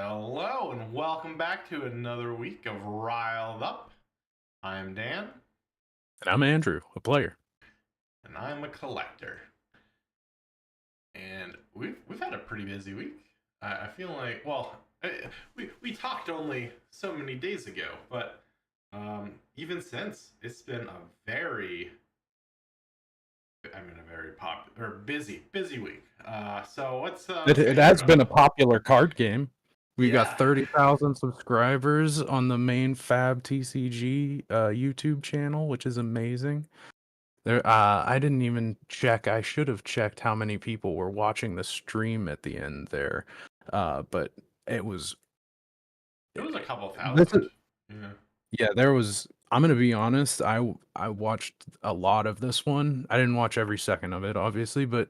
Hello and welcome back to another week of Riled Up. I'm Dan, And I'm Andrew, a player. and I'm a collector. And we've had a pretty busy week. I feel like, we talked only so many days ago, but even since it's been a very popular or busy week. It Got you has going been a on? popular card game. We've got Yeah, 30,000 subscribers on the main Fab TCG YouTube channel, which is amazing. I didn't even check. I should have checked how many people were watching the stream at the end there. But it was it was a couple this is, thousand. Yeah. yeah, there was. I'm gonna be honest. I watched a lot of this one. I didn't watch every second of it, obviously, but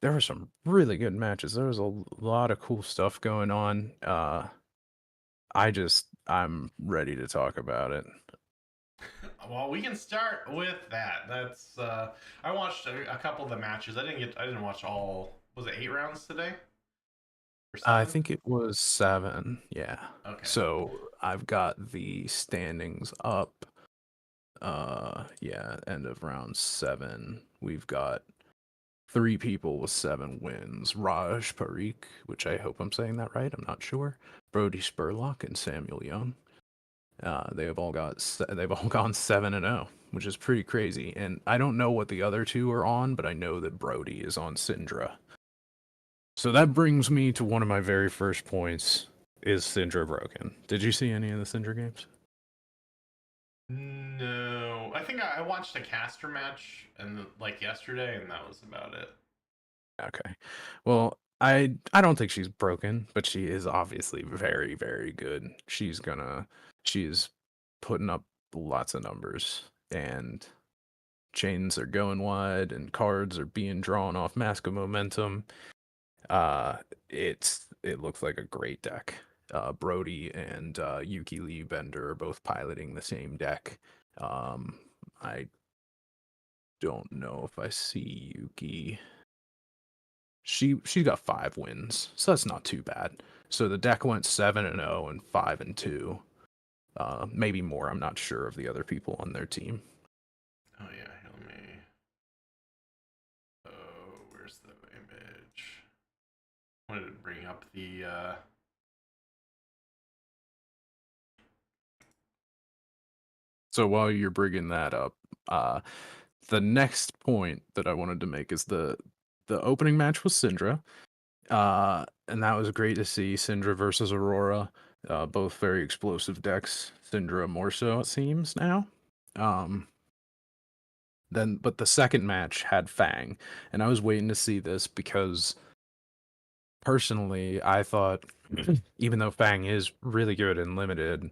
there were some really good matches. There was a lot of cool stuff going on. I'm ready to talk about it. Well, we can start with that. I watched a couple of the matches. I didn't watch all. Was it 8 rounds today or I 7? think it was 7, yeah. Okay. So I've got the standings up. Yeah, end of round 7. We've got 3 people with 7 wins. Raj Parikh, which I hope I'm saying that right. I'm not sure. Brody Spurlock and Samuel Young. They've all gone 7-0, which is pretty crazy. And I don't know what the other two are on, but I know that Brody is on Syndra. So that brings me to one of my very first points: is Syndra broken? Did you see any of the Syndra games? No, I think I watched a caster match and like yesterday, and that was about it. Okay. Well, I don't think she's broken, but she is obviously very, very good. She's putting up lots of numbers, and chains are going wide and cards are being drawn off Mask of Momentum. It looks like a great deck. Brody and Yuki Lee Bender are both piloting the same deck. I don't know if I see Yuki. She got 5 wins, so that's not too bad. So the deck went 7-0 and 5-2. Maybe more. I'm not sure of the other people on their team. Oh yeah, here, let me. Oh, where's the image? I wanted to bring up the. So while you're bringing that up, uh, the next point that I wanted to make is the opening match was Syndra, and that was great to see. Syndra versus Aurora, both very explosive decks. Syndra more so, it seems now. Um, but the second match had Fang, and I was waiting to see this because personally, I thought even though Fang is really good and limited,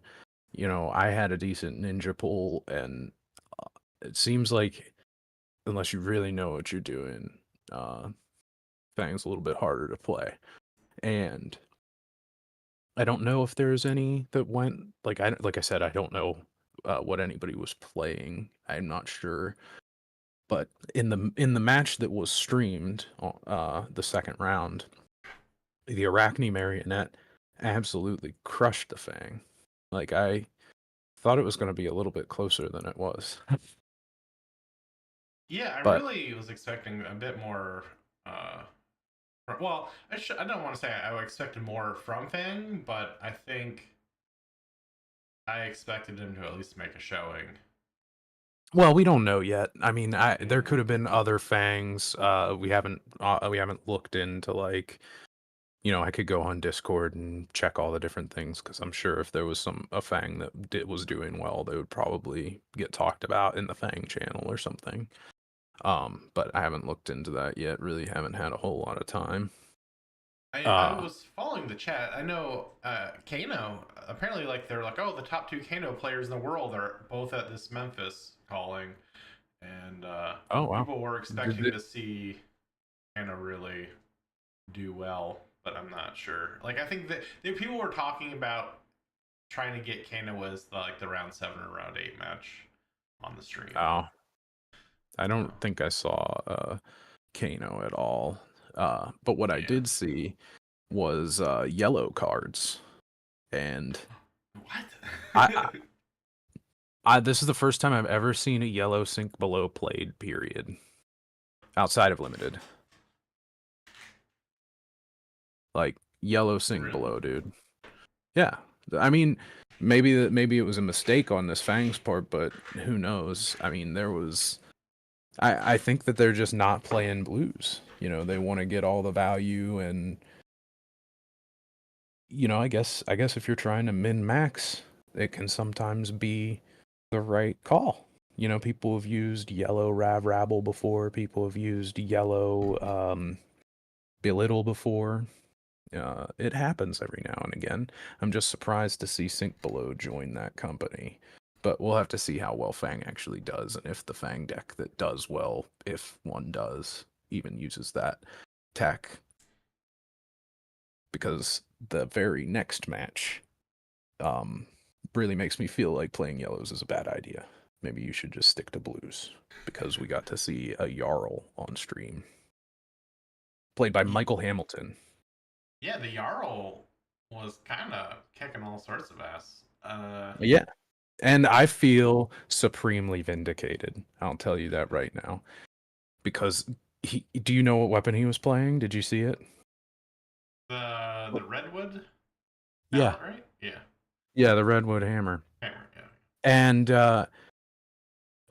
I had a decent ninja pool, and it seems like unless you really know what you're doing, uh, Fang's a little bit harder to play. And I don't know if there's any that went like I said, I don't know what anybody was playing. I'm not sure. But in the match that was streamed, the second round, the Arachne Marionette absolutely crushed the Fang. Like I thought it was going to be a little bit closer than it was. Yeah, I But really was expecting a bit more. Uh, I don't want to say I expected more from Fang, but I think I expected him to at least make a showing. well, we don't know yet. I mean, there Yeah. could have been other Fangs. We haven't looked into I could go on Discord and check all the different things because I'm sure if there was a Fang that was doing well, they would probably get talked about in the Fang channel or something. But I haven't looked into that yet. Really haven't had a whole lot of time. I Uh, was following the chat. I know Kano. Apparently, like they're like, oh, the top two Kano players in the world are both at this Memphis calling, and oh wow. people were Did expecting it, to see Kano really do well, but I'm not sure. Like I think that people were talking about trying to get Kano as the round 7 or round 8 match on the stream. oh, I So don't think I saw Kano at all. But what I yeah, did see was yellow cards, and I, What? this is the first time I've ever seen a yellow sink below played. Period. Outside of limited, like yellow sink Really? below, dude. Yeah, I mean, maybe it was a mistake on this Fang's part, but who knows? I mean, there was. I think that they're just not playing blues. You know, they want to get all the value, and I guess if you're trying to min max, it can sometimes be the right call. You know, people have used yellow rabble before. People have used yellow belittle before. It happens every now and again. I'm just surprised to see Sink Below join that company. But we'll have to see how well Fang actually does, and if the Fang deck that does well, if one does, even uses that tech. Because the very next match um, really makes me feel like playing yellows is a bad idea. Maybe you should just stick to blues, because we got to see a Jarl on stream, played by Michael Hamilton. Yeah, the Jarl was kind of kicking all sorts of ass. Yeah. And I feel supremely vindicated. I'll tell you that right now. Because do you know what weapon he was playing? Did you see it? the Redwood Yeah. palette, right? Yeah. Yeah, the Redwood Hammer. Hammer, yeah. And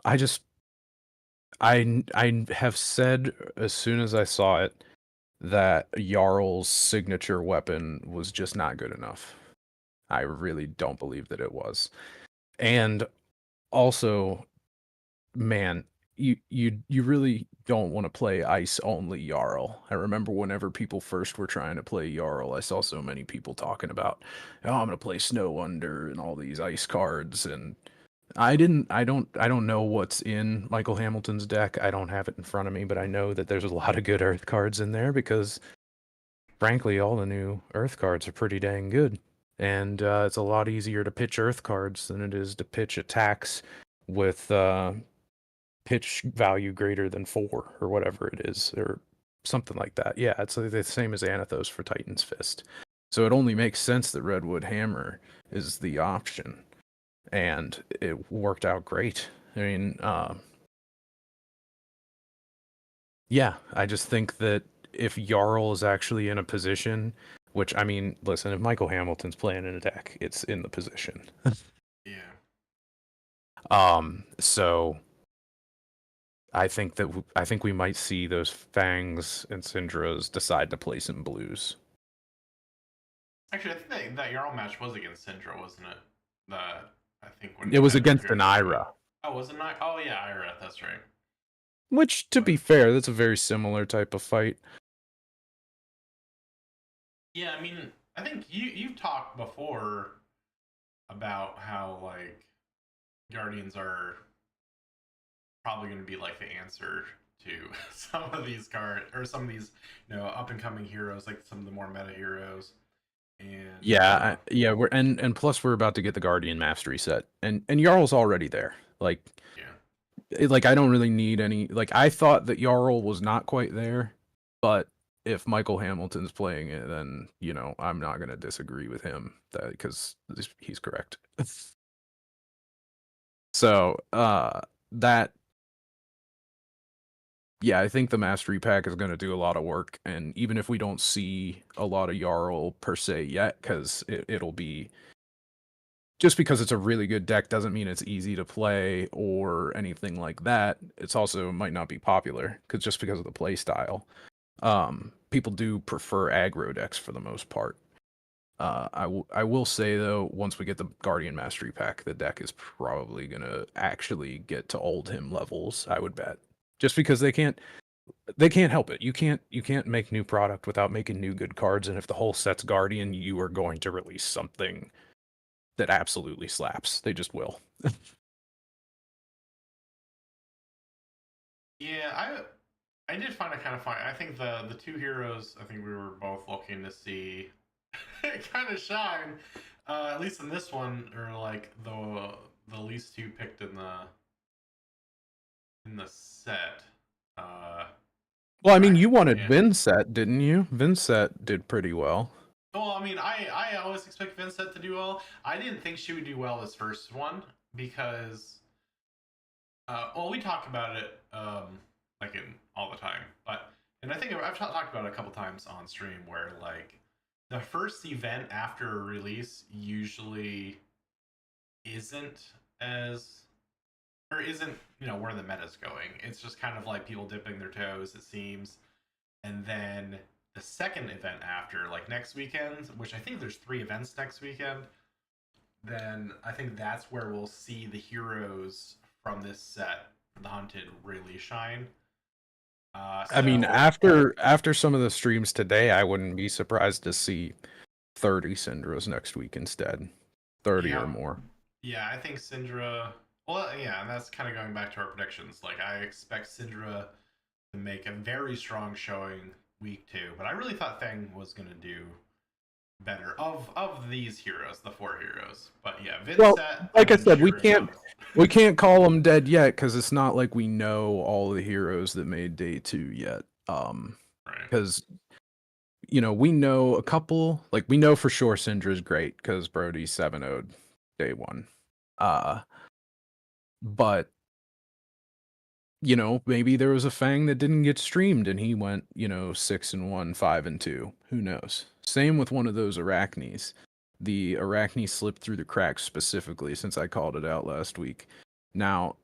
I just I have said as soon as I saw it that Jarl's signature weapon was just not good enough. I really don't believe that it was. And also, man, you really don't want to play ice only Jarl. I remember whenever people first were trying to play Jarl, I saw so many people talking about, oh, I'm gonna play Snow Under and all these ice cards, and I don't know what's in Michael Hamilton's deck. I don't have it in front of me, but I know that there's a lot of good Earth cards in there because frankly, all the new Earth cards are pretty dang good. And it's a lot easier to pitch Earth cards than it is to pitch attacks with pitch value greater than 4 or whatever it is, or something like that. Yeah, it's the same as Anathos for Titan's Fist. So it only makes sense that Redwood Hammer is the option, and it worked out great. I mean, yeah, I just think that if Jarl is actually in a position, which I mean, listen, if Michael Hamilton's playing an attack, it's in the position. Yeah. So I think we might see those Fangs and Syndras decide to play some blues. Actually, I think that Jarl match was against Syndra, wasn't it? The I think when It was whenever against he an was streaming. Ira, Oh, was it not? Oh yeah, Ira. That's right. which, to be But fair, that's a very similar type of fight. yeah, I mean, I think you've talked before about how like Guardians are probably going to be like the answer to some of these some of these up and coming heroes, like some of the more meta heroes. And Yeah, and plus we're about to get the Guardian Mastery set, and Jarl's already there. yeah, Like I don't really need any. Like I thought that Jarl was not quite there, but if Michael Hamilton's playing it, then I'm not gonna disagree with him that because he's correct. So that yeah, I think the Mastery Pack is gonna do a lot of work, and even if we don't see a lot of Jarl per se yet, because it'll be just because it's a really good deck doesn't mean it's easy to play or anything like that. It's also might not be popular because just because of the play style. People do prefer aggro decks for the most part. I will say though, once we get the Guardian Mastery Pack, the deck is probably gonna actually get to old him levels. I would bet, just because they can't help it. You can't make new product without making new good cards. And if the whole set's Guardian, you are going to release something that absolutely slaps. They just will. yeah. I did find it kind of funny. I think the two heroes I think we were both looking to see kind of shine, at least in this one, are like the least two picked in the set. Uh, Well, I mean, correct? you wanted Yeah. Vincent, didn't you? Vincent did pretty well. Well, I mean, I always expect Vincent to do well. I didn't think she would do well this first one because, well, we talk about it like in all the time, but and I think I've talked about it a couple times on stream where like the first event after a release usually isn't as or isn't where the meta's going. It's just kind of like people dipping their toes, it seems, and then the second event after, like next weekend, which I think there's 3 events next weekend, then I think that's where we'll see the heroes from this set, the hunted, really shine. I mean, So after some of the streams today, I wouldn't be surprised to see 30 Syndras next week instead. 30 yeah, or more. yeah, I think Syndra. Well, yeah, and that's kind of going back to our predictions. Like I expect Syndra to make a very strong showing week 2, but I really thought Feng was gonna do better of these heroes, the 4 heroes. But yeah, Well, Vincent, like I I'm said, cheering up. we can't call them dead yet because it's not like we know all the heroes that made day 2 yet. Right. Because we know a couple, like we know for sure Syndra's great because Brody 7-0'd day 1. Uh, but maybe there was a Fang that didn't get streamed and he went, 6-1, 5-2. Who knows? Same with one of those Arachnes. The Arachne slipped through the cracks specifically since I called it out last week. Now,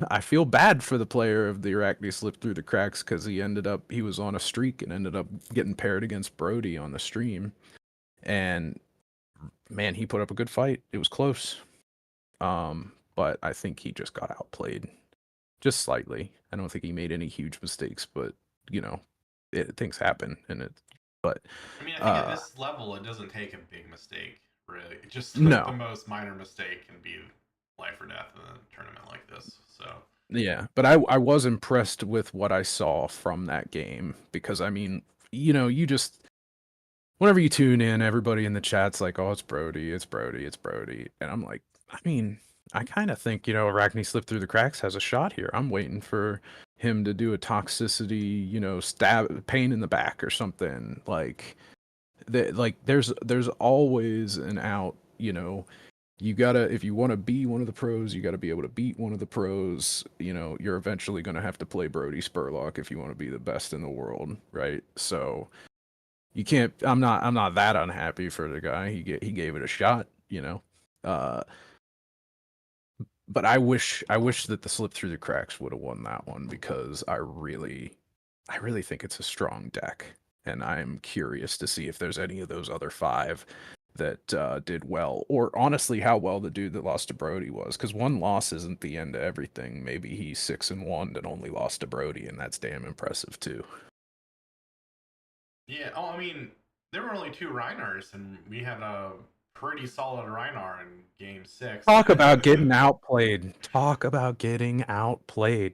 I feel bad for the player of the Arachne slipped through the cracks because he was on a streak and ended up getting paired against Brody on the stream. And man, he put up a good fight. It was close. But I think he just got outplayed just slightly. I don't think he made any huge mistakes, but things happen, and But I mean, I think at this level, it doesn't take a big mistake, really. Just the no, most minor mistake can be life or death in a tournament like this. So yeah, but I was impressed with what I saw from that game because I mean, you just whenever you tune in, everybody in the chat's like, "Oh, it's Brody, it's Brody, it's Brody," and I'm like, I mean, I kind of think Arachne slipped through the cracks has a shot here. I'm waiting for him to do a toxicity, stab pain in the back or something like that. Like there's always an out. You gotta if you want to be one of the pros, you gotta be able to beat one of the pros. You're eventually gonna have to play Brody Spurlock if you want to be the best in the world, right? So you can't I'm not that unhappy for the guy. He gave it a shot, uh but I wish that the slip through the cracks would have won that one because I really think it's a strong deck, and I'm curious to see if there's any of those other 5 that did well, or honestly how well the dude that lost to Brody was, because one loss isn't the end of everything. Maybe he's 6-1 and only lost to Brody, and that's damn impressive too. yeah. Oh, I mean, there were only 2 Reinars, and we had a pretty solid Reinar in game 6. Talk about getting outplayed. Talk about getting outplayed.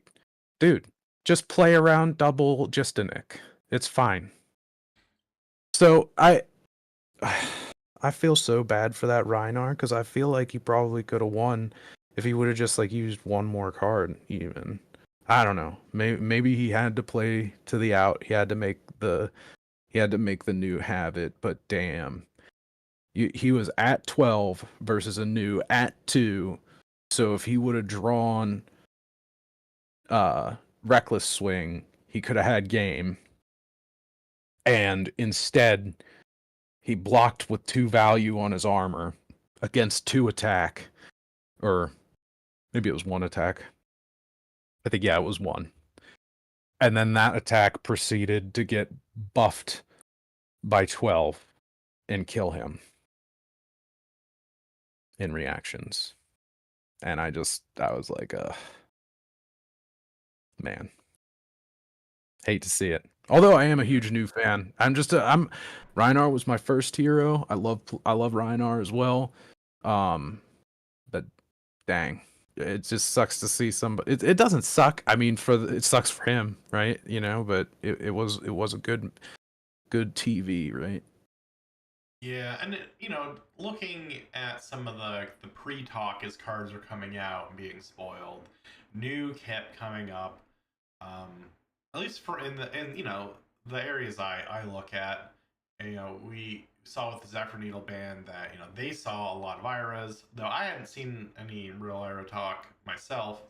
Dude, just play around double just a nick. It's fine. So I feel so bad for that Reinar because I feel like he probably could have won if he would have just like used one more card even. I don't know. Maybe he had to play to the out. He had to make the new habit, but damn. He was at 12 versus a new at 2. So if he would have drawn reckless swing, he could have had game. And instead, he blocked with 2 value on his armor against 2 attack, or maybe it was 1 attack. I think yeah, it was 1. And then that attack proceeded to get buffed by 12 and kill him in reactions. And I was like, man, hate to see it. Although I am a huge new fan. Rhinar was my first hero. I love Rhinar as well. But dang, it just sucks to see somebody. It doesn't suck. I mean, it sucks for him, right? But it was a good TV, right? Yeah, and looking at some of the pre-talk as cards are coming out and being spoiled, new kept coming up. Um, at least for in the areas I look at, we saw with the Zephyr Needle band that they saw a lot of IRAs, though I hadn't seen any real IRA talk myself,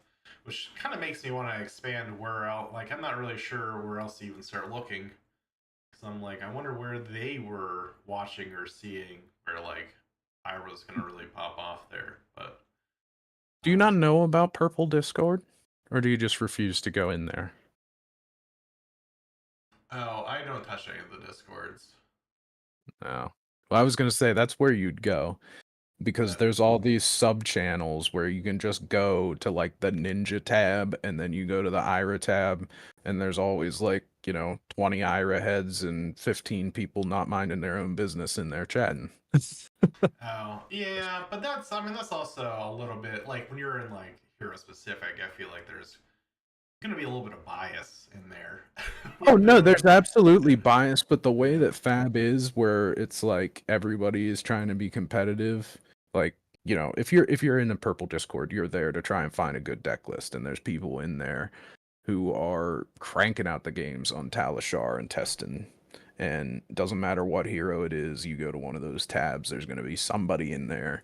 which kind of makes me want to expand where else. Like I'm not really sure where else to even start looking, because I'm like I wonder where they were watching or seeing where like IRA was gonna really pop off there, but. Do you not know about Purple Discord? Or do you just refuse to go in there? Oh, I don't touch any of the discords. No. Well, I was going to say that's where you'd go because But there's all these sub channels where you can just go to like the Ninja tab and then you go to the IRA tab and there's always like, 20 IRA heads and 15 people not minding their own business in there chatting. oh yeah, but that's also a little bit like when you're in like hero specific. I feel like there's gonna be a little bit of bias in there. Oh with no, everyone. there's absolutely bias, but the way that Fab is, where it's like everybody is trying to be competitive, like if you're in the purple Discord, you're there to try and find a good deck list, and there's people in there who are cranking out the games on Talishar and Testin, and doesn't matter what hero it is, you go to one of those tabs, there's going to be somebody in there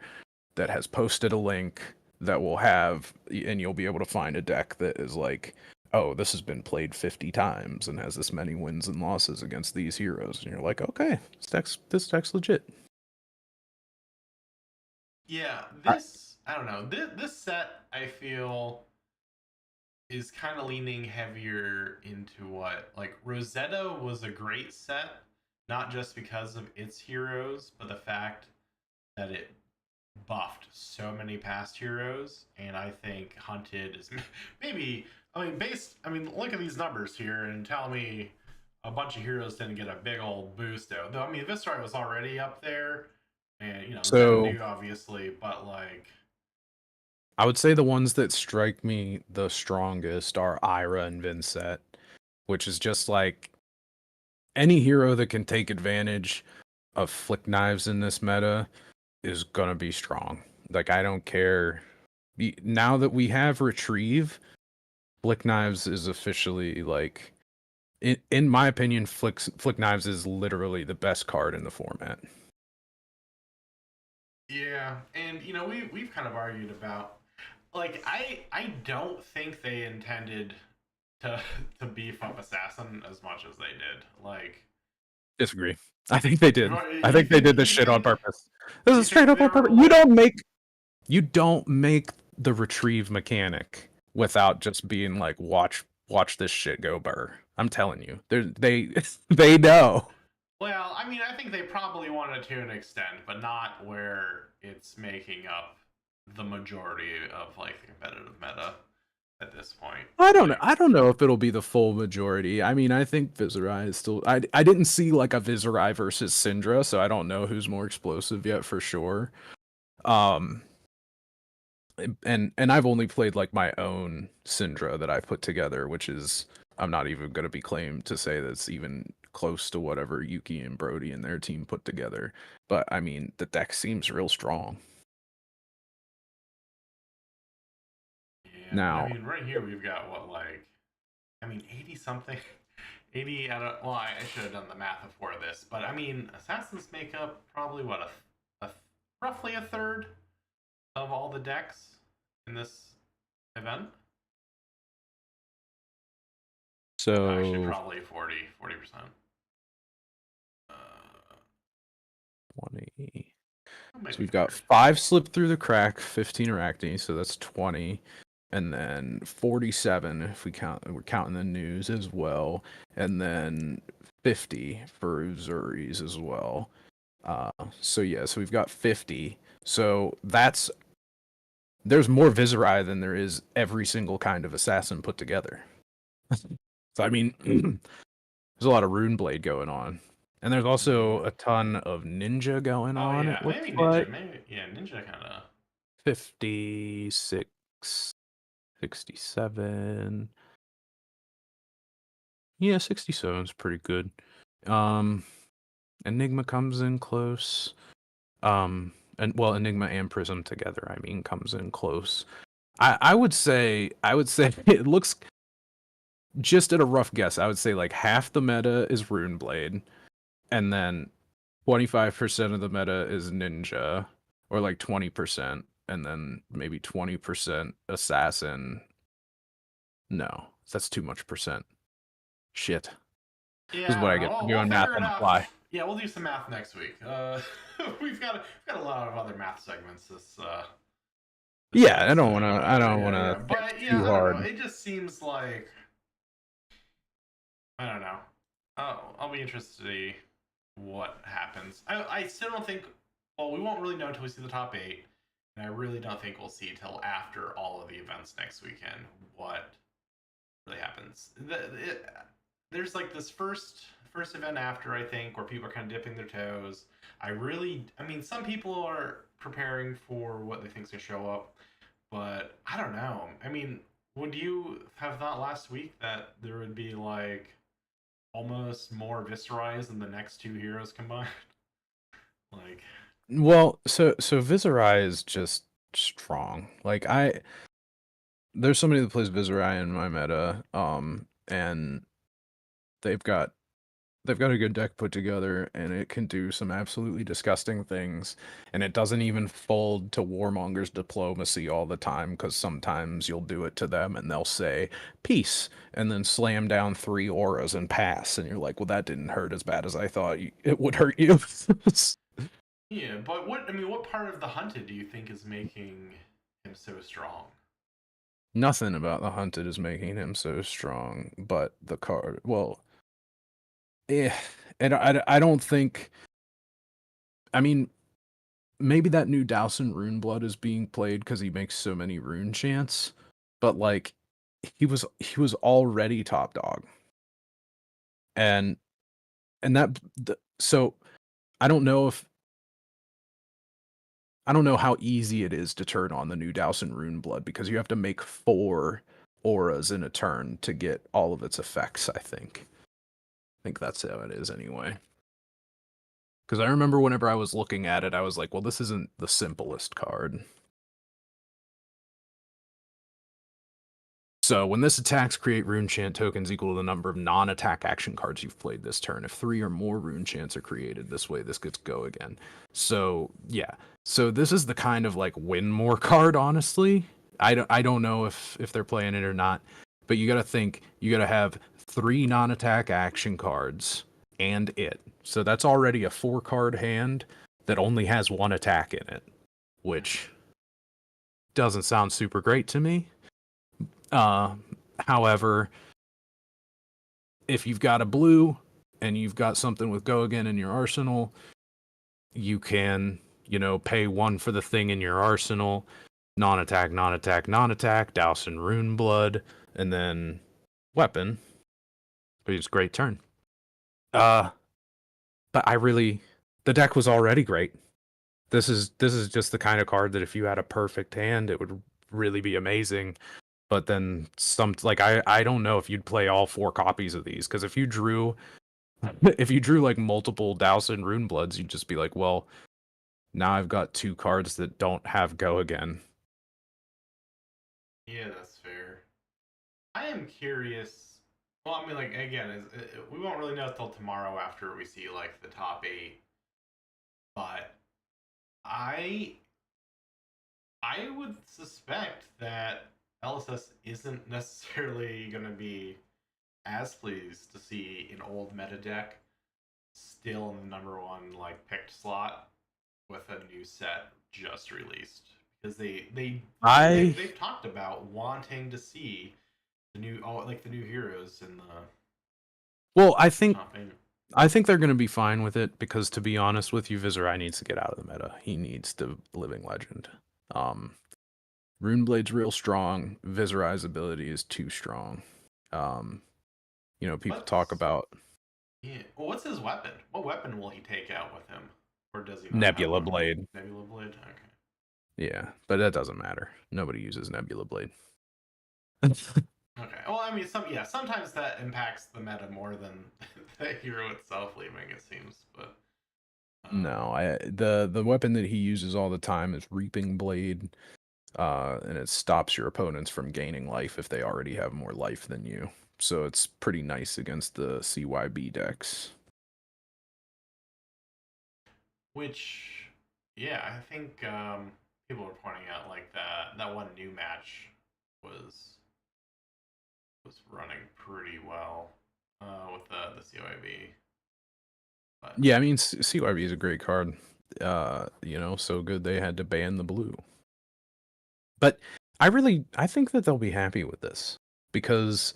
that has posted a link that will have, and you'll be able to find a deck that is like, oh, this has been played 50 times and has this many wins and losses against these heroes. And you're like, okay, this deck's legit. Yeah, I, I don't know. This set I feel is kind of leaning heavier into what like Rosetta was a great set, not just because of its heroes, but the fact that it buffed so many past heroes, and I think Hunted is maybe. I mean, look at these numbers here and tell me a bunch of heroes didn't get a big old boost though. I mean, Viscerai was already up there, and so Zendu obviously, but like, I would say the ones that strike me the strongest are Ira and Vincent, which is just like any hero that can take advantage of flick knives in this meta is gonna be strong. Like I don't care. Now that we have retrieve, flick knives is officially like, in my opinion, flick knives is literally the best card in the format. yeah, and we've kind of argued about like I don't think they intended to to beef up Assassin as much as they did. Like, Disagree. I think they did. I you think they think did this shit on purpose. This you is straight think up they on were purpose. like You don't make the retrieve mechanic without just being like, watch this shit go burr. I'm telling you, they they know. well, I mean, I think they probably wanted to an extent, but not where it's making up the majority of like the competitive meta at this point. I don't know. Like, I don't know if it'll be the full majority. I mean, I think Viserai is still. I didn't see like a Viserai versus Syndra, so I don't know who's more explosive yet for sure. Um, and I've only played like my own Syndra that I put together, which is, I'm not even gonna be claimed to say that's even close to whatever Yuki and Brody and their team put together. But I mean, the deck seems real strong. yeah, I Now, mean, right here we've got what like, I mean, 80 something, 80 out of. Well, I should have done the math before this, but I mean, assassins make up probably what a roughly a third of all the decks in this event. Actually, so probably 40%. Uh, 20. So maybe we've got 30. 5 slip through the crack, 15 Arachne, so that's 20. And then 47 if we're counting the news as well. And then 50 for Uzuris as well. So yeah, so we've got 50. So there's more Viserai than there is every single kind of assassin put together. So I mean, there's a lot of Runeblade going on. And there's also Yeah. a ton of Ninja going Oh on, yeah, it looks maybe Ninja. like. Maybe yeah, Ninja kind of. 56, 67. Yeah, 67 is pretty good. Um, Enigma comes in close. And well, Enigma and Prism together, I mean, comes in close. I would say it looks just at a rough guess, I would say like half the meta is Runeblade, and then 25% of the meta is Ninja, or like 20%, and then maybe 20% Assassin. No, that's too much percent. Shit. This is Yeah, I what don't I know. get for We'll doing math figure it on the out. fly. Yeah, we'll do some math next week. We've got a lot of other math segments this Yeah, episode. I don't Yeah, wanna yeah. think But yeah, too I don't know. hard. It just seems like I don't know. I'll be interested to see what happens. I still don't think. Well, we won't really know until we see the top eight, and I really don't think we'll see till after all of the events next weekend what really happens. There's like this first event after, I think, where people are kind of dipping their toes. I mean, some people are preparing for what they think's gonna show up, but I don't know. I mean, would you have thought last week that there would be like almost more Viserais than the next two heroes combined? Like, Well, so Viserai is just strong. Like there's somebody that plays Viserai in my meta, and they've got they've got a good deck put together, and it can do some absolutely disgusting things, and it doesn't even fold to Warmonger's diplomacy all the time, because sometimes you'll do it to them and they'll say peace and then slam down 3 auras and pass, and you're like, well, that didn't hurt as bad as I thought it would hurt you. yeah, but what I mean, what part of the hunted do you think is making him so strong? Nothing about the hunted is making him so strong, but the card, well, eh, and I don't think, I mean, maybe that new Dowson Runeblood is being played because he makes so many rune chants, but like he was already top dog, and so I don't know if I don't know how easy it is to turn on the new Dowson Runeblood, because you have to make 4 auras in a turn to get all of its effects. I think that's how it is anyway. Because I remember whenever I was looking at it, I was like, well, this isn't the simplest card. So when this attacks, create rune chant tokens equal to the number of non-attack action cards you've played this turn. If 3 or more rune chants are created this way, this gets go again. So yeah, so this is the kind of like win more card. Honestly, I don't know if they're playing it or not, but you got to think you got to have 3 non-attack action cards and it. So that's already a 4-card hand that only has 1 attack in it, which doesn't sound super great to me. Uh, However, if you've got a blue and you've got something with go again in your arsenal, you can, pay 1 for the thing in your arsenal, non-attack, non-attack, non-attack, douse and rune blood, and then weapon. It's a great turn. But the deck was already great. This is just the kind of card that if you had a perfect hand, it would really be amazing. But then I don't know if you'd play all 4 copies of these, because if you drew like multiple Dowson Runebloods, you'd just be like, well, now I've got 2 cards that don't have go again. Yeah, that's fair. I am curious. Well, I mean, like again, we won't really know till tomorrow after we see like the top eight. But I I would suspect that LSS isn't necessarily going to be as pleased to see an old meta deck still in the number one like picked slot with a new set just released, because I mean I they've talked about wanting to see the new like the new heroes in the well, I think top eight. I think they're going to be fine with it, because to be honest with you, Viserai needs to get out of the meta. He needs the Living Legend. Um, Runeblade's real strong. Viserai's ability is too strong. Um, people talk What's about Yeah. Well, what's his weapon? What weapon will he take out with him? Or does he not have Nebula one? Blade. Nebula Blade? Okay. Yeah, but that doesn't matter. Nobody uses Nebula Blade. Okay. Well, I mean, sometimes that impacts the meta more than the hero itself leaving, it seems. But No, the weapon that he uses all the time is Reaping Blade, and it stops your opponents from gaining life if they already have more life than you. so it's pretty nice against the CYB decks. Which, yeah, I think people are pointing out like that one new match was running pretty well with the CYB. But Yeah, I mean CYB is a great card. So good they had to ban the blue. But I think that they'll be happy with this because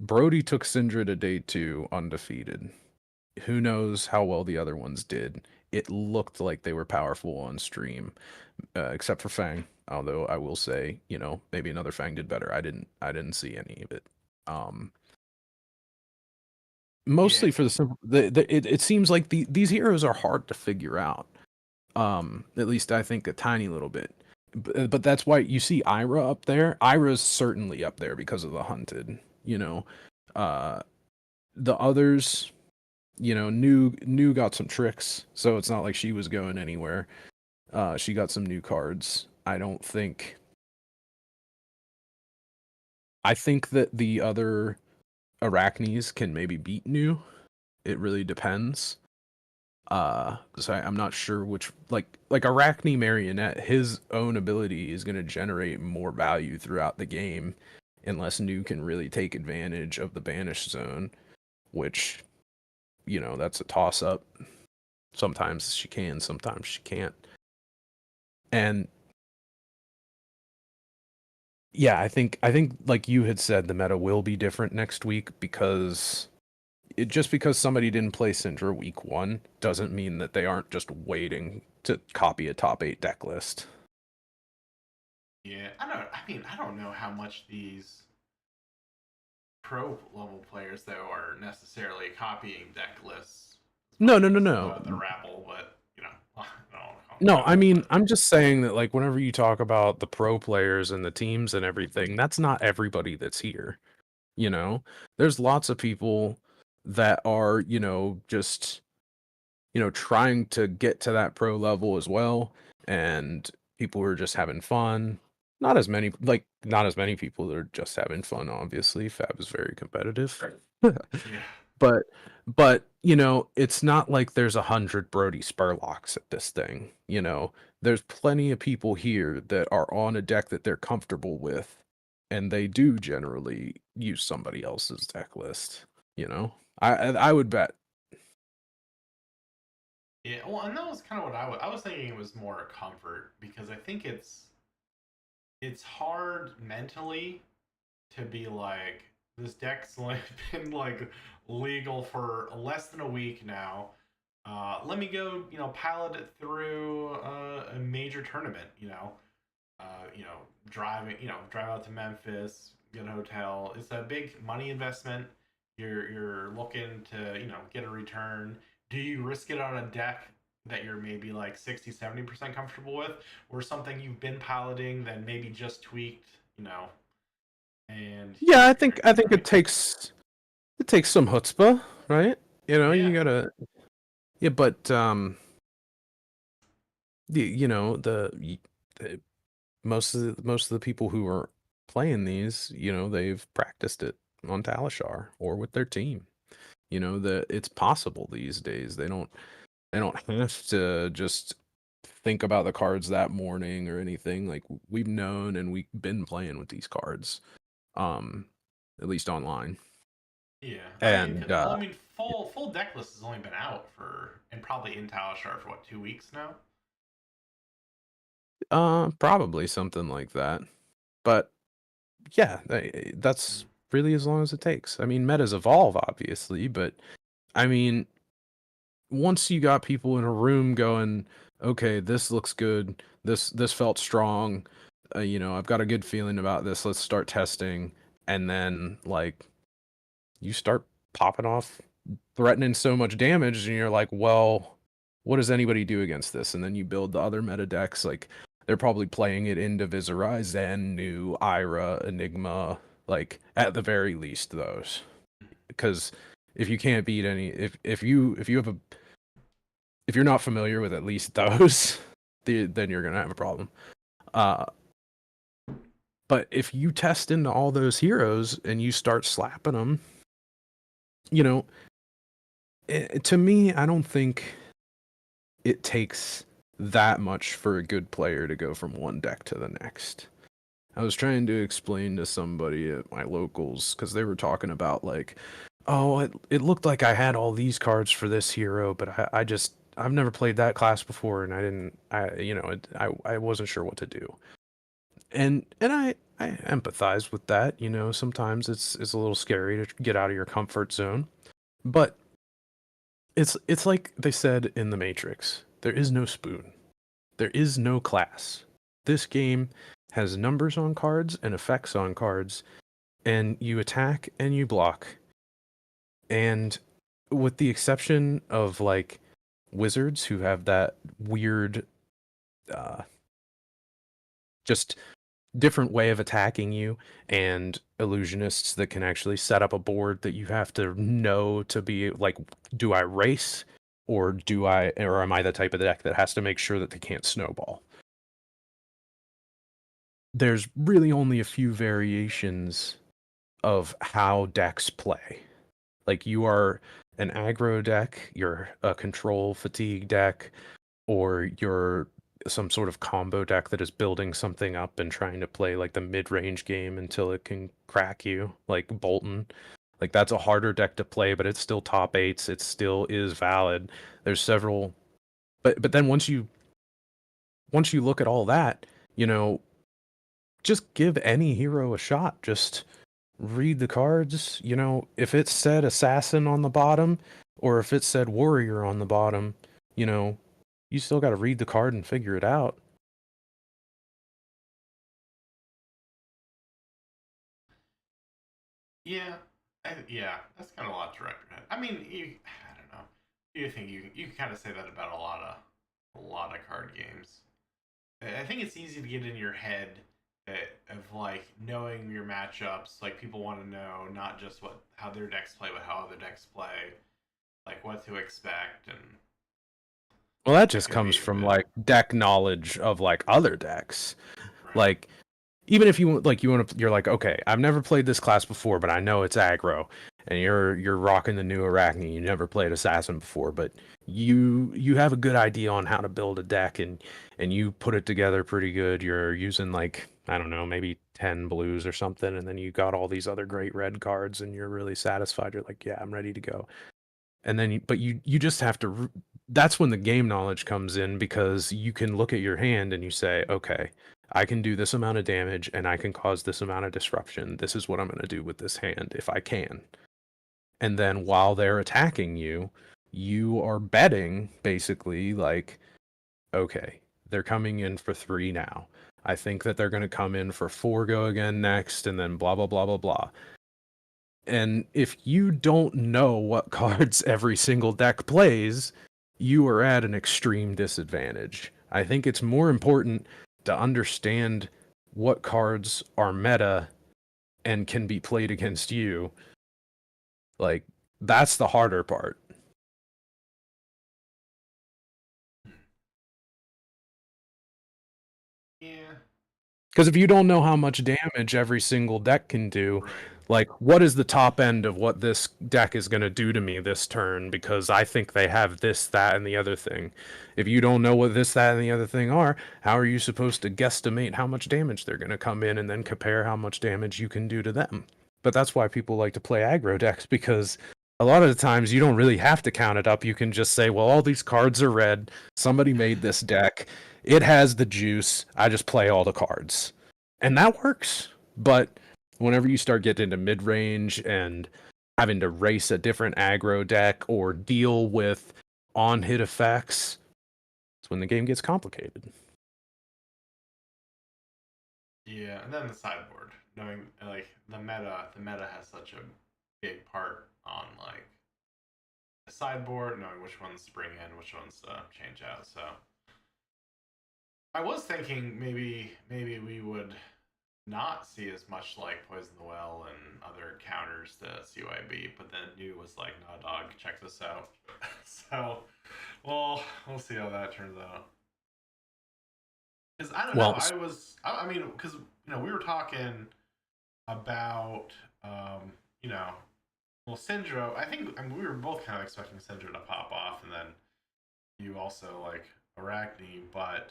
Brody took Syndra to day 2 undefeated. Who knows how well the other ones did? It looked like they were powerful on stream, except for Fang. Although I will say, maybe another Fang did better. I didn't see any of it. Um, yeah, Mostly for the simple, it seems like these heroes are hard to figure out. At least I think a tiny little bit. But that's why you see Ira up there. Ira's certainly up there because of the hunted. Uh, the others, new got some tricks, so it's not like she was going anywhere. She got some new cards. I think that the other Arachnes can maybe beat new. It really depends. So I'm not sure which like Arachne Marionette, his own ability is gonna generate more value throughout the game unless new can really take advantage of the banished zone, which that's a toss up. Sometimes she can, sometimes she can't. And yeah, I think like you had said, the meta will be different next week because just because somebody didn't play Syndra week 1 doesn't mean that they aren't just waiting to copy a top 8 deck list. yeah. I don't know how much these pro level players though are necessarily copying deck lists as No, much no, no, as no. the rabble, but I don't want to call them No, I rabble, mean, but I'm just saying that like whenever you talk about the pro players and the teams and everything, that's not everybody that's here, you know? There's lots of people that are, just trying to get to that pro level as well, and people who are just having fun. Not as many people that are just having fun, obviously. Fab is very competitive. yeah, But it's not like there's 100 Brody Spurlocks at this thing. There's plenty of people here that are on a deck that they're comfortable with, and they do generally use somebody else's deck list. I would bet. yeah. Well, and that was kind of what I was thinking. It was more a comfort because I think it's hard mentally to be like this deck's like been like legal for less than a week now. Let me go, pilot it through a major tournament. You know, drive out to Memphis, get a hotel. It's a big money investment. You're looking to, get a return. Do you risk it on a deck that you're maybe like 60-70% comfortable with, or something you've been piloting, then maybe just tweaked, and Yeah, I you're think trying. it takes some chutzpah, right? Yeah, You gotta. Yeah, but the you know the most of the people who are playing these, they've practiced it on Talishar or with their team. That it's possible these days. They don't have to just think about the cards that morning or anything. Like we've known and we've been playing with these cards, um, at least online. yeah. And Well, I mean, full deck list has only been out for and probably in Talishar for what 2 weeks now. probably something like that. But yeah, that's really as long as it takes. I mean, metas evolve obviously, but I mean, once you got people in a room going, okay, this looks good. This felt strong. I've got a good feeling about this. Let's start testing. And then like you start popping off, threatening so much damage, and you're like, well, what does anybody do against this? And then you build the other meta decks. Like they're probably playing it into Viserai, Zen, New, Ira, Enigma, like at the very least those. Because if you can't beat any, if you're not familiar with at least those, then you're gonna have a problem. Uh, But if you test into all those heroes and you start slapping them, you know, to me, I don't think it takes that much for a good player to go from one deck to the next. I was trying to explain to somebody at my locals because they were talking about like, oh, it looked like I had all these cards for this hero, but I just I've never played that class before, and I didn't I wasn't sure what to do. And I empathize with that. Sometimes it's a little scary to get out of your comfort zone, but it's like they said in the Matrix. There is no spoon. There is no class. This game has numbers on cards and effects on cards, and you attack and you block. And with the exception of like wizards who have that weird, uh, just different way of attacking you, and illusionists that can actually set up a board that you have to know to be like, do I race or am I the type of deck that has to make sure that they can't snowball? There's really only a few variations of how decks play. Like you are an aggro deck, you're a control fatigue deck, or you're some sort of combo deck that is building something up and trying to play like the mid-range game until it can crack you, like Bolton. Like that's a harder deck to play, but it's still top eights. It still is valid. There's several, but then once you look at all that, you know, just give any hero a shot. Just read the cards. If it said assassin on the bottom or if it said warrior on the bottom, you know, you still got to read the card and figure it out. Yeah, yeah, that's kind of a lot to recommend. I mean, I don't know. You think you can kind of say that about a lot of card games. I think it's easy to get in your head of like knowing your matchups. Like people want to know not just what how their decks play, but how other decks play, like what to expect, and Well, that that just could comes be a from bit like deck knowledge of like other decks. right. Like even if you want to, you're like, okay, I've never played this class before, but I know it's aggro, and you're rocking the new Arachne. You never played Assassin before, but you have a good idea on how to build a deck, and you put it together pretty good. You're using like, I don't know, maybe 10 blues or something, and then you got all these other great red cards, and you're really satisfied. You're like, yeah, I'm ready to go. And then but you just have to, that's when the game knowledge comes in, because you can look at your hand and you say, okay, I can do this amount of damage and I can cause this amount of disruption. This is what I'm going to do with this hand if I can. And then while they're attacking you, you are betting basically like, okay, they're coming in for 3 now. I think that they're going to come in for 4 go again next, and then blah blah blah blah blah. And if you don't know what cards every single deck plays, you are at an extreme disadvantage. I think it's more important to understand what cards are meta and can be played against you. Like, that's the harder part. Yeah, Because if you don't know how much damage every single deck can do, right. like what is the top end of what this deck is going to do to me this turn? Because I think they have this, that, and the other thing. If you don't know what this, that, and the other thing are, how are you supposed to guesstimate how much damage they're going to come in and then compare how much damage you can do to them? But that's why people like to play aggro decks, because a lot of the times you don't really have to count it up. You can just say, well, all these cards are red. Somebody made this deck. It has the juice. I just play all the cards. And that works. But whenever you start getting into mid range and having to race a different aggro deck or deal with on hit effects, it's when the game gets complicated. Yeah, and then the sideboard, knowing like the meta has such a big part on like the sideboard, knowing which ones to bring in, which ones to change out. So I was thinking maybe we would not see as much like Poison the Well and other counters to CYB, but then New was like, "No, dog, check this out." So, well, we'll see how that turns out. Because I don't know. Well, I mean, because we were talking about you know, well, Syndra. I mean, we were both kind of expecting Syndra to pop off, and then you also like Arachne, but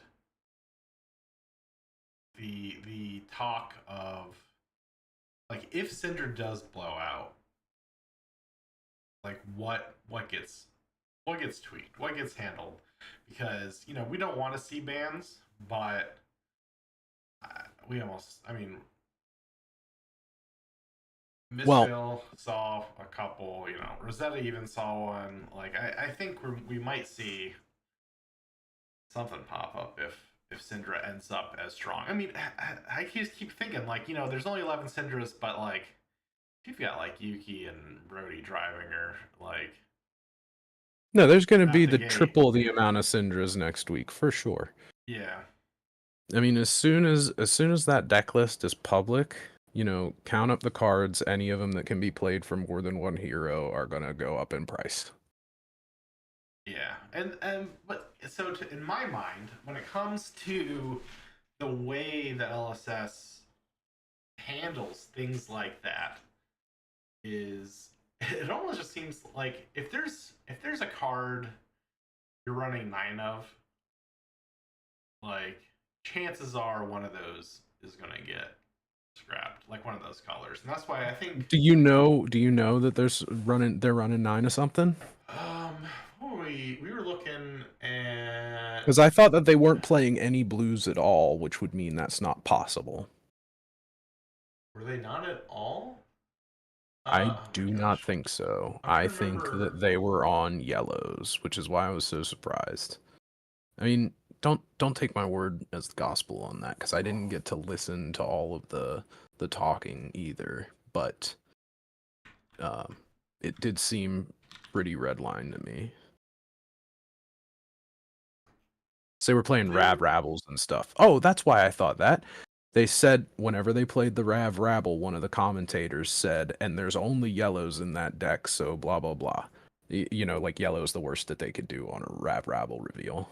the talk of like if Syndra does blow out, like what gets tweaked, what gets handled, because we don't want to see bans, but we almost, I mean, well, Mistville saw a couple, Rosetta even saw one. Like I think we might see something pop up if Syndra ends up as strong. I mean, I just keep thinking like there's only 11 Syndras, but like if you've got like Yuki and Brody driving her like no, there's going to out be the the gate, triple the amount of Syndras next week for sure. yeah, I mean, as soon as that deck list is public, count up the cards. Any of them that can be played for more than one hero are gonna go up in price. yeah, and but so in my mind, when it comes to the way the LSS handles things like that, is it almost just seems like if there's a card you're running 9 of, like chances are one of those is gonna get scrapped, like one of those colors, and that's why I think Do you know that they're running 9 of something? um we were looking at. Because I thought that they weren't playing any blues at all, which would mean that's not possible. Were they not at all? I Oh my do not gosh, think so. I'm I trying to think remember. that they were on yellows, which is why I was so surprised. I mean, don't take my word as the gospel on that, because I didn't get to listen to all of the talking either. But um, it did seem pretty red line to me. So they were playing They were. Rav Rabbles and stuff. Oh, that's why I thought that. They said whenever they played the Rav Rabble, one of the commentators said, and there's only yellows in that deck, so blah blah blah. Like yellow is the worst that they could do on a Rav Rabble reveal.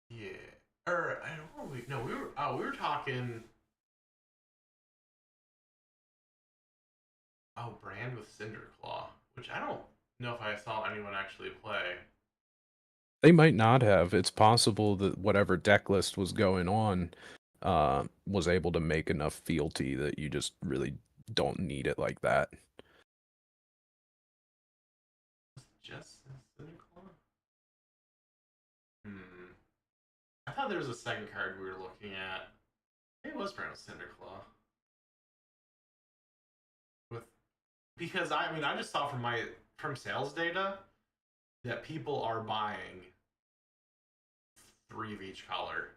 Yeah. Or I don't know. No, we were talking. Oh, Brand with Cinderclaw, which I don't know if I saw anyone actually play. They might not have. It's possible that whatever deck list was going on was able to make enough fealty that you just really don't need it like that. Was it just Cinderclaw? Hmm. I thought there was a second card we were looking at. Maybe it was Brand with Cinderclaw. With Because I mean I just saw from sales data that people are buying 3 of each color,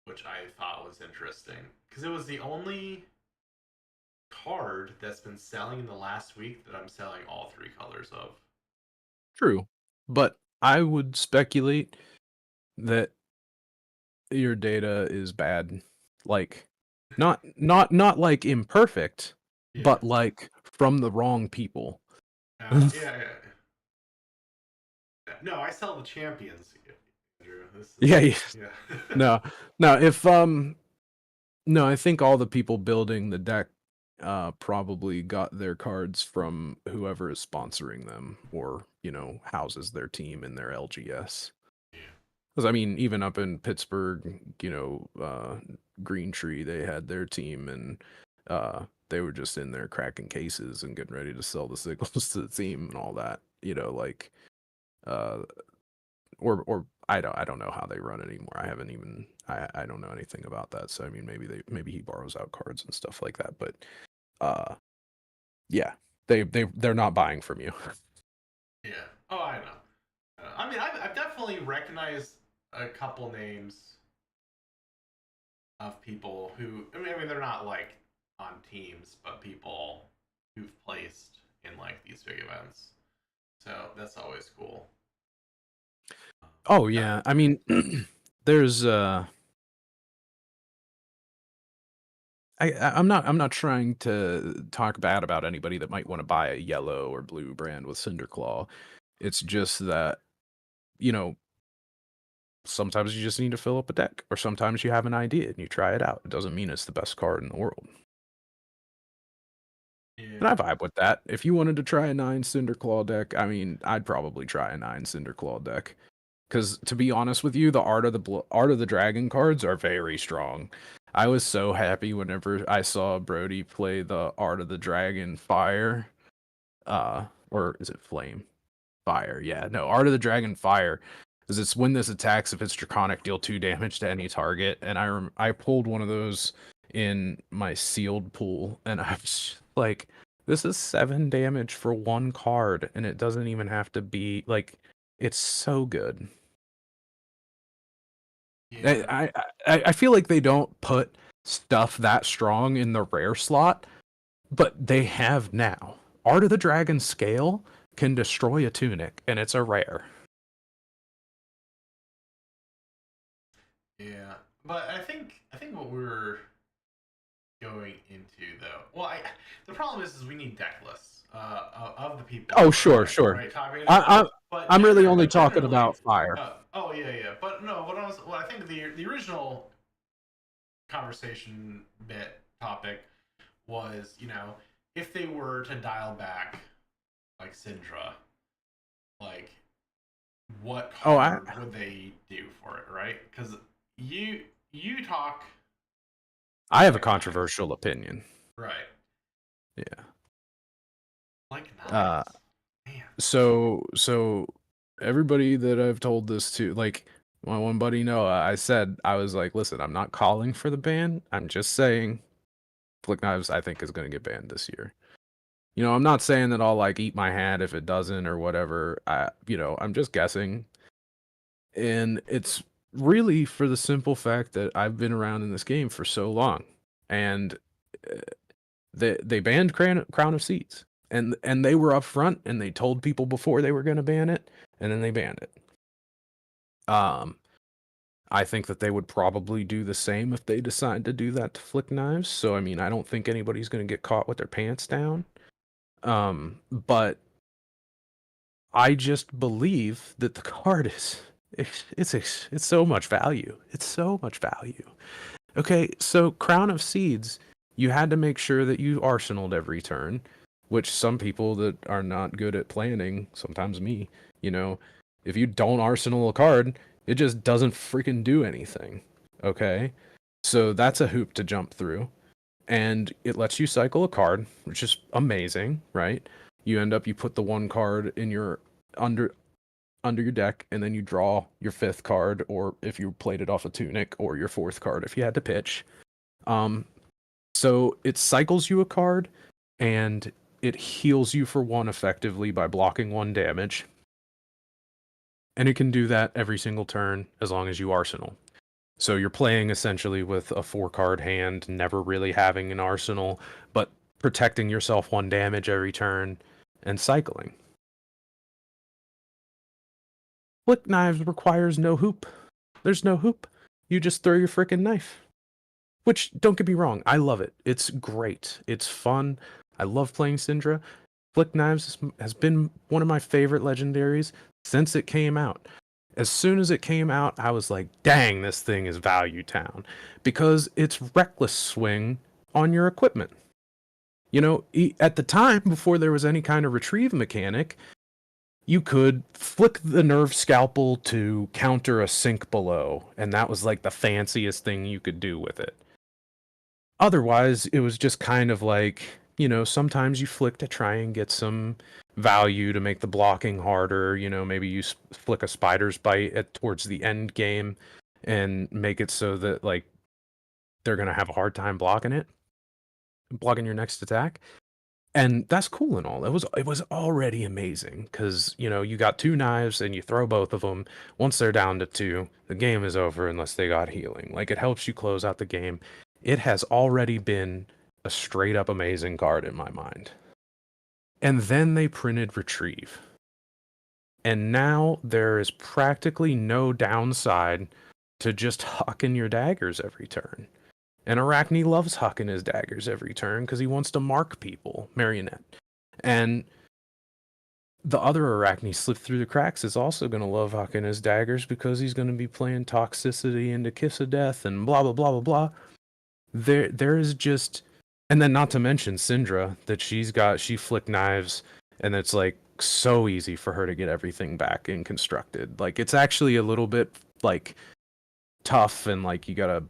which I thought was interesting because it was the only card that's been selling in the last week that I'm selling all 3 colors of. True. But I would speculate that your data is bad. Like not like imperfect, Yeah. but like from the wrong people. Yeah, yeah. No, I sell the champions, Andrew. This is Yeah, yeah. yeah. No. No, if no, I think all the people building the deck probably got their cards from whoever is sponsoring them or, houses their team in their LGS. Yeah. Because I mean, even up in Pittsburgh, Green Tree, they had their team, and they were just in there cracking cases and getting ready to sell the signals to the team and all that. Like, uh, or I don't know how they run anymore. I haven't even I don't know anything about that. So I mean, maybe he borrows out cards and stuff like that. But uh, yeah, they're not buying from you. Yeah. Oh, I know. I mean, I've definitely recognized a couple names of people who I mean they're not like on teams, but people who've placed in like these big events. So that's always cool. Oh Uh, yeah, I mean, there's I'm not trying to talk bad about anybody that might want to buy a yellow or blue brand with Cinderclaw. It's just that you know, sometimes you just need to fill up a deck, or sometimes you have an idea and you try it out. It doesn't mean it's the best card in the world. And I Yeah. vibe with that. If you wanted to try a 9 Cinderclaw deck, I mean, I'd probably try a 9 Cinderclaw deck. Because to be honest with you, the Art of the Dragon cards are very strong. I was so happy whenever I saw Brody play the Art of the Dragon Fire. Or is it Flame? Fire, yeah. No, Art of the Dragon Fire. Because it's when this attacks, if it's Draconic, deal 2 damage to any target. And I pulled one of those in my sealed pool, and I was like, this is 7 damage for one card, and it doesn't even have to be like, it's so good. Yeah. I feel like they don't put stuff that strong in the rare slot, but they have now. Art of the Dragon Scale can destroy a tunic, and it's a rare. Yeah. But I think what we're going into though. Well, the problem is we need deck lists of the people Oh, who are sure, sure. right talking I, about. I But I'm really only but talking generally, about fire. oh yeah, yeah. But no, what I think the original conversation bit topic was, if they were to dial back like Syndra, like what Oh, I card would they do for it, right? Because you you talk I have a like knives, controversial opinion. right? Yeah. Like Uh, knives, man. so everybody that I've told this to, like my one buddy Noah, I said I was like, listen, I'm not calling for the ban. I'm just saying Flick Knives I think is going to get banned this year. I'm not saying that I'll like eat my hat if it doesn't or whatever. I'm just guessing. And it's really for the simple fact that I've been around in this game for so long. And uh, they banned Crown of Seeds. And they were upfront and they told people before they were going to ban it, and then they banned it. Um I think that they would probably do the same if they decide to do that to Flick Knives. So I mean, I don't think anybody's going to get caught with their pants down. But I just believe that the card is it's so much value. It's so much value. Okay, so Crown of Seeds, you had to make sure that you arsenaled every turn, which some people that are not good at planning, sometimes me, you know, if you don't arsenal a card, it just doesn't freaking do anything. Okay? So that's a hoop to jump through. And it lets you cycle a card, which is amazing, right? You put the one card in your under under your deck, and then you draw your fifth card, or if you played it off a tunic, or your fourth card if you had to pitch. Um, so it cycles you a card, and it heals you for one effectively by blocking one damage. And it can do that every single turn as long as you arsenal. So you're playing essentially with a 4 card hand, never really having an arsenal, but protecting yourself one damage every turn and cycling. Flick Knives requires no hoop. There's no hoop. You just throw your frickin' knife. Which, don't get me wrong, I love it. It's great. It's fun. I love playing Syndra. Flick Knives has been one of my favorite legendaries since it came out. As soon as it came out, I was like, dang, this thing is Value Town. Because it's Reckless Swing on your equipment. At the time, before there was any kind of retrieve mechanic, you could flick the nerve scalpel to counter a sink below, and that was like the fanciest thing you could do with it. Otherwise, it was just kind of like, sometimes you flick to try and get some value to make the blocking harder. Maybe you flick a spider's bite towards the end game and make it so that like they're gonna have a hard time blocking your next attack. And that's cool and all. It was already amazing because you got 2 knives and you throw both of them. Once they're down to 2, the game is over unless they got healing. Like it helps you close out the game. It has already been a straight up amazing card in my mind. And then they printed Retrieve. And now there is practically no downside to just hucking your daggers every turn. And Arachne loves hucking his daggers every turn because he wants to mark people, Marionette. And the other Arachne slipped through the cracks is also going to love hucking his daggers because he's going to be playing toxicity into Kiss of Death and blah blah blah blah blah. There is just, and then not to mention Syndra that she flick knives, and it's like so easy for her to get everything back in constructed. Like it's actually a little bit like tough, and like you gotta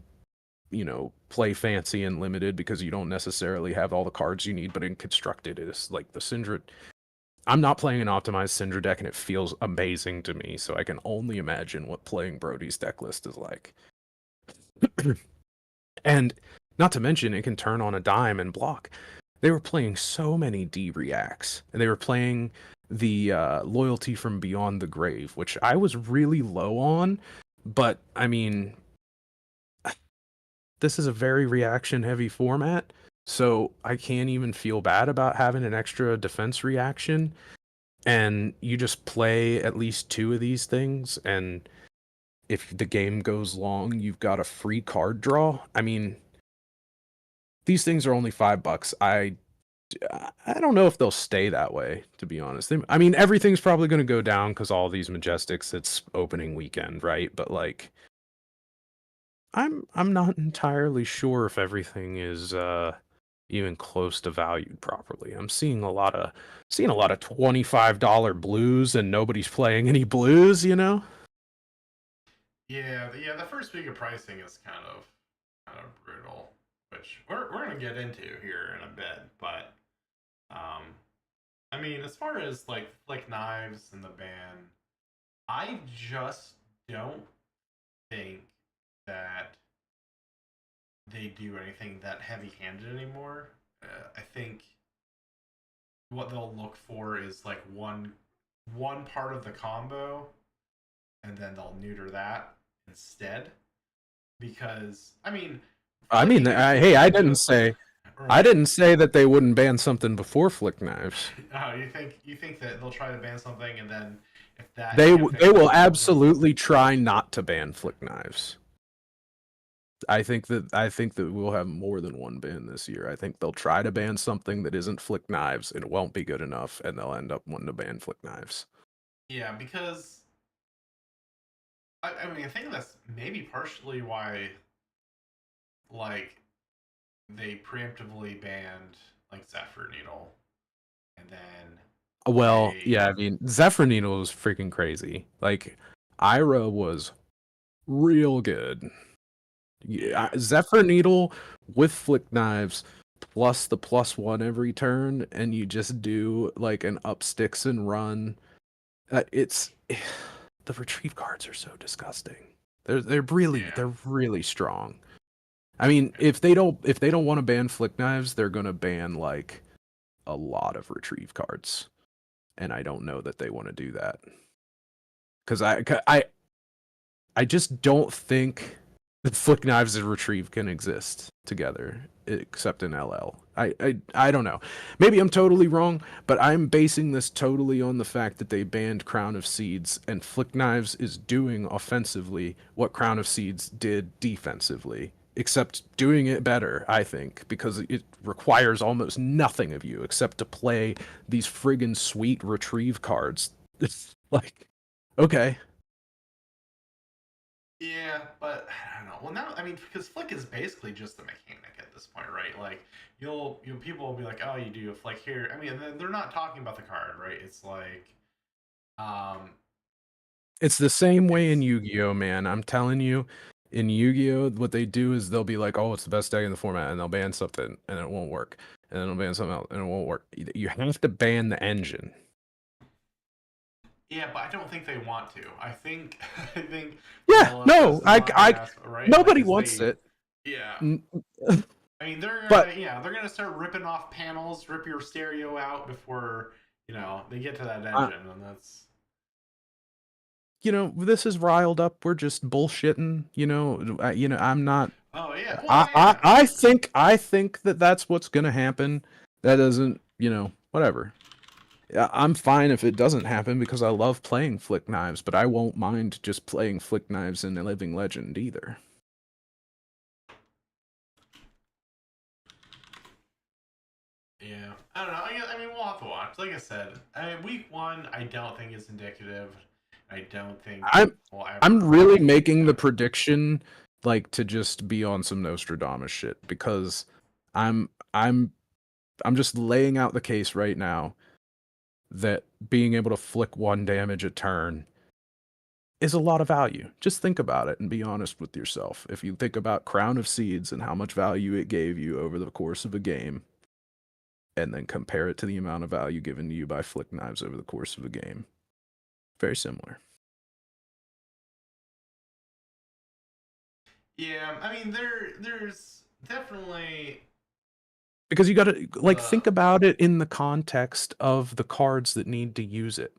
play fancy and limited because you don't necessarily have all the cards you need. But in constructed, it's like the Syndra. I'm not playing an optimized Syndra deck, and it feels amazing to me. So I can only imagine what playing Brody's deck list is like. And not to mention, it can turn on a dime and block. They were playing so many D reacts, and they were playing the loyalty from Beyond the Grave, which I was really low on. But I mean, this is a very reaction heavy format, so I can't even feel bad about having an extra defense reaction. And you just play at least two of these things, and if the game goes long, you've got a free card draw. I mean, these things are only $5. I don't know if they'll stay that way, to be honest. I mean, everything's probably going to go down because all these Majestics, it's opening weekend, right? But like, I'm not entirely sure if everything is even close to valued properly. I'm seeing a lot of $25 blues, and nobody's playing any blues. Yeah, the first week of pricing is kind of brutal, which we're gonna get into here in a bit. But I mean, as far as like knives and the ban, I just don't think that they do anything that heavy-handed anymore. I think what they'll look for is like one part of the combo, and then they'll neuter that instead. Because I mean, I mean, flicking is hey, I basically didn't just say I right. didn't say that they wouldn't ban something before flick knives. Oh, you think that they'll try to ban something, and then if that They can't they fix will it, they'll absolutely try not to ban flick knives. I think that we'll have more than one ban this year. I think they'll try to ban something that isn't flick knives, and it won't be good enough, and they'll end up wanting to ban flick knives. yeah, because I mean I think that's maybe partially why like they preemptively banned like Zephyr Needle, and then Well, they yeah, I mean, Zephyr Needle was freaking crazy. Like, Ira was real good. Yeah, yeah Zephyr Needle with flick knives plus the +1 every turn, and you just do like an up sticks and run. It's the retrieve cards are so disgusting. yeah they're really strong. I mean, if they don't want to ban flick knives, they're gonna ban like a lot of retrieve cards, and I don't know that they want to do that because I just don't think that flick knives and retrieve can exist together except in LL. I don't know. Maybe I'm totally wrong, but I'm basing this totally on the fact that they banned Crown of Seeds, and flick knives is doing offensively what Crown of Seeds did defensively, except doing it better, I think, because it requires almost nothing of you except to play these friggin' sweet retrieve cards. It's like, okay. yeah, but I don't know. Well, now I mean because flick is basically just a mechanic at this point, right? Like you'll people will be like, oh, you do a flick here. I mean, they're not talking about the card, right? It's like um, It's the same way in it's Yu-Gi-Oh, man. I'm telling you, in Yu-Gi-Oh, what they do is they'll be like, "Oh, it's the best deck in the format," and they'll ban something, and it won't work, and then they'll ban something else, and it won't work. You have to ban the engine. yeah, but I don't think they want to. I think I think Yeah, Vanilla is no, just designed as right, like nobody because wants they it. yeah. N- I mean, they're But gonna yeah, they're gonna start ripping off panels, rip your stereo out before they get to that uh, engine, and that's this is riled up. We're just bullshitting. I'm not. oh yeah, well I, I, yeah, I think, I think that that's what's gonna happen. That doesn't, whatever. I'm fine if it doesn't happen because I love playing flick knives, but I won't mind just playing flick knives in a Living Legend either. yeah. I don't know. I mean, we'll have to watch. like I said, I mean, week one, I don't think is indicative. I don't think I'm we'll I'm ever really really get making the that. prediction like to just be on some Nostradamus shit because I'm I'm I'm just laying out the case right now that being able to flick one damage a turn is a lot of value. Just think about it and be honest with yourself. If you think about Crown of Seeds and how much value it gave you over the course of a game, and then compare it to the amount of value given to you by Flick Knives over the course of a game, very similar. Yeah, I mean, there's definitely Because you got to like the think about it in the context of the cards that need to use it.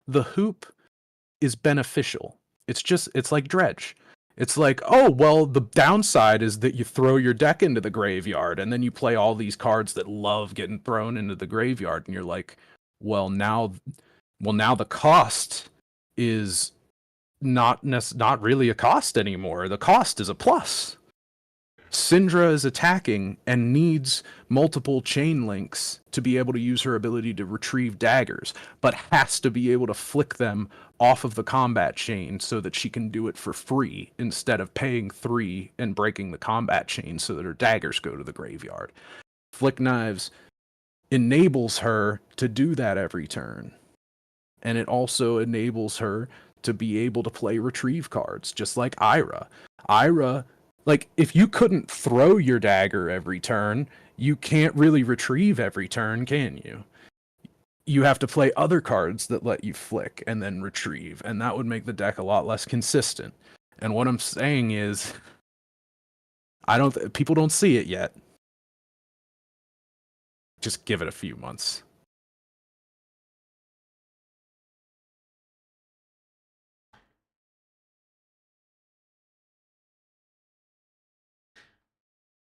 The hoop is beneficial. It's like dredge. It's like, oh, well, the downside is that you throw your deck into the graveyard and then you play all these cards that love getting thrown into the graveyard and you're like, well, now the cost is not really a cost anymore. The cost is a plus. Syndra is attacking and needs multiple chain links to be able to use her ability to retrieve daggers, but has to be able to flick them off of the combat chain so that she can do it for free instead of paying 3 and breaking the combat chain so that her daggers go to the graveyard. Flick Knives enables her to do that every turn. And it also enables her to be able to play retrieve cards, just like Ira. Ira, like, if you couldn't throw your dagger every turn, you can't really retrieve every turn, can you? You have to play other cards that let you flick and then retrieve, and that would make the deck a lot less consistent. And what I'm saying is, people don't see it yet. Just give it a few months.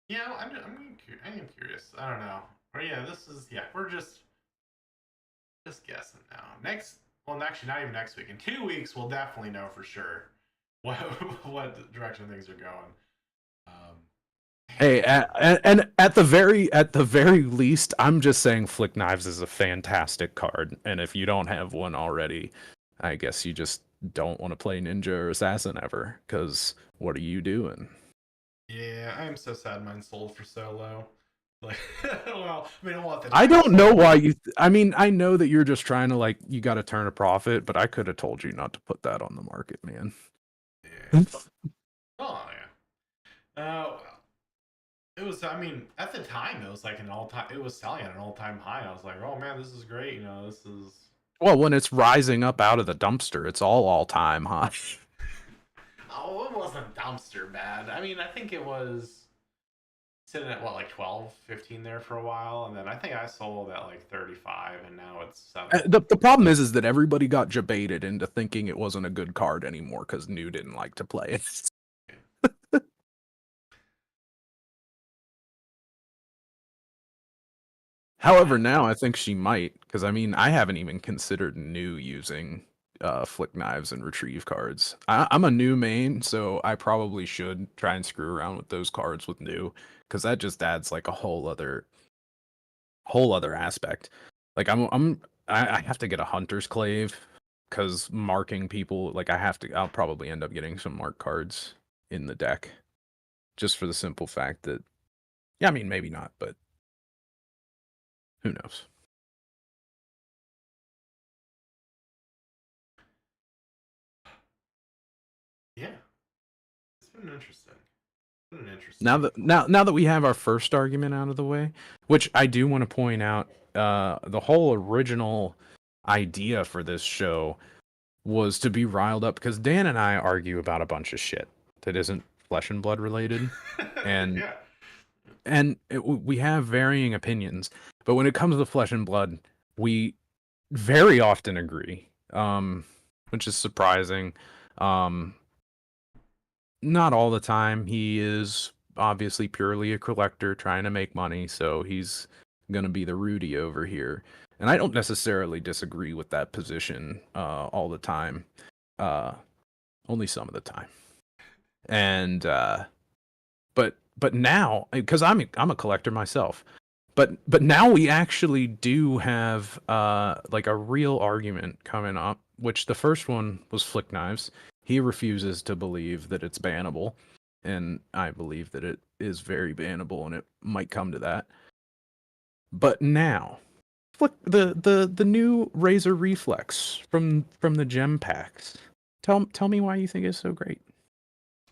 yeah. I am curious. I don't know. But yeah, this is yeah. We're just guessing now. Next, well, actually, not even next week. In 2 weeks, we'll definitely know for sure what what direction things are going. Um, Hey, and at the very least, I'm just saying Flick Knives is a fantastic card, and if you don't have one already, I guess you just don't want to play Ninja or Assassin ever, because what are you doing? yeah, I am so sad mine sold for so low. Like, well, I mean, well, at the I time it don't know sold. why you. I mean, I know that you're just trying to like you got to turn a profit, but I could have told you not to put that on the market, man. Yeah. Oh yeah. It was. I mean, at the time, it was like an all time. It was selling at an all time high. I was like, oh man, this is great. You know, this is. Well, when it's rising up out of the dumpster, it's all time high. Oh, it wasn't dumpster bad. I mean, I think it was sitting at what, like 12, 15 there for a while, and then I think I sold at like 35, and now it's 7. The problem is that everybody got jebaited into thinking it wasn't a good card anymore because New didn't like to play it. However, I, now I think she might, because I mean, I haven't even considered New using Flick Knives and Retrieve cards. I'm a New main, so I probably should try and screw around with those cards with New, because that just adds like a whole other aspect. Like I have to get a Hunter's Clave, because marking people, like I'll probably end up getting some mark cards in the deck, just for the simple fact that, yeah, I mean, maybe not, but who knows? yeah, it's been interesting. It's been an interesting Now week. that we have our first argument out of the way, which I do want to point out, the whole original idea for this show was to be riled up because Dan and I argue about a bunch of shit that isn't flesh and blood related, and Yeah. we have varying opinions. But when it comes to flesh and blood, we very often agree, which is surprising. Um, Not all the time. He is obviously purely a collector trying to make money, so he's going to be the Rudy over here. And I don't necessarily disagree with that position all the time, uh, only some of the time. And but now, because I'm a collector myself, But now we actually do have like a real argument coming up, which the first one was Flick Knives. He refuses to believe that it's bannable, and I believe that it is very bannable, and it might come to that. But now, Flick the new Razor Reflex from the gem packs. Tell me why you think it's so great.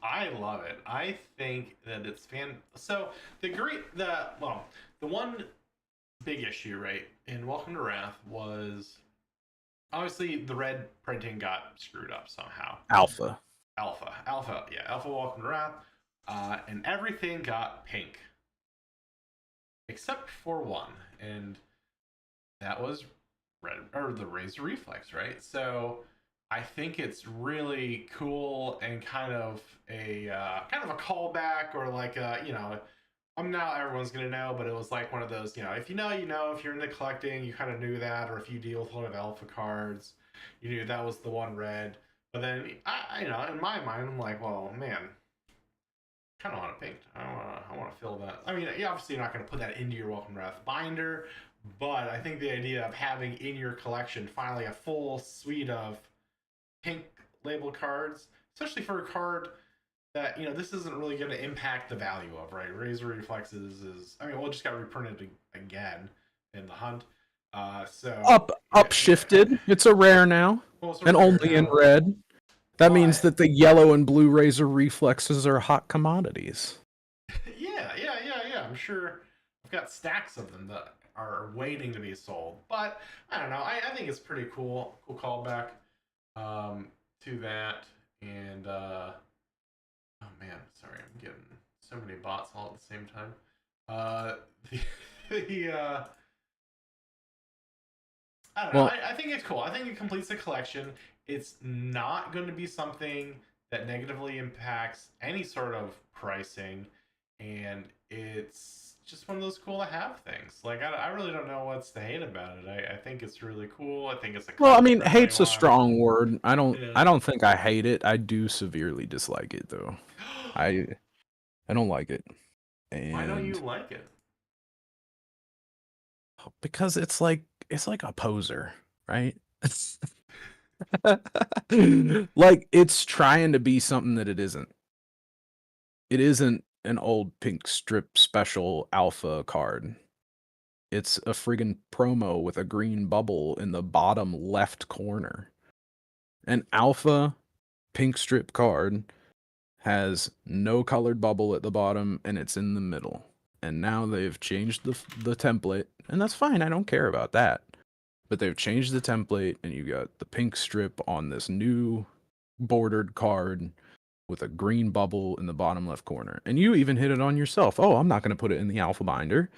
I love it. I think that it's So the one big issue, right, in Welcome to Wrath was obviously the red printing got screwed up somehow. Alpha. Alpha Welcome to Wrath, and everything got pink except for one, and that was red or the Razor Reflex, right? So I think it's really cool and kind of a callback or like a I'm now everyone's gonna know, but it was like one of those if you know you know if you're into collecting you kind of knew that, or if you deal with a lot of alpha cards, you knew that was the one red. But then in my mind I'm like, well, man, kind of want a pink. I want to fill that. I mean, obviously you're not going to put that into your Welcome to Wrath binder, but I think the idea of having in your collection finally a full suite of pink label cards, especially for a card that this isn't really going to impact the value of, right? Razor Reflexes is, I mean, well, it just got reprinted again in the hunt. So Upshifted. It's a rare now, well, it's and rare only in now, red. That means but that the yellow and blue Razor Reflexes are hot commodities. yeah. I'm sure I've got stacks of them that are waiting to be sold. But I don't know. I think it's pretty cool callback to that. And oh man, sorry, I'm getting so many bots all at the same time. The, the I don't know. Well, I think it's cool. I think it completes the collection. It's not going to be something that negatively impacts any sort of pricing, and it's just one of those cool to have things. Like I really don't know what's to hate about it. I think it's really cool. I think it's a I collector mean, friendly hate's a one. strong word. Yeah. I don't think I hate it. I do severely dislike it though. I I don't like it. Why don't you And like it? because it's like a poser, right? Like it's trying to be something that it isn't. It isn't an old pink strip special alpha card. It's a friggin' promo with a green bubble in the bottom left corner. An alpha pink strip card has no colored bubble at the bottom and it's in the middle. And now they've changed the template, and that's fine. I don't care about that. But they've changed the template, and you got the pink strip on this new bordered card with a green bubble in the bottom left corner. And you even hit it on yourself. Oh, I'm not going to put it in the alpha binder.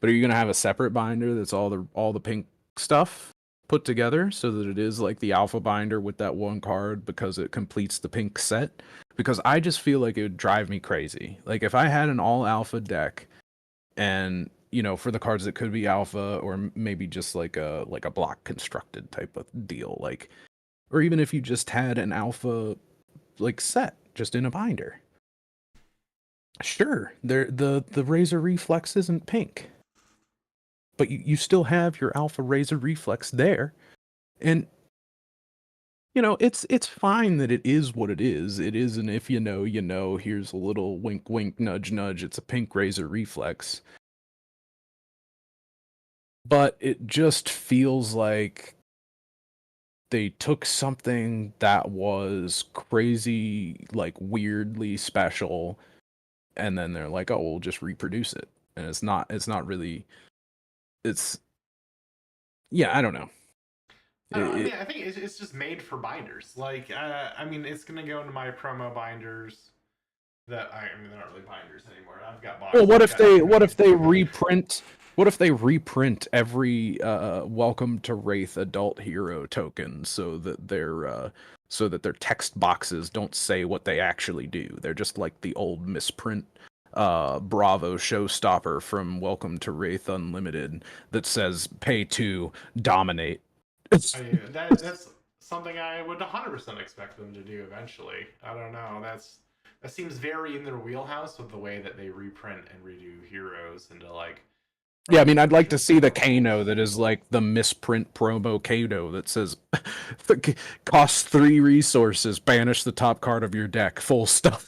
But are you going to have a separate binder that's all the pink stuff put together so that it is like the alpha binder with that one card because it completes the pink set? Because I just feel like it would drive me crazy. Like if I had an all alpha deck and for the cards that could be alpha or maybe just like a block constructed type of deal, like, or even if you just had an alpha like set just in a binder. Sure, the Razor Reflex isn't pink, but you still have your Alpha Razor Reflex there, and it's fine that it is what it is. It is an if you know, you know. Here's a little wink, wink, nudge, nudge. It's a pink Razor Reflex, but it just feels like they took something that was crazy, like weirdly special, and then they're like, "Oh, we'll just reproduce it." And it's not really it's yeah, I don't know. I don't know. I It, mean, I think it's just made for binders. Like, I mean, it's gonna go into my promo binders. I mean, they're not really binders anymore. I've got well, boxes. I've got what if they reprint every Welcome to Wraith adult hero token so that their text boxes don't say what they actually do. They're just like the old misprint Bravo showstopper from Welcome to Wraith Unlimited that says pay to dominate. I mean, that's something I would 100% expect them to do eventually. I don't know. That seems very in their wheelhouse with the way that they reprint and redo heroes into like Yeah, I mean, I'd like to see the Kano that is like the misprint promo Kano that says costs 3 resources, banish the top card of your deck, full stop.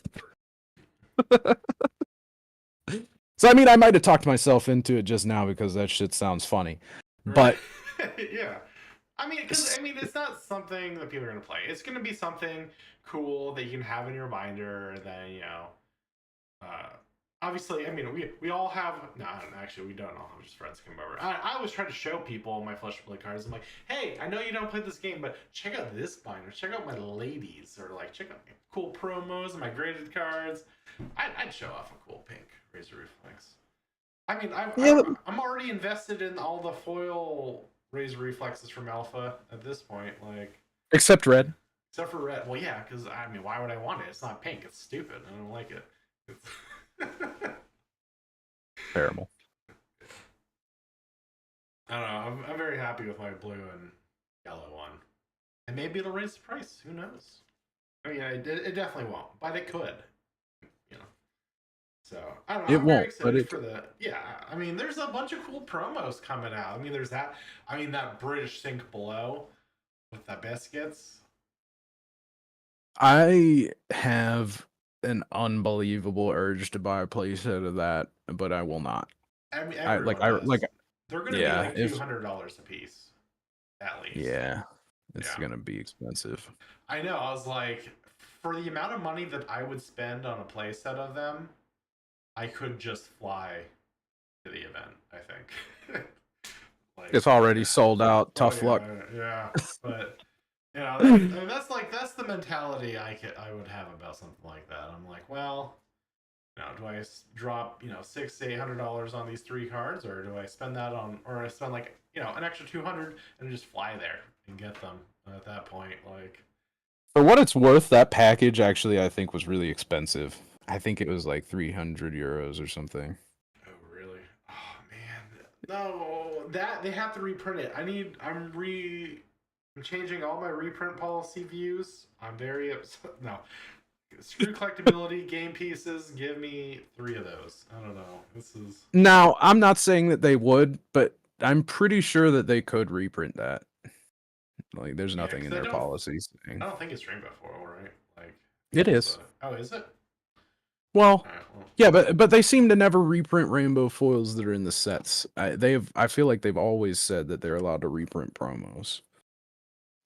So, I mean, I might have talked myself into it just now because that shit sounds funny. Right. But Yeah. I mean, because it's not something that people are gonna play. It's gonna be something cool that you can have in your binder, and then uh, obviously, I mean, we all have. No, actually, we don't all have just friends come over. I always try to show people my Flesh and Blood cards. I'm like, hey, I know you don't play this game, but check out this binder. Check out my ladies, or like check out my cool promos and my graded cards. I'd show off a cool pink Razor Reflex. I mean, yeah, I'm already invested in all the foil Razor Reflexes from Alpha at this point. Like, except red. except for red. Well, yeah, because I mean, why would I want it? It's not pink. It's stupid. I don't like it. It's Terrible. I don't know. I'm very happy with my blue and yellow one, and maybe it'll raise the price. Who knows? I mean, it definitely won't, but it could. You know. So I don't know. It I'm very won't, but excited for the. Yeah, I mean, there's a bunch of cool promos coming out. I mean, there's that. I mean, that British Sink Below with the biscuits. I have an unbelievable urge to buy a playset of that, but I will not. I mean, I everyone like, does. They're gonna be yeah, like if $200 a piece, at least. yeah, it's Yeah. gonna be expensive. I know. I was like, for the amount of money that I would spend on a playset of them, I could just fly to the event. I think. Like, It's already sold out. Tough yeah, luck. yeah, but that's the mentality I would have about something like that. I'm like, well, do I drop $600 to $800 on these 3 cards, or do I spend that on, or I spend like an extra 200 and just fly there and get them at that point, like. For what it's worth, that package actually I think was really expensive. I think it was like 300 euros or something. Oh really? Oh man, no, that they have to reprint it. I'm changing all my reprint policy views. I'm very upset. No, screw collectability, game pieces. Give me 3 of those. I don't know. This is. Now, I'm not saying that they would, but I'm pretty sure that they could reprint that. Like, there's nothing 'cause in their policies saying. I don't think it's Rainbow Foil, right? Like. It is. Oh, is it? Well, Alright, well, yeah, but they seem to never reprint rainbow foils that are in the sets. I feel like they've always said that they're allowed to reprint promos.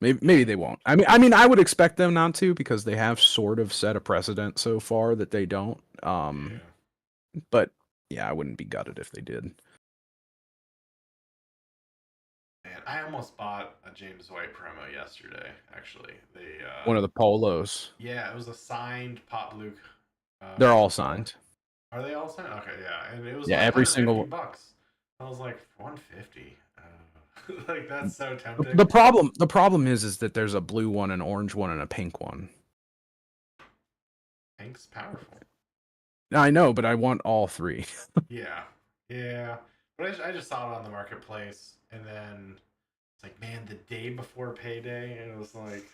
Maybe they won't. I mean, I would expect them not to because they have sort of set a precedent so far that they don't. yeah. But yeah, I wouldn't be gutted if they did. Man, I almost bought a James White promo yesterday. Actually, One of the polos. Yeah, it was a signed Pop Blue. They're all signed. Are they all signed? Okay, yeah, and it was Yeah, like every single $150. I was like 150. Like that's so tempting. The problem is that there's a blue one, an orange one, and a pink one. Pink's powerful. I know, but I want all 3. Yeah, yeah. But I just saw it on the marketplace, and then it's like, man, the day before payday, and it was like,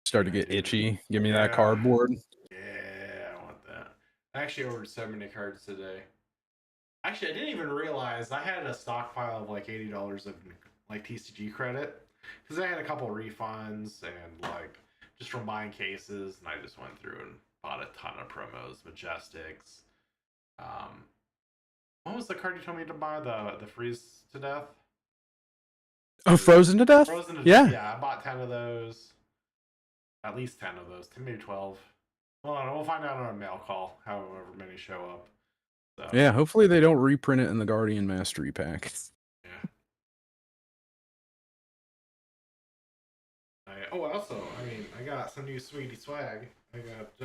Start to get itchy. Give me that cardboard. Yeah, I want that. I actually ordered so many cards today. Actually, I didn't even realize I had a stockpile of like $80 of like TCG credit because I had a couple refunds and like just from buying cases, and I just went through and bought a ton of promos, Majestics. What was the card you told me to buy? The freeze to death. Oh, frozen to death. Frozen to yeah. Death. Yeah, I bought 10 of those. At least 10 of those, maybe 12. Well, we'll find out on a mail call, however many show up. So. Yeah, hopefully they don't reprint it in the Guardian Mastery pack. Yeah. Also, I mean, I got some new Sweetie swag. I got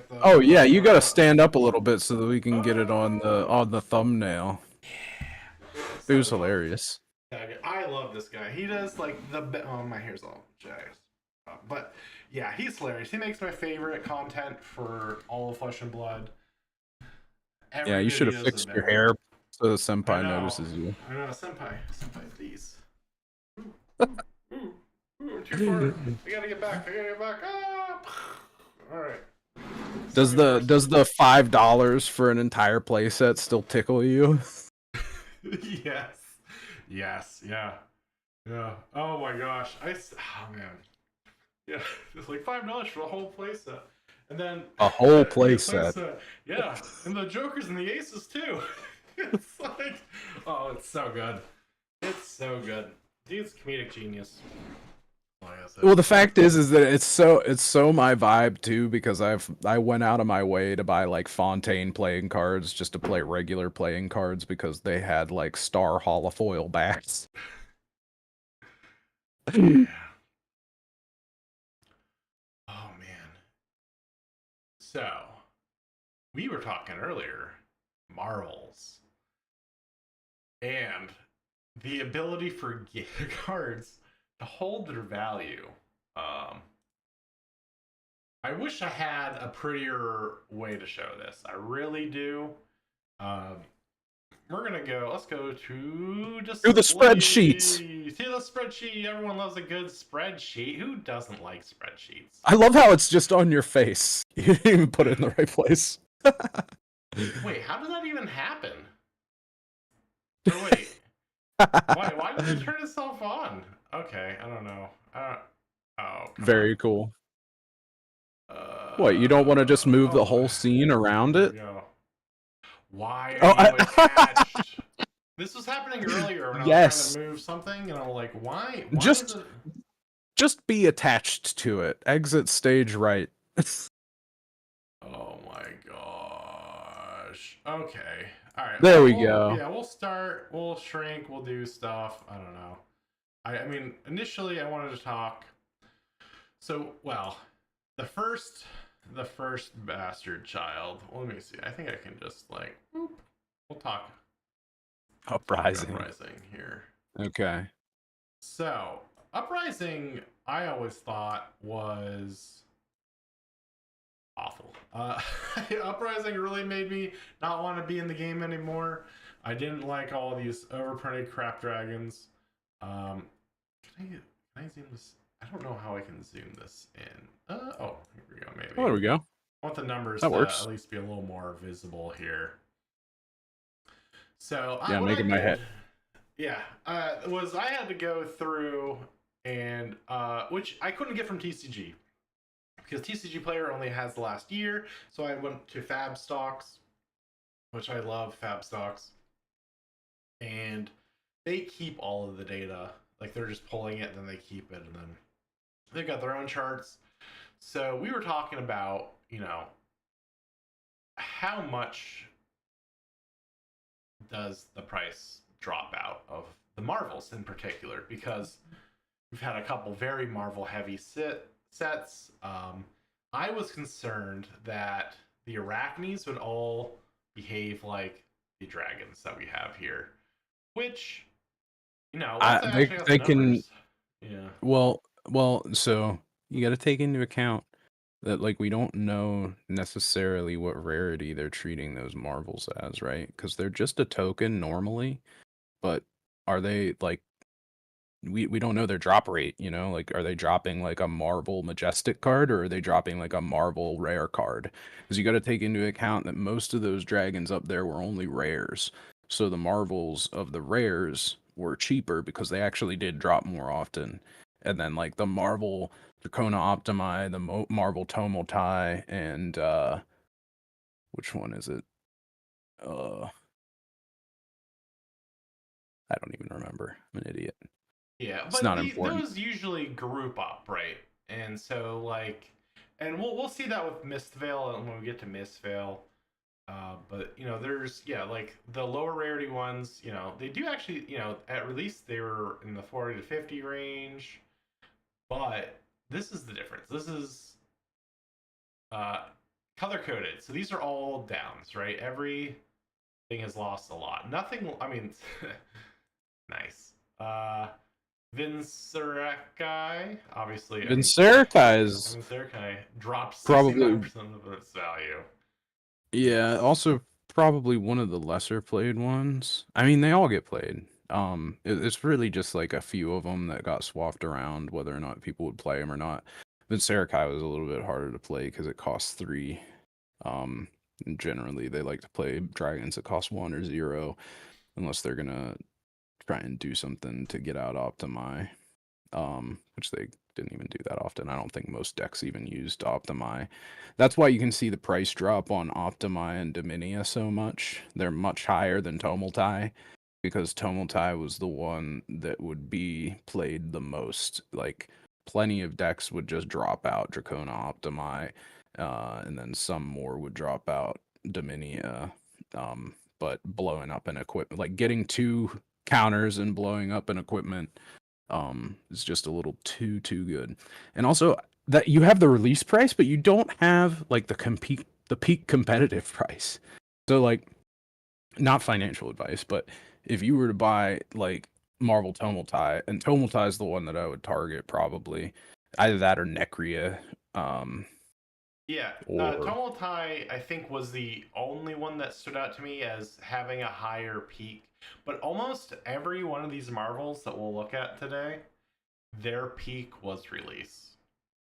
the. Oh yeah, you got to stand up a little bit so that we can get it on the thumbnail. Yeah. It was hilarious. I love this guy. He does like oh, my hair's all jazzed. But yeah, he's hilarious. He makes my favorite content for all of Flesh and Blood. Yeah, you should have fixed your hair so the senpai notices you. I know, senpai, please. Ooh, too far. I gotta get back. Ah! All right. Does the $5 for an entire playset still tickle you? Yes. Yes. Yeah. Yeah. Oh my gosh. Oh man. Yeah. It's like $5 for the whole playset. And then A whole yeah, playset. playset. Yeah. And the Jokers and the Aces too. It's like, oh, it's so good. It's so good. Dude's comedic genius. Oh, I gotta say. Well, the fact is that it's so my vibe too because I went out of my way to buy like Fontaine playing cards just to play regular playing cards because they had like Star holofoil backs. Yeah. Oh man. So we were talking earlier, Marvels, and the ability for cards to hold their value. Um, I wish I had a prettier way to show this. I really do. Um, we're gonna go. Let's go to Through the display. spreadsheets. See the spreadsheet. Everyone loves a good spreadsheet. Who doesn't like spreadsheets? I love how it's just on your face. You didn't even put it in the right place. Wait, how did that even happen? Or wait, why did it turn itself on? Okay, I don't know. Oh, come on. Very cool. What, you don't want to just move the Oh, whole scene around here we it? go. Why are Oh, you attached? This was happening earlier when I was trying to yes. move something, and I'm like, why? Why is Just it? just be attached to it. Exit stage right. Oh my gosh. Okay. All right. There we Well, go. yeah, we'll start. We'll shrink. We'll do stuff. I don't know. I mean, initially, I wanted to talk. So, well, the first, the first bastard child. Well, let me see. I think I can just like, boop. We'll talk Uprising. Uprising here. Okay. So, Uprising, I always thought was awful. Uprising really made me not want to be in the game anymore. I didn't like all these overprinted crap dragons. Can I zoom this? I don't know how I can zoom this in. Oh, here we go. Maybe. Oh, there we go. I want the numbers That to at works. least be a little more visible here. So Yeah, what I making my did, head. yeah, was I had to go through and which I couldn't get from TCG because TCG Player only has the last year. So I went to Fab Stocks, which I love Fab Stocks, and they keep all of the data. Like they're just pulling it, and then they keep it, and then they've got their own charts. So we were talking about, how much does the price drop out of the Marvels in particular? Because we've had a couple very Marvel heavy sets. I was concerned that the Arachnes would all behave like the dragons that we have here, which, once I They actually got the they can numbers, yeah. well, so you got to take into account that like we don't know necessarily what rarity they're treating those marvels as, right? Because they're just a token normally, but are they like we don't know their drop rate, like are they dropping like a Marvel Majestic card or are they dropping like a Marvel rare card? Because you got to take into account that most of those dragons up there were only rares. So the Marvels of the rares were cheaper because they actually did drop more often. And then like the Marvel Dracona Optimi, the Marvel Tomotai, and which one is it? Uh I don't even remember. I'm an idiot. Yeah, It's but not important. those usually group up, right? And so like, and we'll see that with Mistvale when we get to Mistvale. But there's like the lower rarity ones. They do actually, at release they were in the 40 to 50 range. But this is the difference. This is uh color coded, so these are all downs, right? Everything has lost a lot. Nothing. I mean, nice. Vincerakai, obviously. I mean, Vincerica is Vincerakai dropped probably 69% of its value. Yeah, Yes. also probably one of the lesser played ones. I mean, they all get played. It's really just like a few of them that got swapped around, whether or not people would play them or not. But Serakai was a little bit harder to play because it costs 3. And generally, they like to play dragons that cost 1 or 0. unless they're gonna try and do something to get out Optimi, which they didn't even do that often. I don't think most decks even used Optimi. That's why you can see the price drop on Optimi and Dominia so much. They're much higher than Tomultai, because Tomultai was the one that would be played the most. Like, plenty of decks would just drop out Dracona Optimi, and then some more would drop out Dominia. But blowing up an equipment, like getting two counters and blowing up an equipment, is just a little too good. And also that you have the release price, but you don't have like the peak competitive price. So like, not financial advice, but if you were to buy like Marvel Tomultai, and Tomultai is the one that I would target probably, either that or Necria, Yeah, or Tomoltai, I think, was the only one that stood out to me as having a higher peak. But almost every one of these Marvels that we'll look at today, their peak was release.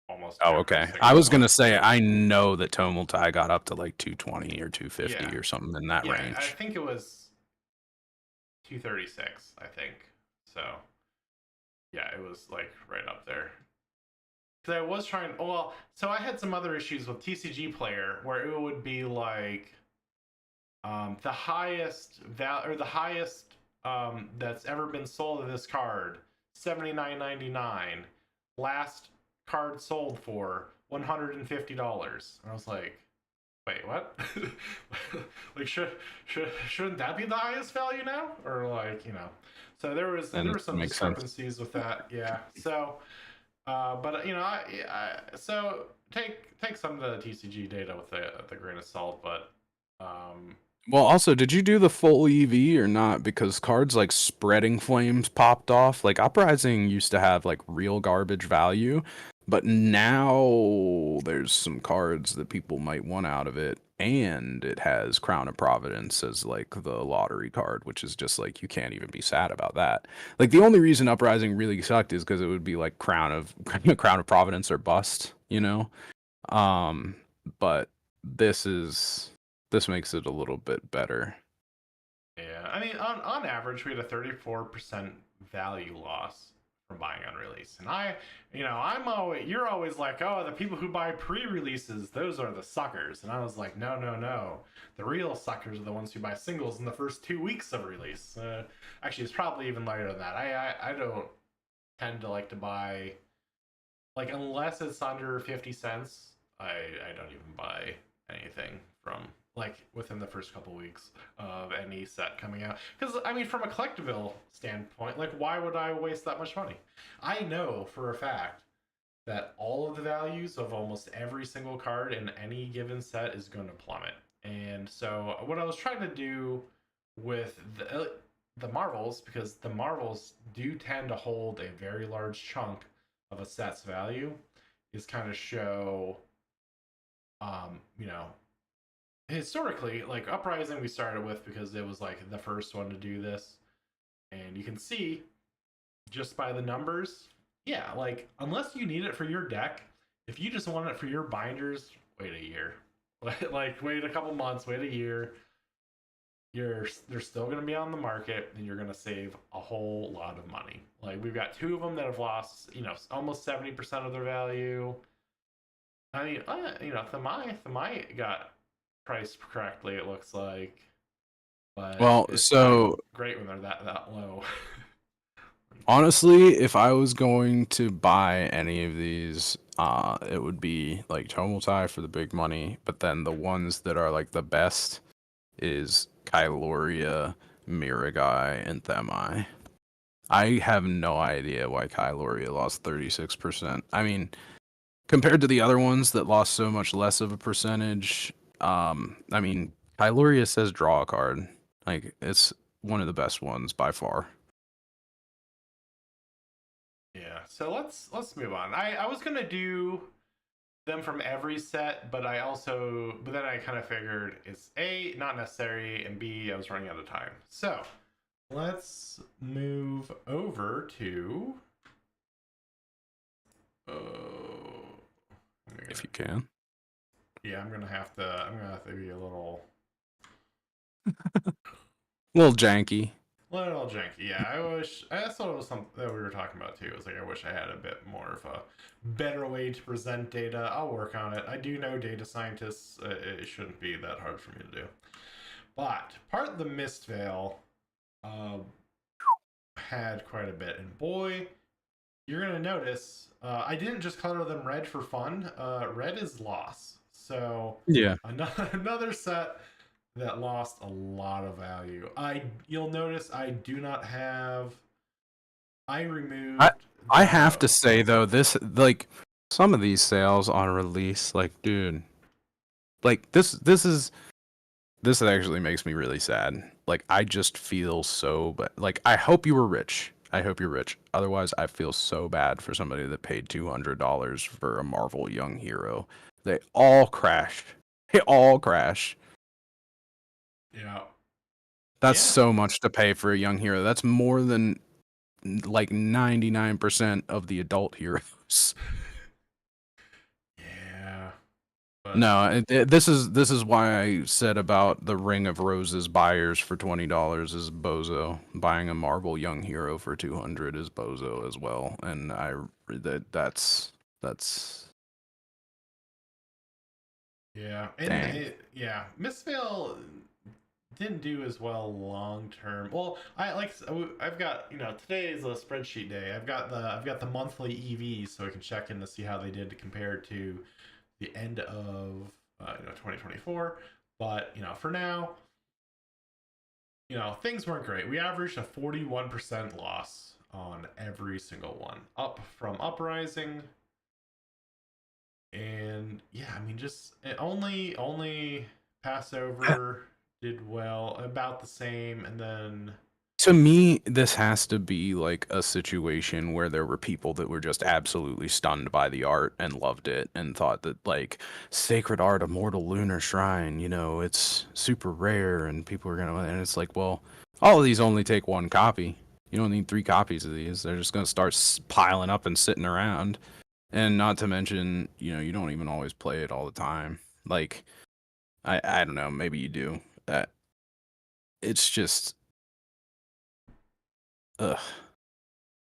Almost oh, every okay. I single was one. gonna say I know that Tomultai got up to like 220 or Yeah, 250 or something in that yeah, I range. think it was 236. I think so. Yeah, it was like right up there. Because I was trying. Well, so I had some other issues with TCG Player where it would be like the highest or the highest that's ever been sold of this card, $79.99. Last card sold for $150. And I was like, wait, what? Like, shouldn't that be the highest value now? Or like, So there And were it some makes sense. discrepancies with that. Yeah. So but so take some of the TCG data with the grain of salt, but Well, also, did you do the full EV or not? Because cards like Spreading Flames popped off. Like, Uprising used to have like real garbage value, but now there's some cards that people might want out of it, and it has Crown of Providence as like the lottery card, which is just like you can't even be sad about that. Like, the only reason Uprising really sucked is because it would be like Crown of Providence or bust, you know? Um, but this is this makes it a little bit better. yeah, I mean, on average, we had a 34% value loss from buying on release, and you're always like, oh, the people who buy pre-releases, those are the suckers, and I was like, no, no, no, the real suckers are the ones who buy singles in the first 2 weeks of release. Actually, it's probably even lighter than that. I don't tend to like to buy, like, unless it's under 50 cents. I don't even buy anything from like within the first couple weeks of any set coming out, because I mean, from a collectible standpoint, like, why would I waste that much money? I know for a fact that all of the values of almost every single card in any given set is going to plummet. And so what I was trying to do with the Marvels, because the Marvels do tend to hold a very large chunk of a set's value, is kind of show, you know, historically, like Uprising we started with because it was like the first one to do this. And you can see just by the numbers, yeah, like, unless you need it for your deck, if you just want it for your binders, wait a year. Like, wait a couple months, wait a year. They're still going to be on the market, and you're going to save a whole lot of money. Like, we've got two of them that have lost, almost 70% of their value. I mean, Thamai got priced correctly, it looks like, but Well, it's not so great when they're that low. honestly, if I was going to buy any of these, it would be like Tomultai for the big money, but then the ones that are like the best is Kyloria, Miragai, and Themai. I have no idea why Kyloria lost 36%. I mean, compared to the other ones that lost so much less of a percentage, I mean, Kyloria says draw a card. Like, it's one of the best ones by far. Yeah, so let's move on. I was gonna do them from every set, but then I kind of figured it's A, not necessary, and B, I was running out of time. So let's move over to oh, If you can. yeah, I'm gonna have to be a little A little janky. A little janky. Yeah, I wish. I thought it was something that we were talking about too. It was like I wish I had a bit more of a better way to present data. I'll work on it. I do know data scientists. It shouldn't be that hard for me to do. But part of the mist veil uh, had quite a bit, and boy, you're gonna notice. I didn't just color them red for fun. Red is loss. So Yeah. another set that lost a lot of value. You'll notice I do not have. I I removed I have the. to say though, this like some of these sales on release, like dude, like this actually makes me really sad. Like I just feel so bad. Like I hope you were rich. I hope you're rich. Otherwise, I feel so bad for somebody that paid $200 for a Marvel Young Hero. They all crashed. They all crashed. Yeah. That's Yeah. so much to pay for a young hero. That's more than like 99% of the adult heroes. Yeah. But No, this is why I said about the Ring of Roses buyers for $20 is bozo. Buying a Marvel Young Hero for 200 is bozo as well. And that's yeah, and dang. yeah, Mistveil didn't do as well long term. Well, I've got today is a spreadsheet day. I've got the monthly EVs so I can check in to see how they did compared to the end of 2024. But for now, things weren't great. We averaged a 41% loss on every single one, up from Uprising, and yeah, I mean, just only Passover did well, about the same, and then To me, this has to be like a situation where there were people that were just absolutely stunned by the art and loved it and thought that like sacred art, immortal lunar shrine, it's super rare and people are gonna, and it's like, well, all of these only take one copy. You don't need three copies of these. They're just gonna start piling up and sitting around. And not to mention, you don't even always play it all the time. Like, I don't know, maybe you do. It's just, ugh.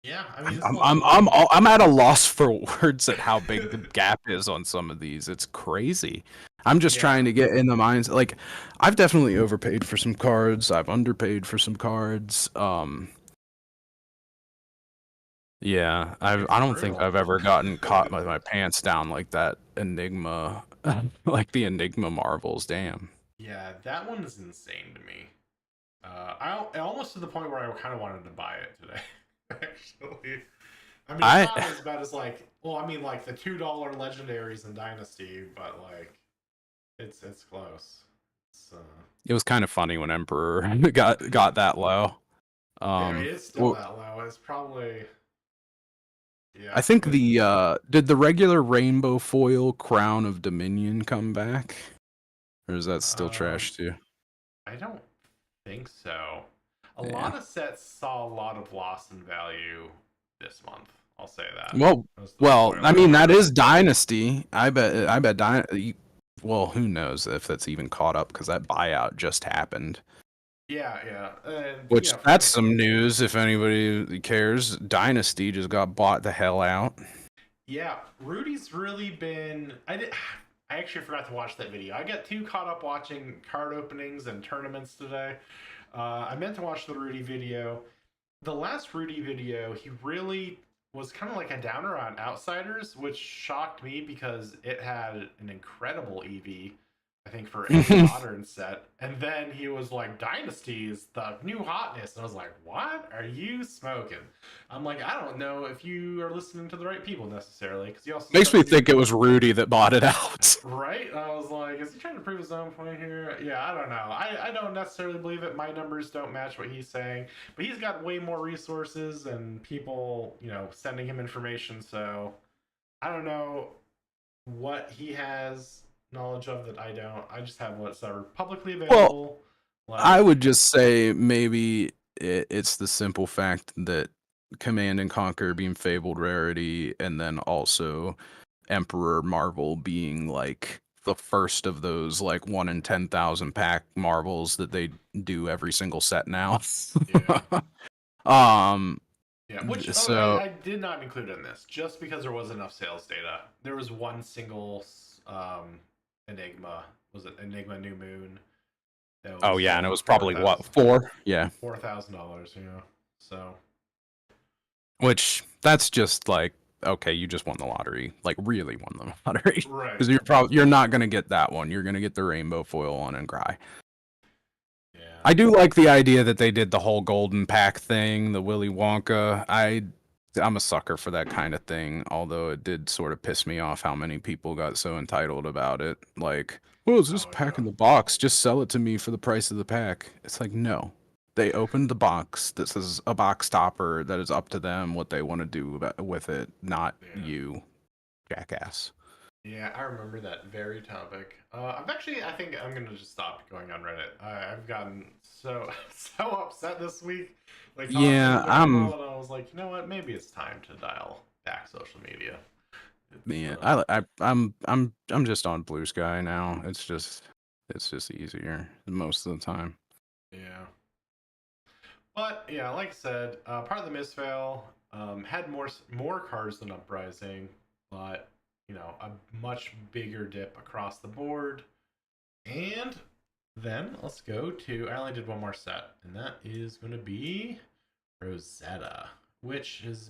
yeah, I mean, I'm it's I'm a lot I'm of I'm, money. all, I'm at a loss for words at how big the gap is on some of these. It's crazy. I'm just Yeah, trying to get in the minds. Like, I've definitely overpaid for some cards. I've underpaid for some cards. Yeah, it's I don't think brutal. I've ever gotten caught with my pants down like that Enigma, like the Enigma Marvels. Damn. Yeah, that one is insane to me. Almost to the point where I kind of wanted to buy it today. Actually, I mean, it's I not as bad as like, well, I mean, like the $2 legendaries in Dynasty, but like, it's close. It's It was kind of funny when Emperor got that low. I mean, Um, it's still well, that low. It's probably I yeah, think but the did the regular rainbow foil Crown of Dominion come back, or is that still um, trash too? I don't think so. A Yeah. lot of sets saw a lot of loss in value this month. I'll say that. Well, That's the well, I spoiler mean that alert. is Dynasty. Well, who knows if that's even caught up because that buyout just happened. Yeah, yeah, and Which for that's me, some news if anybody cares. Dynasty just got bought the hell out. yeah, Rudy's really been. I did. I actually forgot to watch that video. I got too caught up watching card openings and tournaments today. I meant to watch the Rudy video. The last Rudy video, he really was kind of like a downer on Outsiders, which shocked me because it had an incredible EV, I think, for any modern set. And then he was like, Dynasty is the new hotness. And I was like, what are you smoking? I'm like, I don't know if you are listening to the right people necessarily, because he also Makes said me the new think it was Rudy that bought it out. right? I was like, is he trying to prove his own point here? Yeah, I don't know. I don't necessarily believe it. My numbers don't match what he's saying, but he's got way more resources and people, sending him information. So I don't know what he has knowledge of that I don't. I just have what's publicly Well, available. I Like, would just say maybe it's the simple fact that Command and Conquer being fabled rarity, and then also Emperor Marvel being like the first of those like 1 in 10,000 pack marbles that they do every single set now. Yeah. um Yeah, which so I did not include in this just because there was enough sales data. There was one single Enigma. Was it Enigma New Moon? That oh was yeah, and it sold was probably what, 4,000 4? Yeah. $4,000. Yeah. So Which that's just like, okay, you just won the lottery. Like really won the lottery. right. Because you're not gonna get that one. You're gonna get the rainbow foil one and cry. Yeah. I do like the idea that they did the whole golden pack thing, the Willy Wonka. I'm a sucker for that kind of thing, although it did sort of piss me off how many people got so entitled about it. Like, well, is this Oh pack yeah. in the box? Just sell it to me for the price of the pack. It's like, no. They opened the box. This is a box topper that is up to them what they want to do with it, not Yeah. you, jackass. Yeah, I remember that very topic. I think I'm gonna just stop going on Reddit. I've gotten so so upset this week, like talking to Yeah, other people, and I was like, you know what? Maybe it's time to dial back social media. It's yeah, I'm just on Blue Sky now. It's just easier most of the time. yeah, but yeah, like I said, part of the misfail had more cars than Uprising, but a much bigger dip across the board. And then let's go to. I only did one more set, and that is going to be Rosetta, which has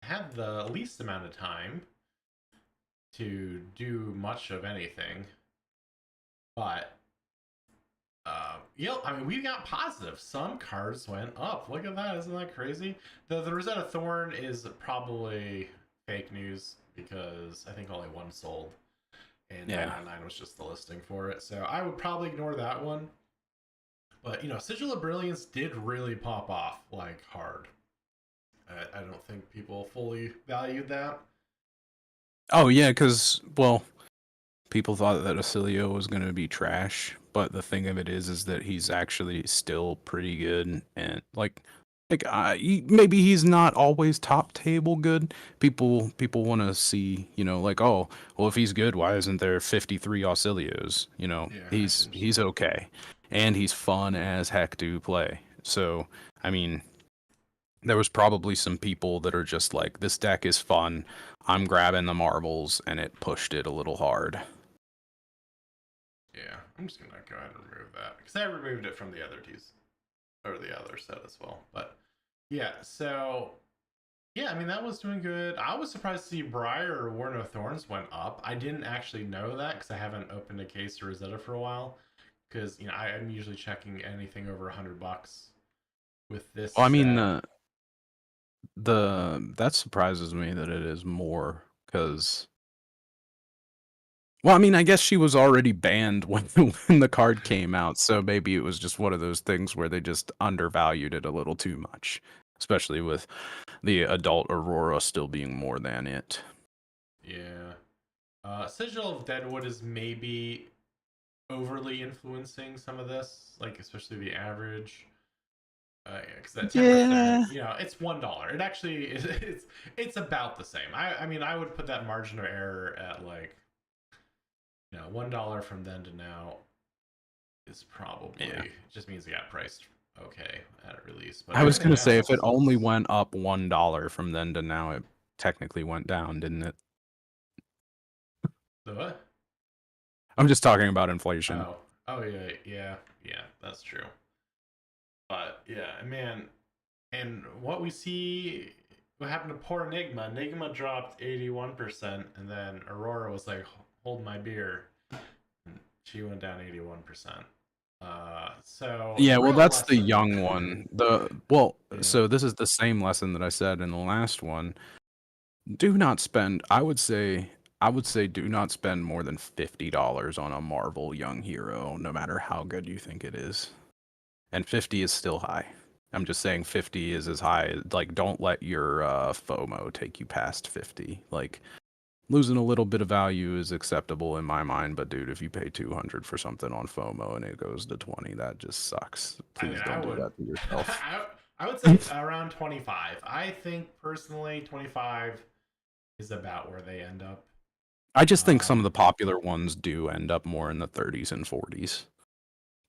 had the least amount of time to do much of anything. But, I mean, we got positive. Some cards went up. Look at that. Isn't that crazy? The Rosetta Thorn is probably fake news because I think only one sold. And Yeah. 999 was just the listing for it. So I would probably ignore that one. But Sigil of Brilliance did really pop off like hard. I don't think people fully valued that. Oh yeah, because well, people thought that Acilio was going to be trash, but the thing of it is that he's actually still pretty good, and maybe he's not always top table good. People want to see, like, oh, well, if he's good, why isn't there 53 Auxilios? Yeah, I He's okay, and he's fun as heck to play. So I mean, there was probably some people that are just like, this deck is fun. I'm grabbing the marbles, and it pushed it a little hard. yeah. I'm just gonna go ahead and remove that because I removed it from the other teas or the other set as well. But yeah, so yeah, I mean that was doing good. I was surprised to see Briar or War No Thorns went up. I didn't actually know that because I haven't opened a case of Rosetta for a while. Because I'm usually checking anything over $100 with this Well, I mean, set. the that surprises me that it is more because, well, I mean, I guess she was already banned when the card came out, so maybe it was just one of those things where they just undervalued it a little too much, especially with the adult Aurora still being more than it. Yeah. Sigil of Deadwood is maybe overly influencing some of this, like especially the average. Because that 10%, Yeah. it's $1. It actually is. It's about the same. I mean, I would put that margin of error at like, $1 from then to now is probably Yeah. just means it got priced okay at release. But I was everything gonna say if it else only is went up $1 from then to now, it technically went down, didn't it? the what? I'm just talking about inflation. Oh yeah. That's true. But yeah, man, and what we see, what happened to poor Enigma? Enigma dropped 81%, and then Aurora was like, "Hold my beer." And she went down 81%. So Yeah, the well, real that's the lesson, young one. yeah, So this is the same lesson that I said in the last one. Do not spend, I would say do not spend more than $50 on a Marvel young hero, no matter how good you think it is. And 50 is still high. I'm just saying 50 is as high. Like, don't let your FOMO take you past 50. Like, losing a little bit of value is acceptable in my mind, but dude, if you pay 200 for something on FOMO and it goes to 20, that just sucks. I mean, Please don't do that to yourself. I would say around 25. I think personally, 25 is about where they end up. I just think some of Um, the popular ones do end up more in the 30s and 40s.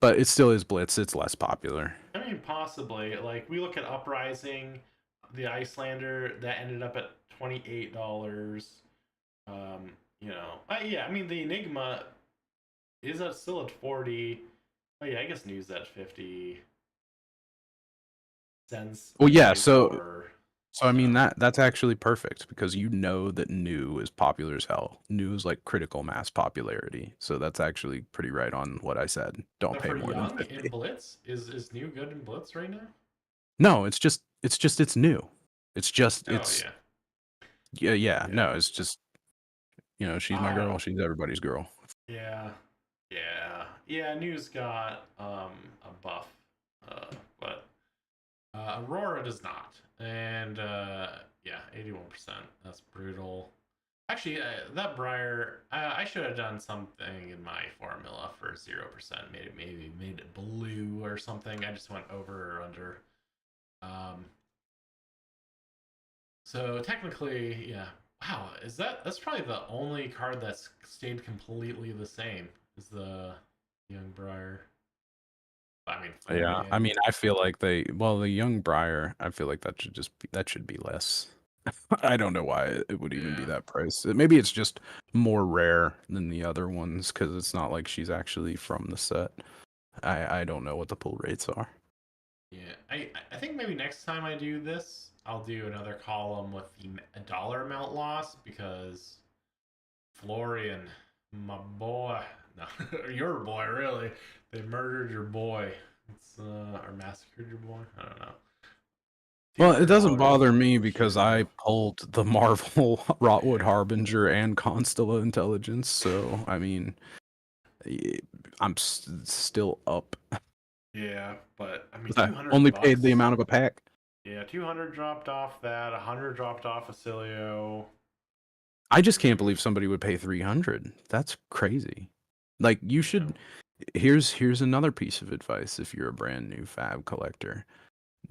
But it still is Blitz. It's less popular. I mean, possibly. Like we look at Uprising, the Icelander that ended up at $28. Yeah. I mean, the Enigma is still at 40. Oh yeah, I guess news at 50 cents Well, a yeah. new So car. So I mean So that's actually perfect because you know that new is popular as hell. New is like critical mass popularity. So that's actually pretty right on what I said. Don't so pay for more than Young in 50. Blitz, is new good in Blitz right now? No, it's new. It's just Oh it's yeah, yeah, no, yeah. it's just she's my I girl, she's everybody's girl. Yeah, yeah. News got a buff, but Aurora does not, and yeah, 81%. That's brutal. Actually, that Briar, I should have done something in my formula for 0%. Maybe made it blue or something. I just went over or under. Um, so technically, yeah. Wow, that's probably the only card that's stayed completely the same is the Young Briar. I mean, Yeah, I fine. mean, I feel like the young Briar, I feel like that should be less. I don't know why it would even be Yeah, that price. Maybe it's just more rare than the other ones because it's not like she's actually from the set. I don't know what the pull rates are. yeah. I think maybe next time I do this, I'll do another column with the dollar amount loss because Florian, my boy, no, your boy, really. They murdered your boy. It's or massacred your boy. I don't know. Two Well, it hundred doesn't dollars bother me because I Hero. pulled the Marvel Rotwood Harbinger and Constella Intelligence, so I mean, eh, still up. Yeah, but I mean, 'Cause I 200 only paid the bucks. amount of a pack. Yeah, 200 dropped off that. 100 dropped off Acilio. I just can't believe somebody would pay 300. That's crazy. Like you Yeah. should here's another piece of advice if you're a brand new fab collector.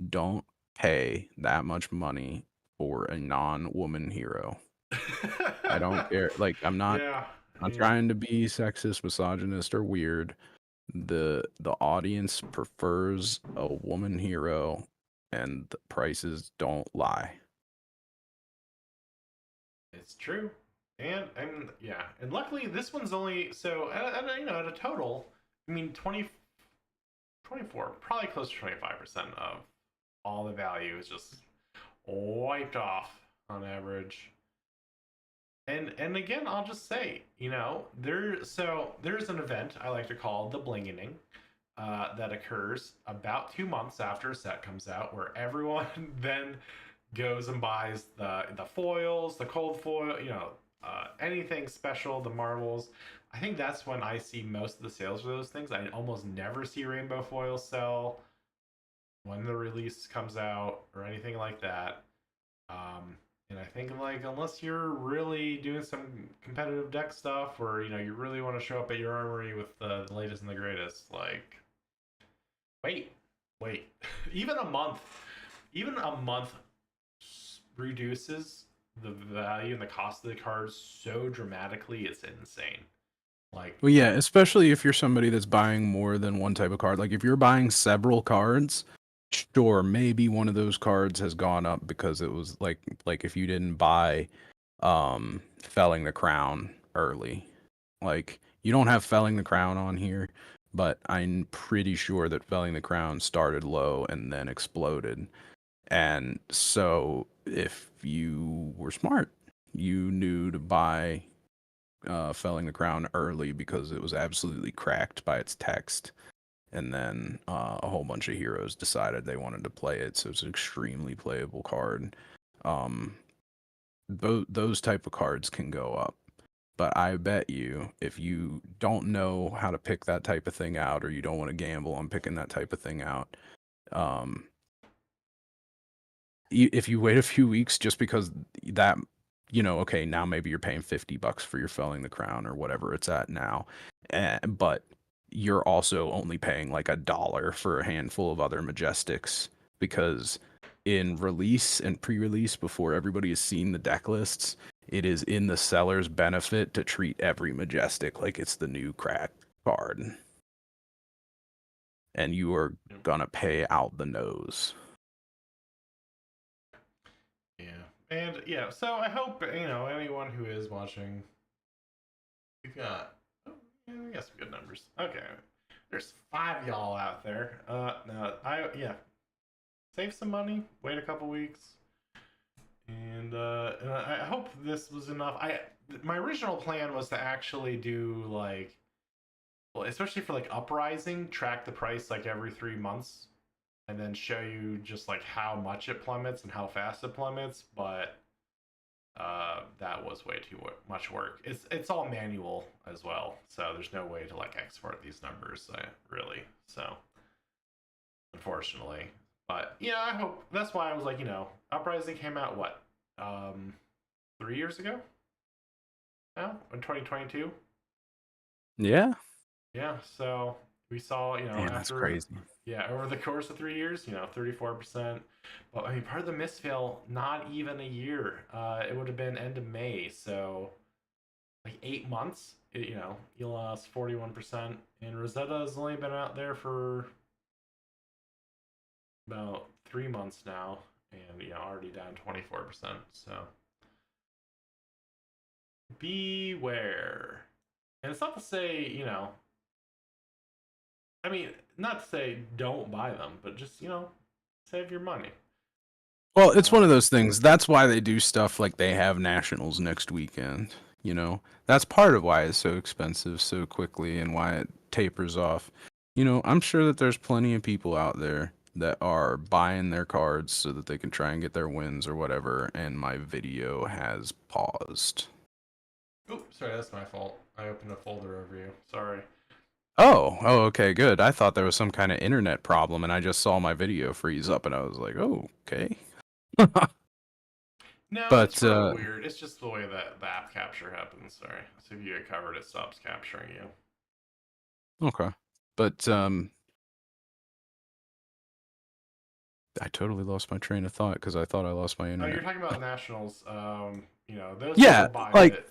Don't pay that much money for a non-woman hero. I don't care. Like Yeah, I'm yeah. trying to be sexist, misogynist, or weird. The audience prefers a woman hero and the prices don't lie. It's true. And yeah, and luckily this one's only so at a total, I mean 24, probably close to 25% of all the value is just wiped off on average. And again, I'll just say, there's an event I like to call the Blingening, that occurs about 2 months after a set comes out, where everyone then goes and buys the foils, the cold foil, anything special, the marbles. I think that's when I see most of the sales for those things. I almost never see rainbow foil sell when the release comes out or anything like that. And I think like unless you're really doing some competitive deck stuff, or you really want to show up at your armory with the latest and the greatest, like wait, wait, even a month, even a month reduces the value and the cost of the cards so dramatically, it's insane. Like, Well, yeah, especially if you're somebody that's buying more than one type of card. Like if you're buying several cards, sure, maybe one of those cards has gone up because it was like if you didn't buy Felling the Crown early. Like you don't have Felling the Crown on here, but I'm pretty sure that Felling the Crown started low and then exploded. And so if you were smart, you knew to buy Felling the Crown early because it was absolutely cracked by its text. And then a whole bunch of heroes decided they wanted to play it, so it's an extremely playable card. Um, those type of cards can go up. But I bet you, if you don't know how to pick that type of thing out, or you don't want to gamble on picking that type of thing out, um, if you wait a few weeks just because that okay, now maybe you're paying $50 for your Felling the Crown or whatever it's at now, but you're also only paying like $1 for a handful of other Majestics because in release and pre-release before everybody has seen the deck lists, it is in the seller's benefit to treat every Majestic like it's the new crack card. And you are gonna pay out the nose. Yeah. And yeah, so I hope, anyone who is watching, we've got, we got some good numbers. Okay. There's 5 y'all out there. No, save some money, wait a couple weeks. And I hope this was enough. My original plan was to actually do like, well, especially for like Uprising, track the price like every 3 months, and then show you just like how much it plummets and how fast it plummets. But that was way too much work. It's all manual as well, so there's no way to like export these numbers, really. So unfortunately, but yeah, I hope that's why I was like, Uprising came out what, 3 years ago now in 2022. Yeah. Yeah, so we saw, Man, that's crazy. over the course of 3 years, 34%. But I mean, part of the misfill, not even a year. It would have been end of May, so like 8 months. You lost 41%, and Rosetta has only been out there for about 3 months now, and already down 24%. So beware. And it's not to say, I mean, not to say don't buy them, but just, save your money. Well, it's one of those things. That's why they do stuff like they have nationals next weekend. That's part of why it's so expensive so quickly and why it tapers off. I'm sure that there's plenty of people out there that are buying their cards so that they can try and get their wins or whatever, and my video has paused. Oh, sorry, that's my fault. I opened a folder over you. Sorry. Oh, okay, good. I thought there was some kind of internet problem and I just saw my video freeze up and I was like, oh, okay. No, But it's really weird. It's just the way that the app capture happens. Sorry. So if you get covered, it stops capturing you. okay. But I totally lost my train of thought because I thought I lost my Oh, internet. you're talking about nationals. Those Yeah, people buy like it.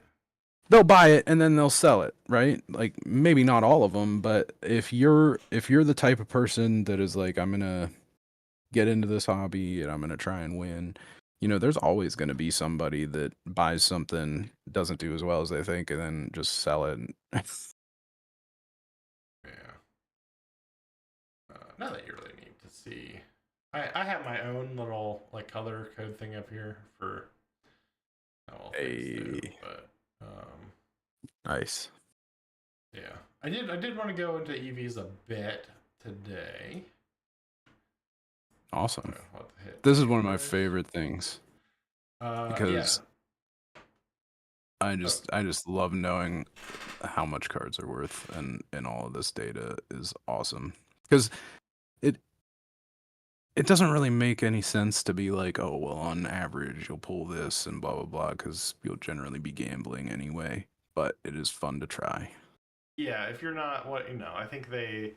they'll buy it and then they'll sell it, right? Like maybe not all of them, but if you're the type of person that is like, I'm gonna get into this hobby and I'm gonna try and win, there's always gonna be somebody that buys something, doesn't do as well as they think, and then just sell it. Yeah. Not that you really need to see. I have my own little like color code thing up here for how all things do, but Nice. yeah, I did want to go into EVs a bit today. Awesome. This is one of my favorite things because I just love knowing how much cards are worth, and all of this data is awesome because it doesn't really make any sense to be like, oh well, on average you'll pull this and blah blah blah, because you'll generally be gambling anyway, but it is fun to try. Yeah, if you're not I think the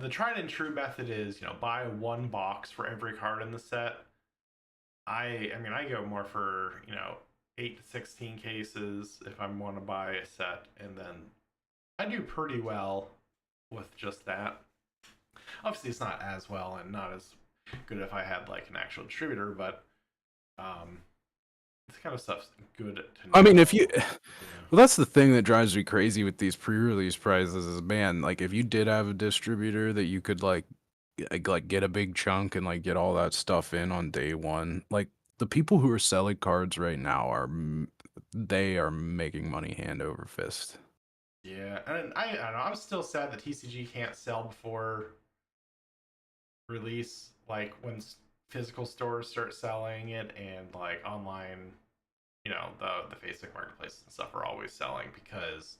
tried and true method is, buy one box for every card in the set. I mean, I go more for, 8 to 16 cases if I want to buy a set, and then I do pretty well with just that. Obviously, it's not as well and not as good if I had like an actual distributor, but this kind of stuff's good to know. I mean, if you, well, that's the thing that drives me crazy with these pre-release prizes is, man, like if you did have a distributor that you could like get a big chunk and like get all that stuff in on day one, like the people who are selling cards right now they are making money hand over fist. Yeah, and I don't know. I'm still sad that TCG can't sell before release, like when physical stores start selling it, and like online, the Facebook marketplace and stuff are always selling because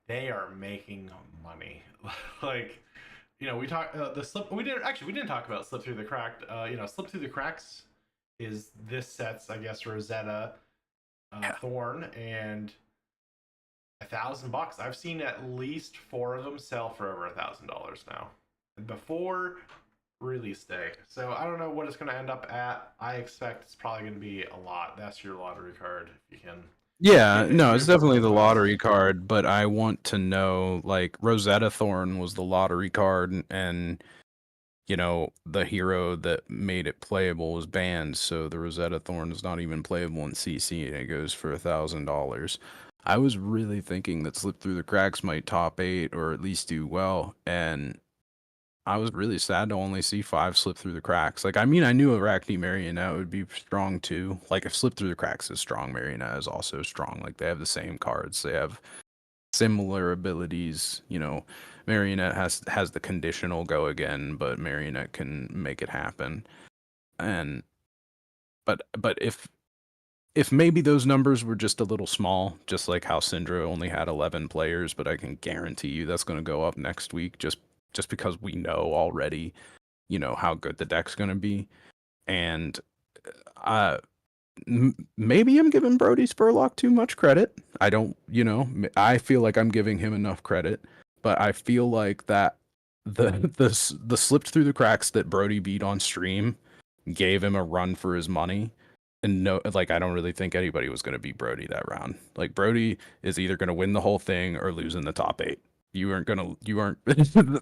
they are making money. Like, we talked the slip. We didn't talk about slip through the crack. Slip through the cracks is this set's, I guess, Rosetta, Thorn, and $1,000. I've seen at least 4 of them sell for over $1,000 now. Before release day. So I don't know what it's going to end up at. I expect it's probably going to be a lot. That's your lottery card if you can Yeah, get it no, through it's for definitely both the of us. lottery card, but I want to know, like, Rosetta Thorn was the lottery card, and the hero that made it playable was banned, so the Rosetta Thorn is not even playable in CC, and it goes for $1,000. I was really thinking that Slip Through the Cracks might top 8 or at least do well, and I was really sad to only see 5 slip through the cracks. Like, I mean, I knew Arachne Marionette would be strong too. Like, if Slip Through the Cracks is strong, Marionette is also strong. Like, they have the same cards. They have similar abilities. Marionette has the conditional go again, but Marionette can make it happen. And but if maybe those numbers were just a little small, just like how Syndra only had 11 players, but I can guarantee you that's going to go up next week just because we know already, how good the deck's going to be. And uh maybe I'm giving Brody Spurlock too much credit. I don't, I feel like I'm giving him enough credit, but I feel like that the slipped through the cracks that Brody beat on stream gave him a run for his money. And no, like, I don't really think anybody was going to beat Brody that round. Like, Brody is either going to win the whole thing or lose in the top 8. You aren't. Yeah.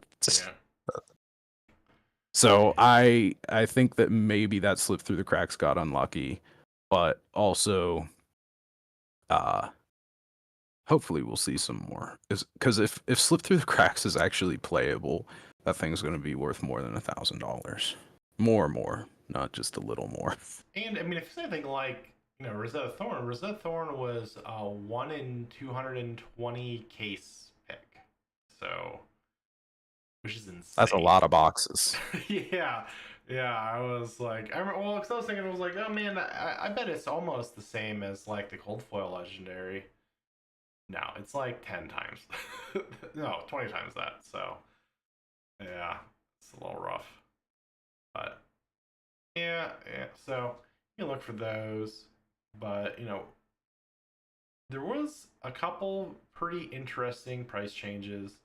So Yeah. I think that maybe that slip through the cracks got unlucky, but also uh hopefully we'll see some more. Because if slip through the cracks is actually playable, that thing's going to be worth more than $1,000. More, not just a little more. And I mean, if it's anything like Rosetta Thorn was a 1 in 220 case pick, so which is That's a insane. lot of boxes. Yeah, yeah. I was like, I remember, well, because I was thinking, I was like, oh man, I bet it's almost the same as like the cold foil legendary. No, it's like 10 times. No, 20 times that. So yeah, it's a little rough, but yeah, yeah. So you look for those, but there was a couple pretty interesting price changes.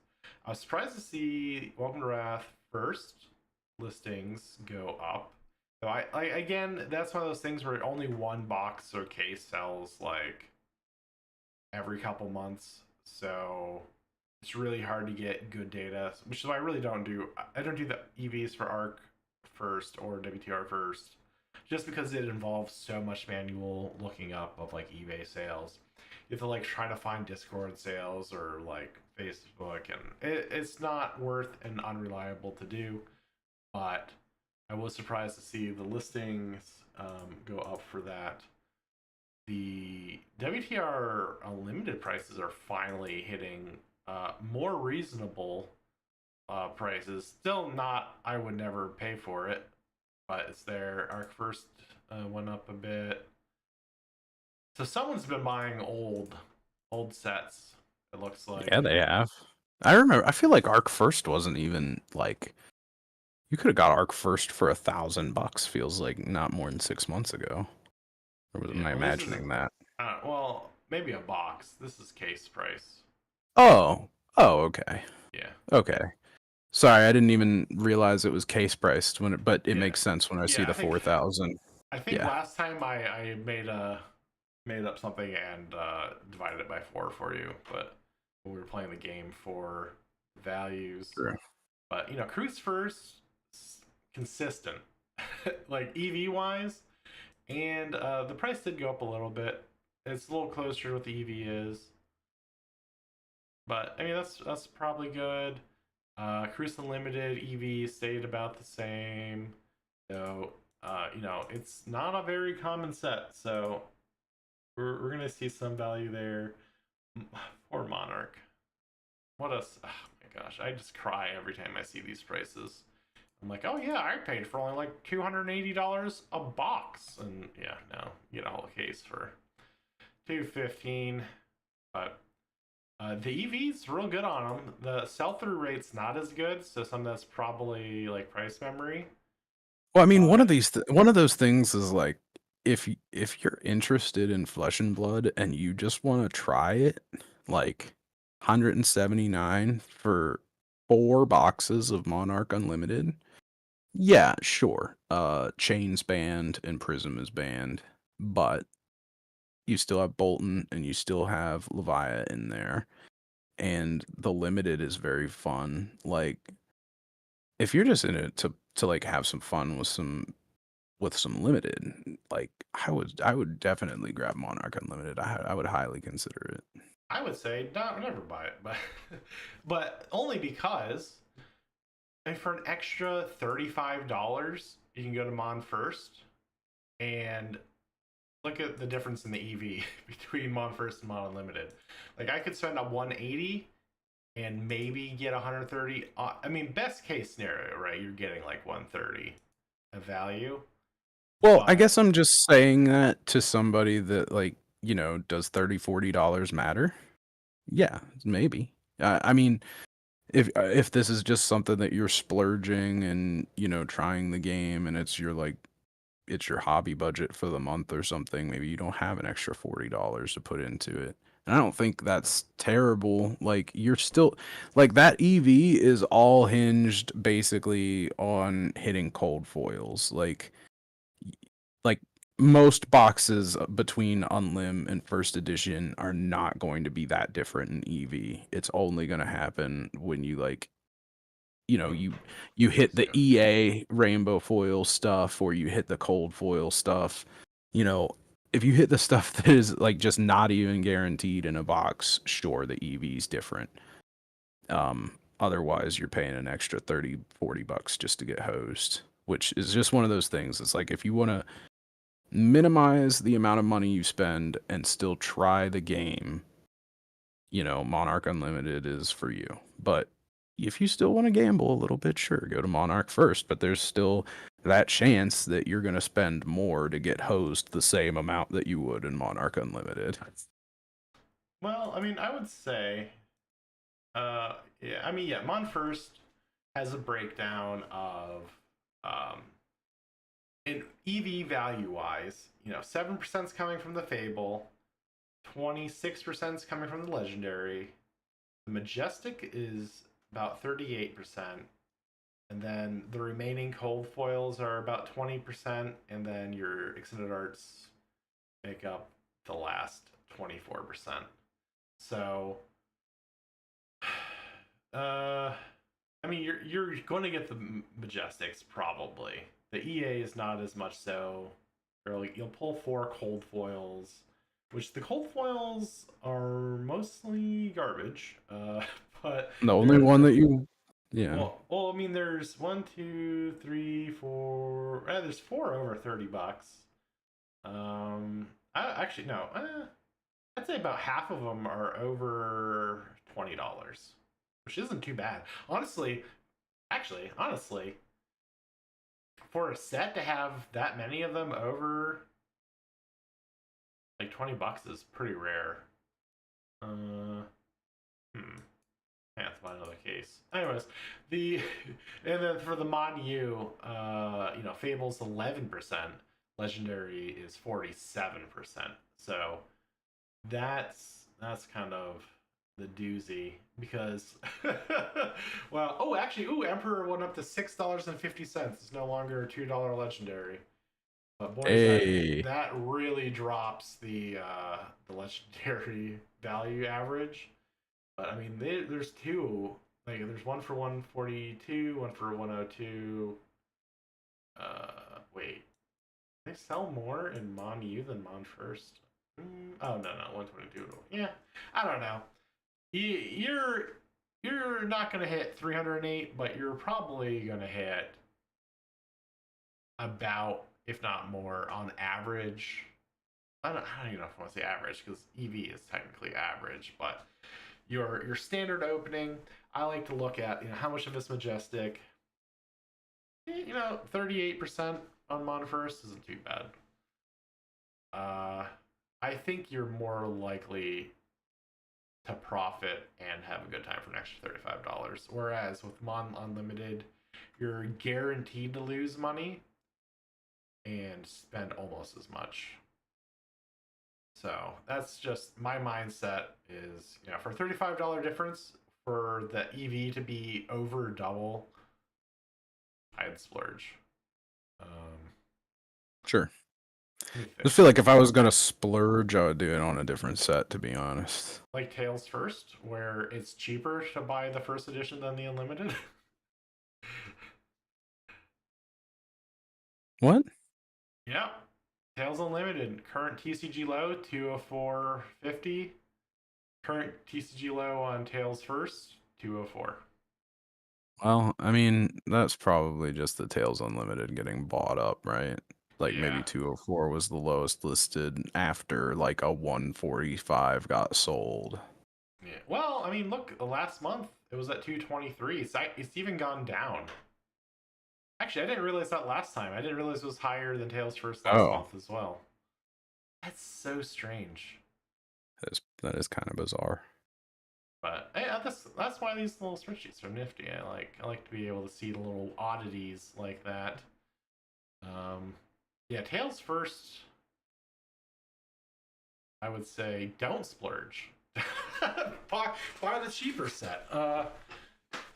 I was surprised to see Welcome to Wrath first listings go up. So I again, that's one of those things where only one box or case sells like every couple months, so it's really hard to get good data. Which is why I don't do the EVs for ARC first or WTR first, just because it involves so much manual looking up of like eBay sales. You have to like try to find Discord sales or like Facebook, and it's not worth and unreliable to do. But I was surprised to see the listings go up for that. The WTR unlimited prices are finally hitting more reasonable prices. Still not, I would never pay for it, but it's there. Arc First went up a bit. So someone's been buying old sets. It looks Yeah, like. they have. I remember. I feel like Arc First wasn't even like you could have got Arc First for $1,000. Feels like not more than 6 months ago. Or Yeah. am I Well, this is imagining that? well, maybe a box. This is case price. Oh, oh, okay, Yeah. okay. Sorry, I didn't even realize it was case priced but it Yeah. makes sense when I see Yeah. the 4,000. I think Yeah, last time I made up something and divided it by 4 for you, but we were playing the game for values. true. But Cruise First, consistent, like EV wise, and the price did go up a little bit. It's a little closer to what the EV is, but I mean that's probably good. Cruise Unlimited EV stayed about the same, so it's not a very common set, so we're gonna see some value there. Poor Monarch. What a oh my gosh! I just cry every time I see these prices. I'm like, oh yeah, I paid for only like $280 a box, and yeah, no, you get a whole case for $215. But the EV's real good on them. The sell through rate's not as good, so some of that's probably like price memory. Well, I mean, But one of those things is like if you're interested in Flesh and Blood and you just want to try it, like 179 for 4 boxes of Monarch Unlimited. Yeah, sure. Chain's banned and Prism is banned, but you still have Bolton and you still have Levia in there. And the limited is very fun. Like if you're just in it to like have some fun with some limited, like I would definitely grab Monarch Unlimited. I would highly consider it. I would say not never buy it, but but only because for an extra $35, you can go to Mon First and look at the difference in the EV between Mon First and Mon Unlimited. Like I could spend a 180 and maybe get 130. I mean, best case scenario, right? You're getting like 130 of value. Well, I But guess I'm just saying that to somebody that like, does $30, $40 matter? Yeah, maybe. I mean, if this is just something that you're splurging and, trying the game and it's your hobby budget for the month or something, maybe you don't have an extra $40 to put into it. And I don't think that's terrible. Like you're still like that EV is all hinged basically on hitting cold foils. Like most boxes between Unlim and First Edition are not going to be that different in EV. It's only going to happen when you like, you hit the yeah. EA rainbow foil stuff or you hit the cold foil stuff. You know, if you hit the stuff that is like just not even guaranteed in a box, sure the EV is different. Otherwise you're paying an extra 30, $40 just to get hosed, which is just one of those things. It's like if you want to minimize the amount of money you spend and still try the game, Monarch Unlimited is for you. But if you still want to gamble a little bit, sure, go to Monarch first. But there's still that chance that you're going to spend more to get hosed the same amount that you would in Monarch Unlimited. Well, I mean, I would say, yeah, I mean, yeah, Mon First has a breakdown of, um, in EV value wise, 7% is coming from the Fable, 26% is coming from the Legendary, the Majestic is about 38%, and then the remaining cold foils are about 20%, and then your extended arts make up the last 24%. So, uh, I mean, you're going to get the Majestics probably. The EA is not as much so. You'll pull 4 cold foils, which the cold foils are mostly garbage. But The only they're one that you, yeah. well, I mean, there's one, two, three, four. There's 4 over $30. Actually no. I'd say about half of them are over $20, which isn't too bad. Honestly, for a set to have that many of them over like $20 is pretty rare. Uh, I have to find another case. Anyways, the and then for the Mon U, Fable's 11%, Legendary is 47%. So that's kind of the doozy because well, Emperor went up to $6.50. It's no longer a $2 Legendary. But boys, that Hey, that really drops the Legendary value average. But I mean, there's two. Like, there's one for 142, one for 102. Wait, they sell more in Mon U than Mon First. Oh no, 122. Yeah, I don't know. You're not gonna hit 308, but you're probably gonna hit about, if not more, on average. I don't even know if I want to say average because EV is technically average, but your standard opening, I like to look at how much of it's Majestic. 38% on Mon First isn't too bad. Uh, I think you're more likely to profit and have a good time for an extra $35. Whereas with Mon Unlimited, you're guaranteed to lose money and spend almost as much. So that's just my mindset is, for a $35 difference for the EV to be over double, I'd splurge. Sure. Let me I just think. feel like if I was gonna splurge, I would do it on a different set, to be honest. Like Tales First, where it's cheaper to buy the first edition than the Unlimited. What? Yeah. Tales Unlimited. Current TCG low, 204.50. Current TCG low on Tales First, 204. Well, I mean, that's probably just the Tales Unlimited getting bought up, right? Like Yeah. maybe 204 was the lowest listed after like a 145 got sold. Yeah. Well, I mean, look, last month it was at 223. It's even gone down. Actually, I didn't realize that last time. I didn't realize it was higher than Tales First last Oh, month as well. That's so strange. that is kind of bizarre. But yeah, that's why these little spreadsheets are nifty. I like to be able to see the little oddities like that. Yeah, Tails First. I would say don't splurge. buy the cheaper set. I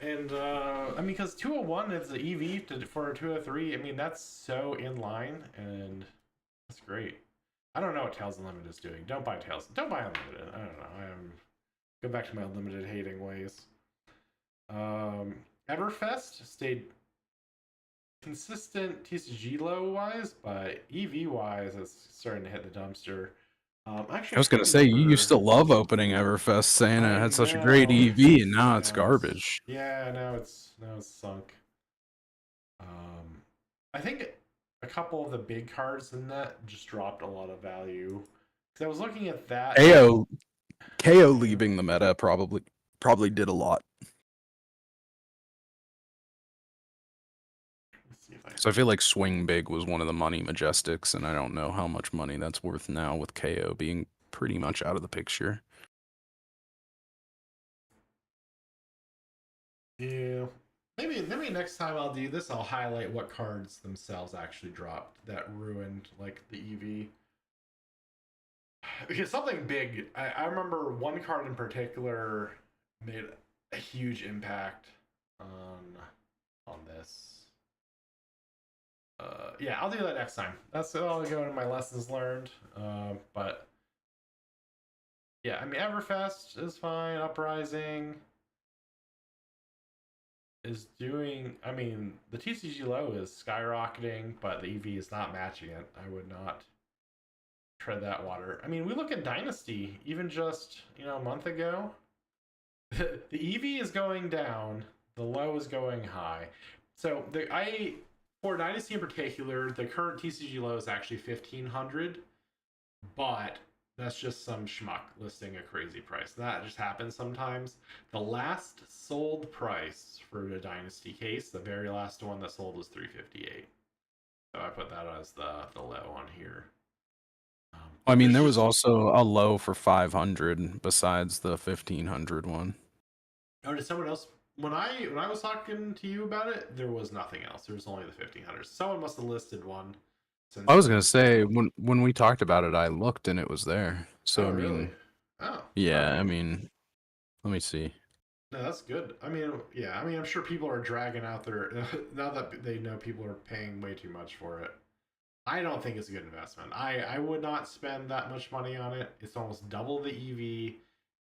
mean, because 201 is the for 203. I mean, that's so in line, and that's great. I don't know what Tails Unlimited is doing. Don't buy Tails. Don't buy Unlimited. I don't know. Go back to my Unlimited hating ways. Everfest stayed consistent TCG low wise, but EV wise, it's starting to hit the dumpster. Actually, I I was can't gonna say you used remember. to love opening Everfest, saying it I had such a great know. EV, and now it's Now it's garbage. yeah. Now it's sunk. I think a couple of the big cards in that just dropped a lot of value. Because I was looking at that. KO Yeah. leaving the meta probably did a lot. Let's see if I. So I feel like Swing Big was one of the money majestics, and I don't know how much money that's worth now with KO being pretty much out of the picture. Yeah. Maybe next time I'll do this, I'll highlight what cards themselves actually dropped that ruined like the EV. Because something big, I remember one card in particular made a huge impact on this. Yeah, I'll do that next time. I'll go into my lessons learned. But yeah, I mean Everfest is fine. Uprising is doing. I mean, the TCG low is skyrocketing, but the EV is not matching it. I would not tread that water. I mean, we look at Dynasty, even just a month ago. The EV is going down, the low is going high. So for Dynasty in particular, the current TCG low is actually 1,500, but that's just some schmuck listing a crazy price. That just happens sometimes. The last sold price for the Dynasty case, the very last one that sold was 358. So I put that as the low on here. I mean, There's there was just also a low for 500 besides the 1500 one. Oh, did someone else? When I was talking to you about it, there was nothing else. There was only the 1,500. Someone must have listed one I since was then. gonna say when we talked about it, I looked and it was there. So Oh, I really? mean, Oh, yeah. I okay. mean, let me see. No, that's good. I mean, yeah. I mean, I'm sure people are dragging out their now that they know people are paying way too much for it. I don't think it's a good investment. I would not spend that much money on it. It's almost double the EV.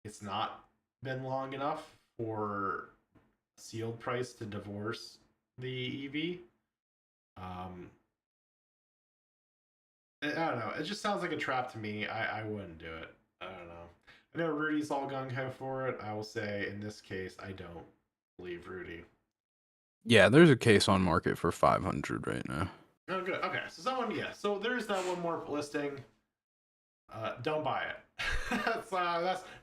It's not been long enough for sealed price to divorce the EV. Um, I don't know. It just sounds like a trap to me. I wouldn't do it. I don't know. I know Rudy's all gung ho for it. I will say in this case, I don't believe Rudy. Yeah, there's a case on market for 500 right now. Oh, good. Okay, so yeah. So there's that one more listing. Don't buy it. That's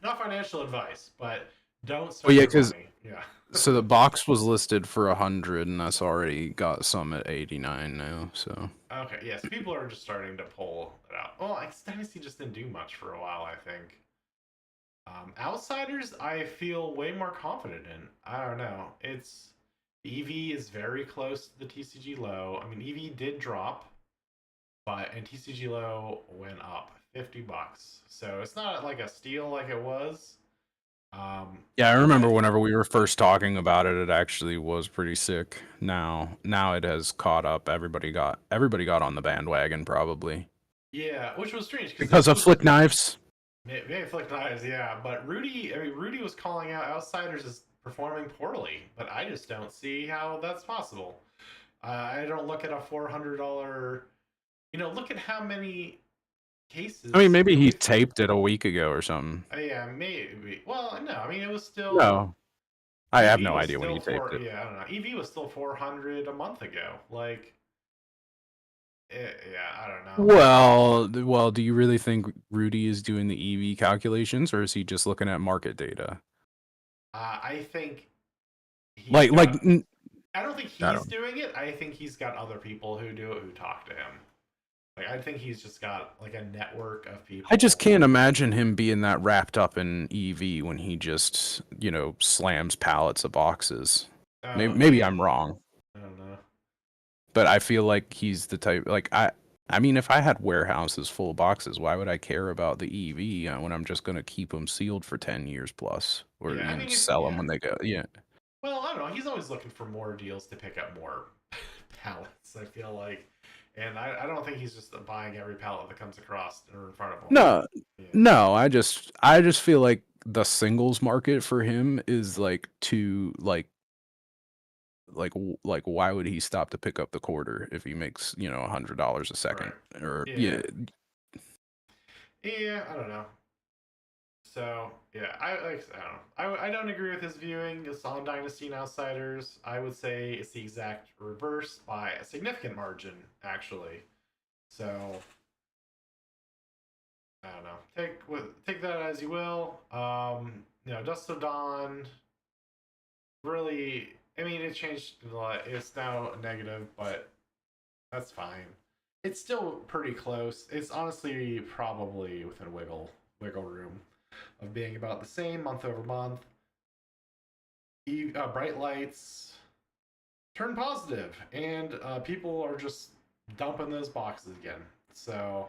not financial advice, but don't Well, spend yeah, your because money. Yeah. so the box was listed for 100, and that's already got some at 89 now. So Okay. Yes, people are just starting to pull it out. Well, Dynasty just didn't do much for a while. I think. Outsiders, I feel way more confident in. I don't know. EV is very close to the TCG low. I mean, EV did drop, and TCG low went up $50. So it's not like a steal like it was. Yeah, I But remember whenever we were first talking about it, it actually was pretty sick. Now it has caught up. Everybody got on the bandwagon probably yeah, which was strange because because this of was flick knives. maybe Flick Knives, yeah. But Rudy, I mean, Rudy was calling out Outsiders as performing poorly, but I just don't see how that's possible. I don't look at a $400. Look at how many I mean, cases. maybe he taped it a week ago or something. Yeah, maybe. Well, no, I mean it was still No, I have EV no was idea when still he taped four. it. Yeah, I don't know. EV was still 400 a month ago. Like, yeah, I don't know. Well, do you really think Rudy is doing the EV calculations, or is he just looking at market data? I think he's Like, like, got. n- I don't think I he's don't. doing it. I think he's got other people who do it who talk to him. Like, I think he's just got like a network of I just people. can't imagine him being that wrapped up in EV when he just, slams pallets of boxes. Maybe, Oh maybe yeah, I'm wrong, I don't know. but I feel like he's the type. Like, I mean, if I had warehouses full of boxes, why would I care about the EV when I'm just gonna keep them sealed for 10 years plus, or Yeah, I mean, sell them yeah. when they go? Yeah. Well, I don't know. He's always looking for more deals to pick up more pallets. I feel like, and I don't think he's just buying every pallet that comes across or in front of him. No, Yeah, no. I just feel like the singles market for him is like too like why would he stop to pick up the quarter if he makes $100 a second right. or Yeah, yeah. yeah. I don't know. So yeah, I don't know. I don't agree with his viewing. It's on Dynasty and Outsiders. I would say it's the exact reverse by a significant margin, actually. So I don't know. Take that as you will. Dust of Dawn really. I mean, it changed a lot. It's now negative, but that's fine. It's still pretty close. It's honestly probably within wiggle room of being about the same month over month. Bright lights turn positive, and people are just dumping those boxes again. So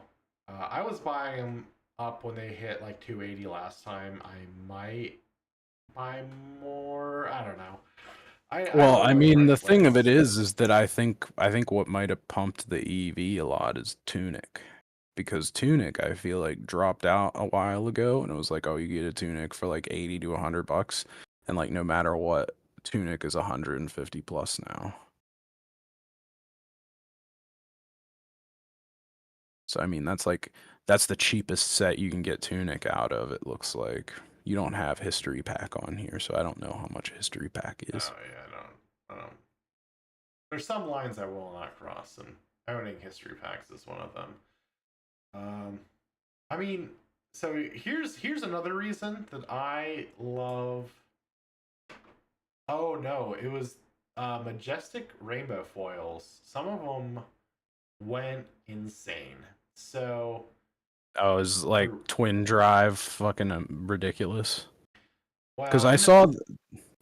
I was buying them up when they hit like 280 last time. I might buy more. I don't know. I Well, really I like mean, the bright thing of it lights. is that I think what might have pumped the EV a lot is Tunic. Because Tunic, I feel like dropped out a while ago and it was like, oh, you get a Tunic for like 80 to $100, and like no matter what, Tunic is 150 plus now. So I mean, that's the cheapest set you can get Tunic out of, it looks like. You don't have History Pack on here, so I don't know how much History Pack is. Oh yeah, I don't. There's some lines I will not cross, and owning history packs is one of them. Um, I mean, so here's another reason that I love. Oh no, it was majestic rainbow foils. Some of them went insane. So Oh, is like the twin drive fucking ridiculous? Because well, I no, saw.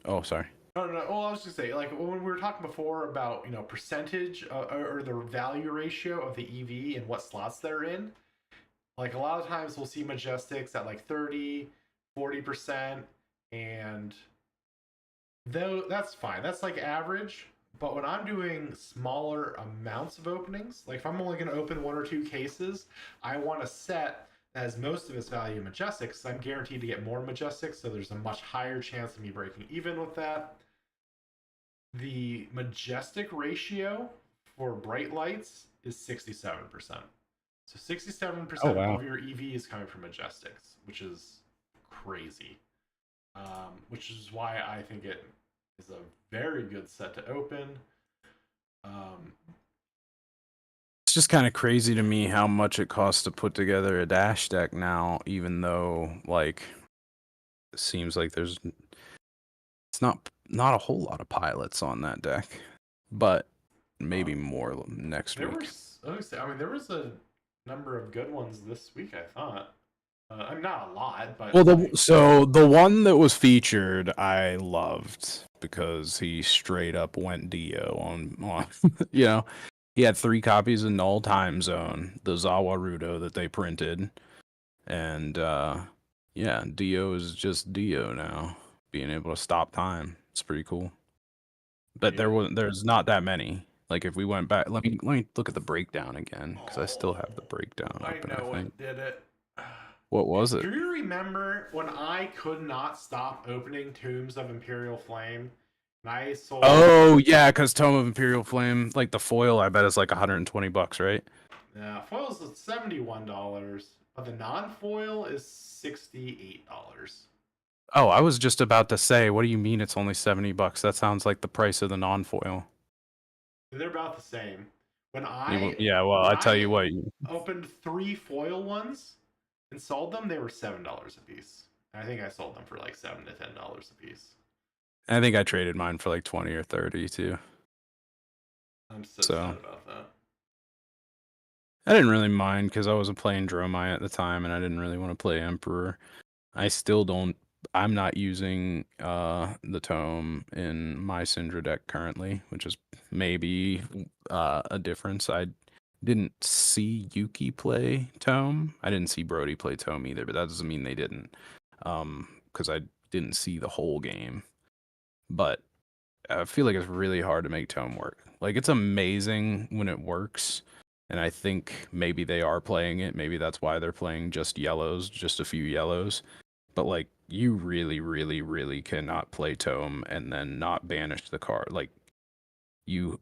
Oh, sorry. no, no, no. Well, I was just say like when we were talking before about percentage or the value ratio of the EV and what slots they're in. Like a lot of times we'll see majestics at like 30, 40%, and though that's fine. That's like average. But when I'm doing smaller amounts of openings, like if I'm only going to open one or two cases, I want a set that has most of its value in majestics. I'm guaranteed to get more majestics, so there's a much higher chance of me breaking even with that. The majestic ratio for bright lights is 67%. So Oh 67% wow. of your EV is coming from majestics, which is crazy. Which is why I think it is a very good set to open. Um, It's just kind of crazy to me how much it costs to put together a dash deck now, even though like it seems like it's not a whole lot of pilots on that deck, but uh, maybe more next there week. was, let me say, I mean, there was a number of good ones this week. I thought. I'm not a lot, but Well, like, the one that was featured, I loved because he straight up went Dio on you know, he had 3 copies of Null Time Zone, the Zawarudo that they printed, and yeah, Dio is just Dio now. being able to stop time. It's pretty cool. But Yeah. there's not that many. Like if we went back, let me look at the breakdown again because I still have the Oh, breakdown I open. I know think. what did it. What was it? Do you remember when I could not stop opening Tombs of Imperial Flame? And I sold. Oh yeah, because Tome of Imperial Flame, like the foil, I bet is like $120, right? Foil's at $71, but the non-foil is $68. Oh, I was just about to say, what do you mean it's only $70? That sounds like the price of the non-foil. They're about the same. When You, I yeah, well, when I tell I you what, opened 3 foil ones and sold them, they were $7 a piece. I think I sold them for like $7 to $10 a piece. I think I traded mine for like 20 or 30 too. I'm so So sad about that. I didn't really mind because I wasn't playing Dromai at the time, and I didn't really want to play Emperor. I still don't. I'm not using the tome in my Syndra deck currently, which is maybe a difference. I didn't see Yuki play tome. I didn't see Brody play tome either, but that doesn't mean they didn't. Because I didn't see the whole game. But I feel like it's really hard to make tome work. Like it's amazing when it works. And I think maybe they are playing it. Maybe that's why they're playing just yellows, just a few yellows. But like you really, really, really cannot play tome and then not banish the card. Like you,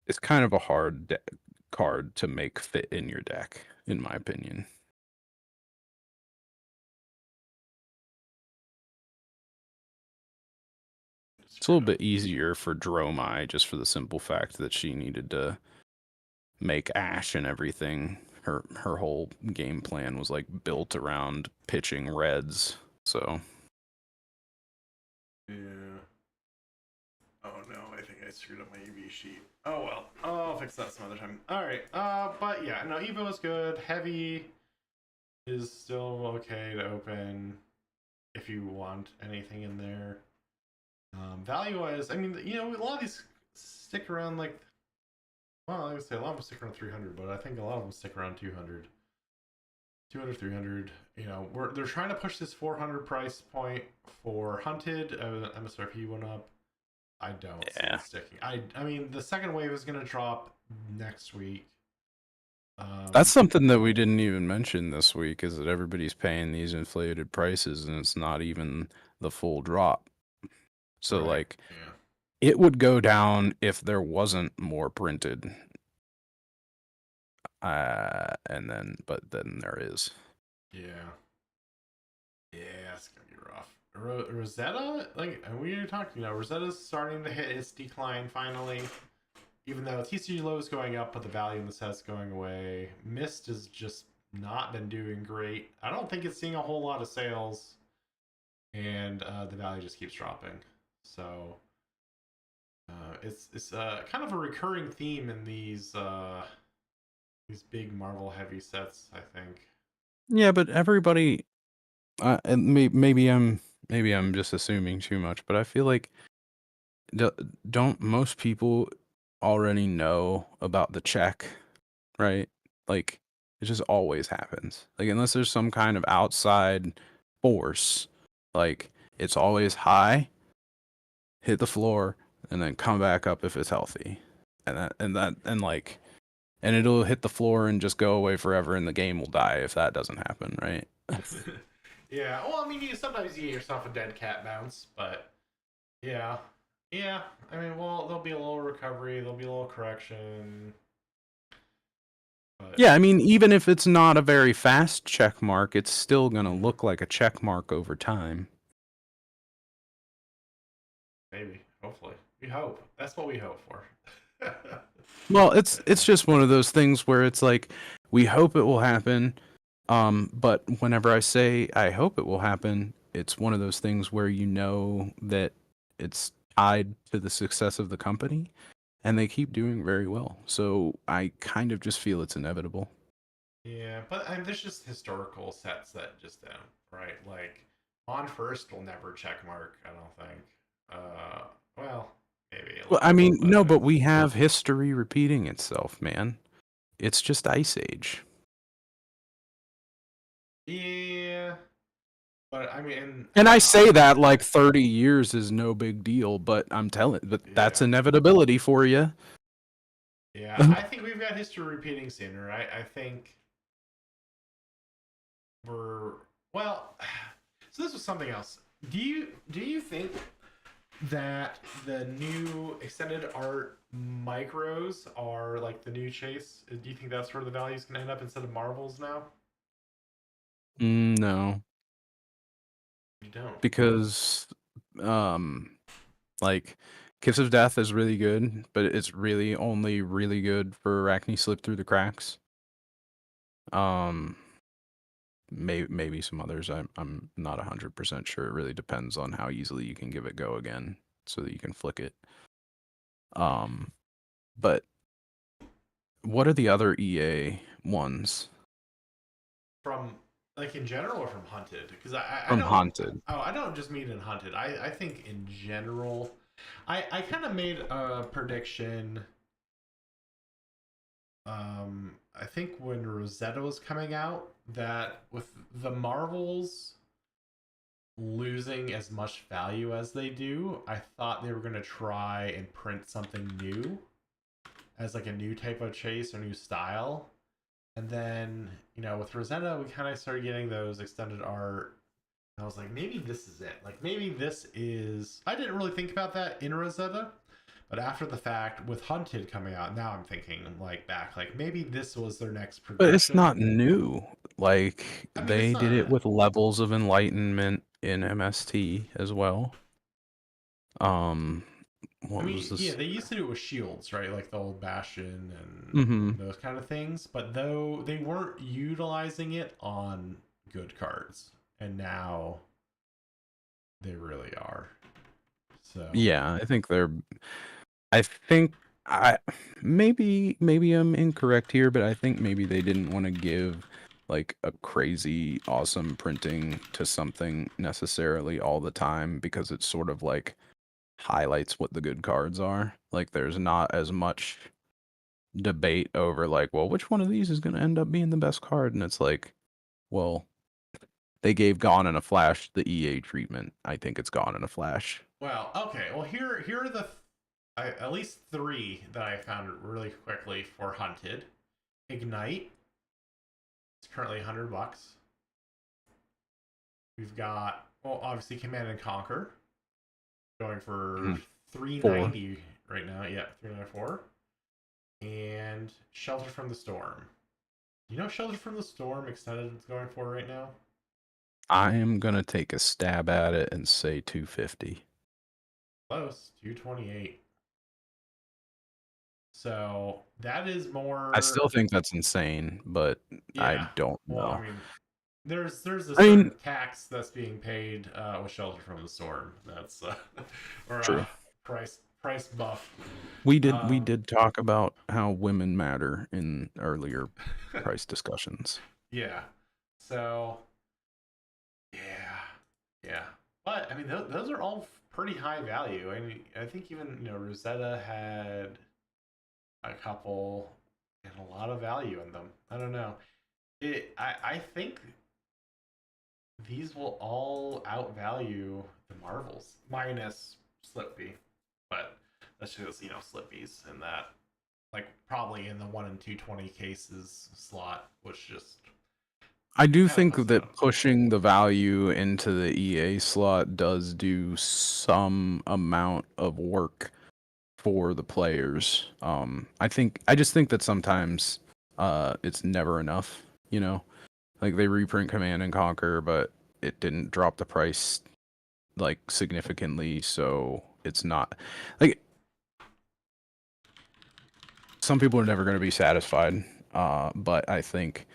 it's kind of a hard card to make fit in your deck, in my opinion. It's a little Screwed up. bit easier for Dromai just for the simple fact that she needed to make Ash and everything. Her whole game plan was like built around pitching reds. So Yeah. Oh no, I think I screwed up my EV sheet. Oh well. I'll fix that some other time. Alright. But yeah, no, Evo is good. Heavy is still okay to open if you want anything in there. Value wise, I mean, a lot of these stick around like, well, I would say a lot of them stick around 300, but I think a lot of them stick around 200. 200, 300. They're trying to push this 400 price point for Hunted. MSRP went up. I don't see yeah, it sticking. I mean, the second wave is going to drop next week. that's something that we didn't even mention this week is that everybody's paying these inflated prices and it's not even the full drop. So Right. like Yeah. it would go down if there wasn't more printed. But then there is. Yeah. Yeah, it's gonna be rough. Rosetta, like we were talking, Rosetta's starting to hit its decline finally. Even though TCG low is going up, but the value in the set's going away. Mist has just not been doing great. I don't think it's seeing a whole lot of sales, and the value just keeps dropping. So it's kind of a recurring theme in these big Marvel heavy sets, I think. Yeah, but everybody and maybe I'm just assuming too much, but I feel like do, don't most people already know about the check, right? Like it just always happens. Like unless there's some kind of outside force, like it's always high, hit the floor, and then come back up if it's healthy. And it'll hit the floor and just go away forever and the game will die if that doesn't happen, right? Yeah, well, I mean, sometimes you get yourself a dead cat bounce, but yeah, yeah. I mean, well, there'll be a little recovery, there'll be a little correction, but Yeah, I mean, even if it's not a very fast check mark, it's still going to look like a check mark over time. maybe, hopefully, we hope. That's what we hope for. Well, it's just one of those things where it's like we hope it will happen, but whenever I say I hope it will happen, it's one of those things where you know that it's tied to the success of the company and they keep doing very well. So I kind of just feel it's inevitable. Yeah, but there's just historical sets that just don't, right? Like on first will never check mark. I don't think. Well, maybe a Well, little I bit, mean, but no, but we have history repeating itself, man. It's just Ice Age. yeah. But I mean, And I say that yeah, like 30 years is no big deal, but but that's yeah, inevitability for you. yeah. I think we've got history repeating sooner. I think we're well. So this was something else. Do you think that the new extended art micros are like the new chase? Do you think that's where the value's gonna end up instead of Marvels now? No, You don't. because um like Kiss of Death is really good, but it's really only really good for Arachne Slip Through the Cracks. Um maybe some others. I'm not 100% sure. It really depends on how easily you can give it go again so that you can flick it. Um but what are the other EA ones From like in general or from Hunted? Because I from don't. Haunted? Oh, I don't just mean in Hunted. I think in general. I kind of made a prediction. I think when Rosetta was coming out, that with the Marvels losing as much value as they do, I thought they were going to try and print something new as like a new type of chase or new style. And then, with Rosetta, we kind of started getting those extended art. And I was like, maybe this is it. Like, maybe this is. I didn't really think about that in Rosetta, but after the fact, with Hunted coming out, now I'm thinking like back, like maybe this was their next But it's progression. not new. Like I mean, it's they did it not. with Levels of Enlightenment in MST as well. Um I what was mean, yeah, this? they used to do it with shields, right? Like the old Bastion and Mhm. those kind of things. But though they weren't utilizing it on good cards, and now they really are. So Yeah, I think I maybe I'm incorrect here, but I think maybe they didn't want to give like a crazy awesome printing to something necessarily all the time because it's sort of like highlights what the good cards are. Like there's not as much debate over like, well, which one of these is going to end up being the best card? And it's like, well, they gave Gone in a Flash the EA treatment. I think it's Gone in a Flash. well, okay. Well, here are the at least three that I found really quickly for Hunted. Ignite. It's currently $100. We've got, well, obviously Command and Conquer going for Mhm. 4. 390 right now. Yeah, 394. And Shelter from the Storm. Shelter from the Storm extended is going for right now? I am going to take a stab at it and say 250. Close, 228. So that is I more. still think that's insane, but I Yeah. don't Well, I know. mean, there's a I mean, certain tax that's being paid with Shelter from the Storm. That's or true. price buff. We Um, did talk about how women matter in earlier price discussions. yeah. So yeah, yeah. But I mean, those are all pretty high value. I mean, I think even Rosetta had a couple and a lot of value in them. I don't know. I think these will all outvalue the Marvels minus Slippy, but that's just Slippy's in that like probably in the 1 and 220 cases slot, which just I do kind of think puts that them. pushing the value into the EA slot does do some amount of work for the players. I just think that sometimes it's never enough, you know? Like they reprint Command and Conquer, but it didn't drop the price like significantly, so it's not like some people are never going to be satisfied. But I think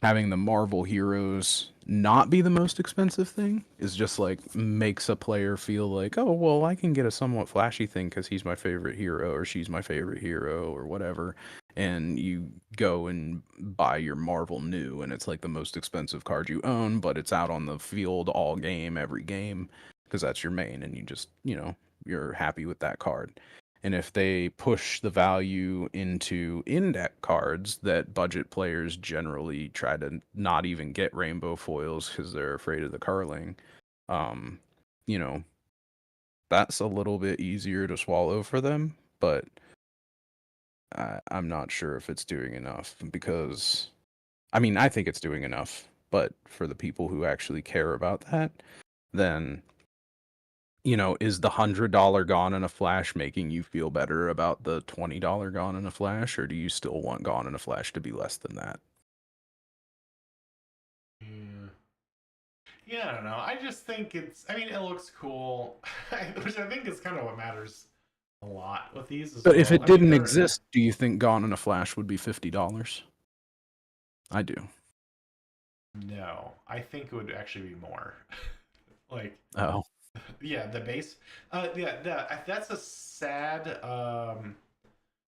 having the Marvel heroes not be the most expensive thing is just like makes a player feel like, oh, well, I can get a somewhat flashy thing because he's my favorite hero or she's my favorite hero or whatever. And you go and buy your Marvel new, and it's like the most expensive card you own, but it's out on the field all game, every game, because that's your main, and you just, you're happy with that card. And if they push the value into index cards that budget players generally try to not even get rainbow foils because they're afraid of the curling, um, you know, that's a little bit easier to swallow for them. But I'm not sure if it's doing enough because, I mean, I think it's doing enough. But for the people who actually care about that, then is the $100 Gone in a Flash making you feel better about the $20 Gone in a Flash, or do you still want Gone in a Flash to be less than that? Yeah. Yeah, I don't know. I just think I mean, it looks cool, which I think is kind of what matters a lot with these as But if well. it I mean, didn't they're exist, do you think Gone in a Flash would be $50? I do. no. I think it would actually be more. Like, Oh, yeah, the base. Yeah, that's a sad because I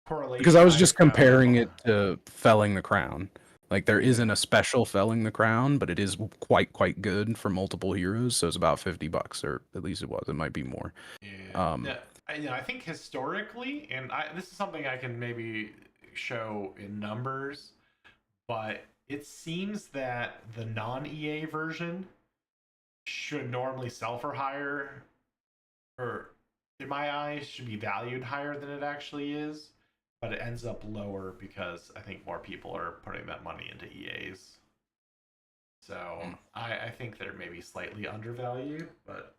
correlation was I just found. comparing it to Felling the Crown. Like there isn't Yeah, a special Felling the Crown, but it is quite good for multiple heroes. So it's about $50, or at least it was. It might be more. yeah. Um, Yeah, I think historically, and this is something I can maybe show in numbers, but it seems that the non EA version should normally sell for higher, or in my eyes, should be valued higher than it actually is. But it ends up lower because I think more people are putting that money into EAs. So I think they're maybe slightly undervalued, but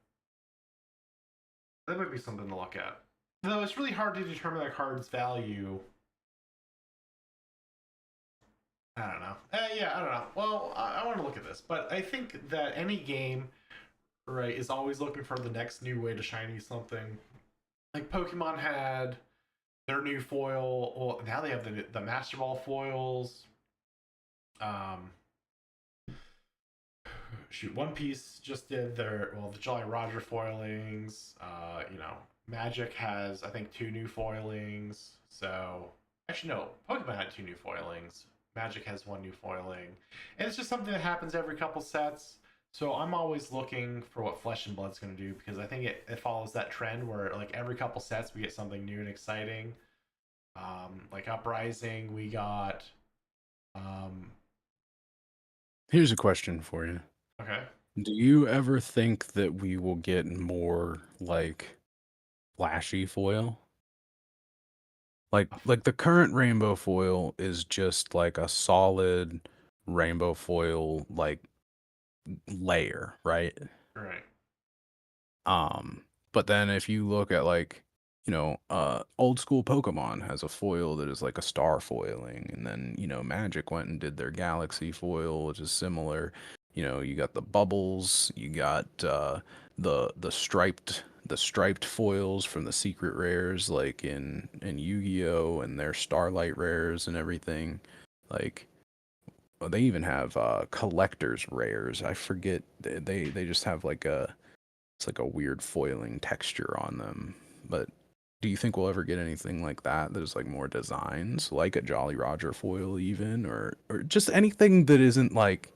that might be something to look at. Though it's really hard to determine a card's value. I don't know. Yeah, I don't know. Well, I want to look at this, but I think that any game, right, is always looking for the next new way to shiny something. Like Pokemon had their new foil. Well, now they have the Master Ball foils. Um, shoot, One Piece just did the Jolly Roger foilings. Magic has I think two new foilings. So actually no, Pokemon had two new foilings. Magic has one new foiling, and it's just something that happens every couple sets. So I'm always looking for what Flesh and Blood's going to do because I think it follows that trend where like every couple sets we get something new and exciting. Like Uprising, we got. Um, Here's a question for you. okay. Do you ever think that we will get more like flashy foil? Like the current rainbow foil is just like a solid rainbow foil like layer, right? Right. Um, but then if you look at like, old school Pokemon has a foil that is like a star foiling, and then, Magic went and did their Galaxy foil, which is similar. You got the bubbles, you got the striped foils from the secret rares like in Yu-Gi-Oh and their Starlight rares and everything. Like they even have collectors rares. I forget they just have like it's like a weird foiling texture on them. But do you think we'll ever get anything like that that is like more designs, like a Jolly Roger foil even, or just anything that isn't like,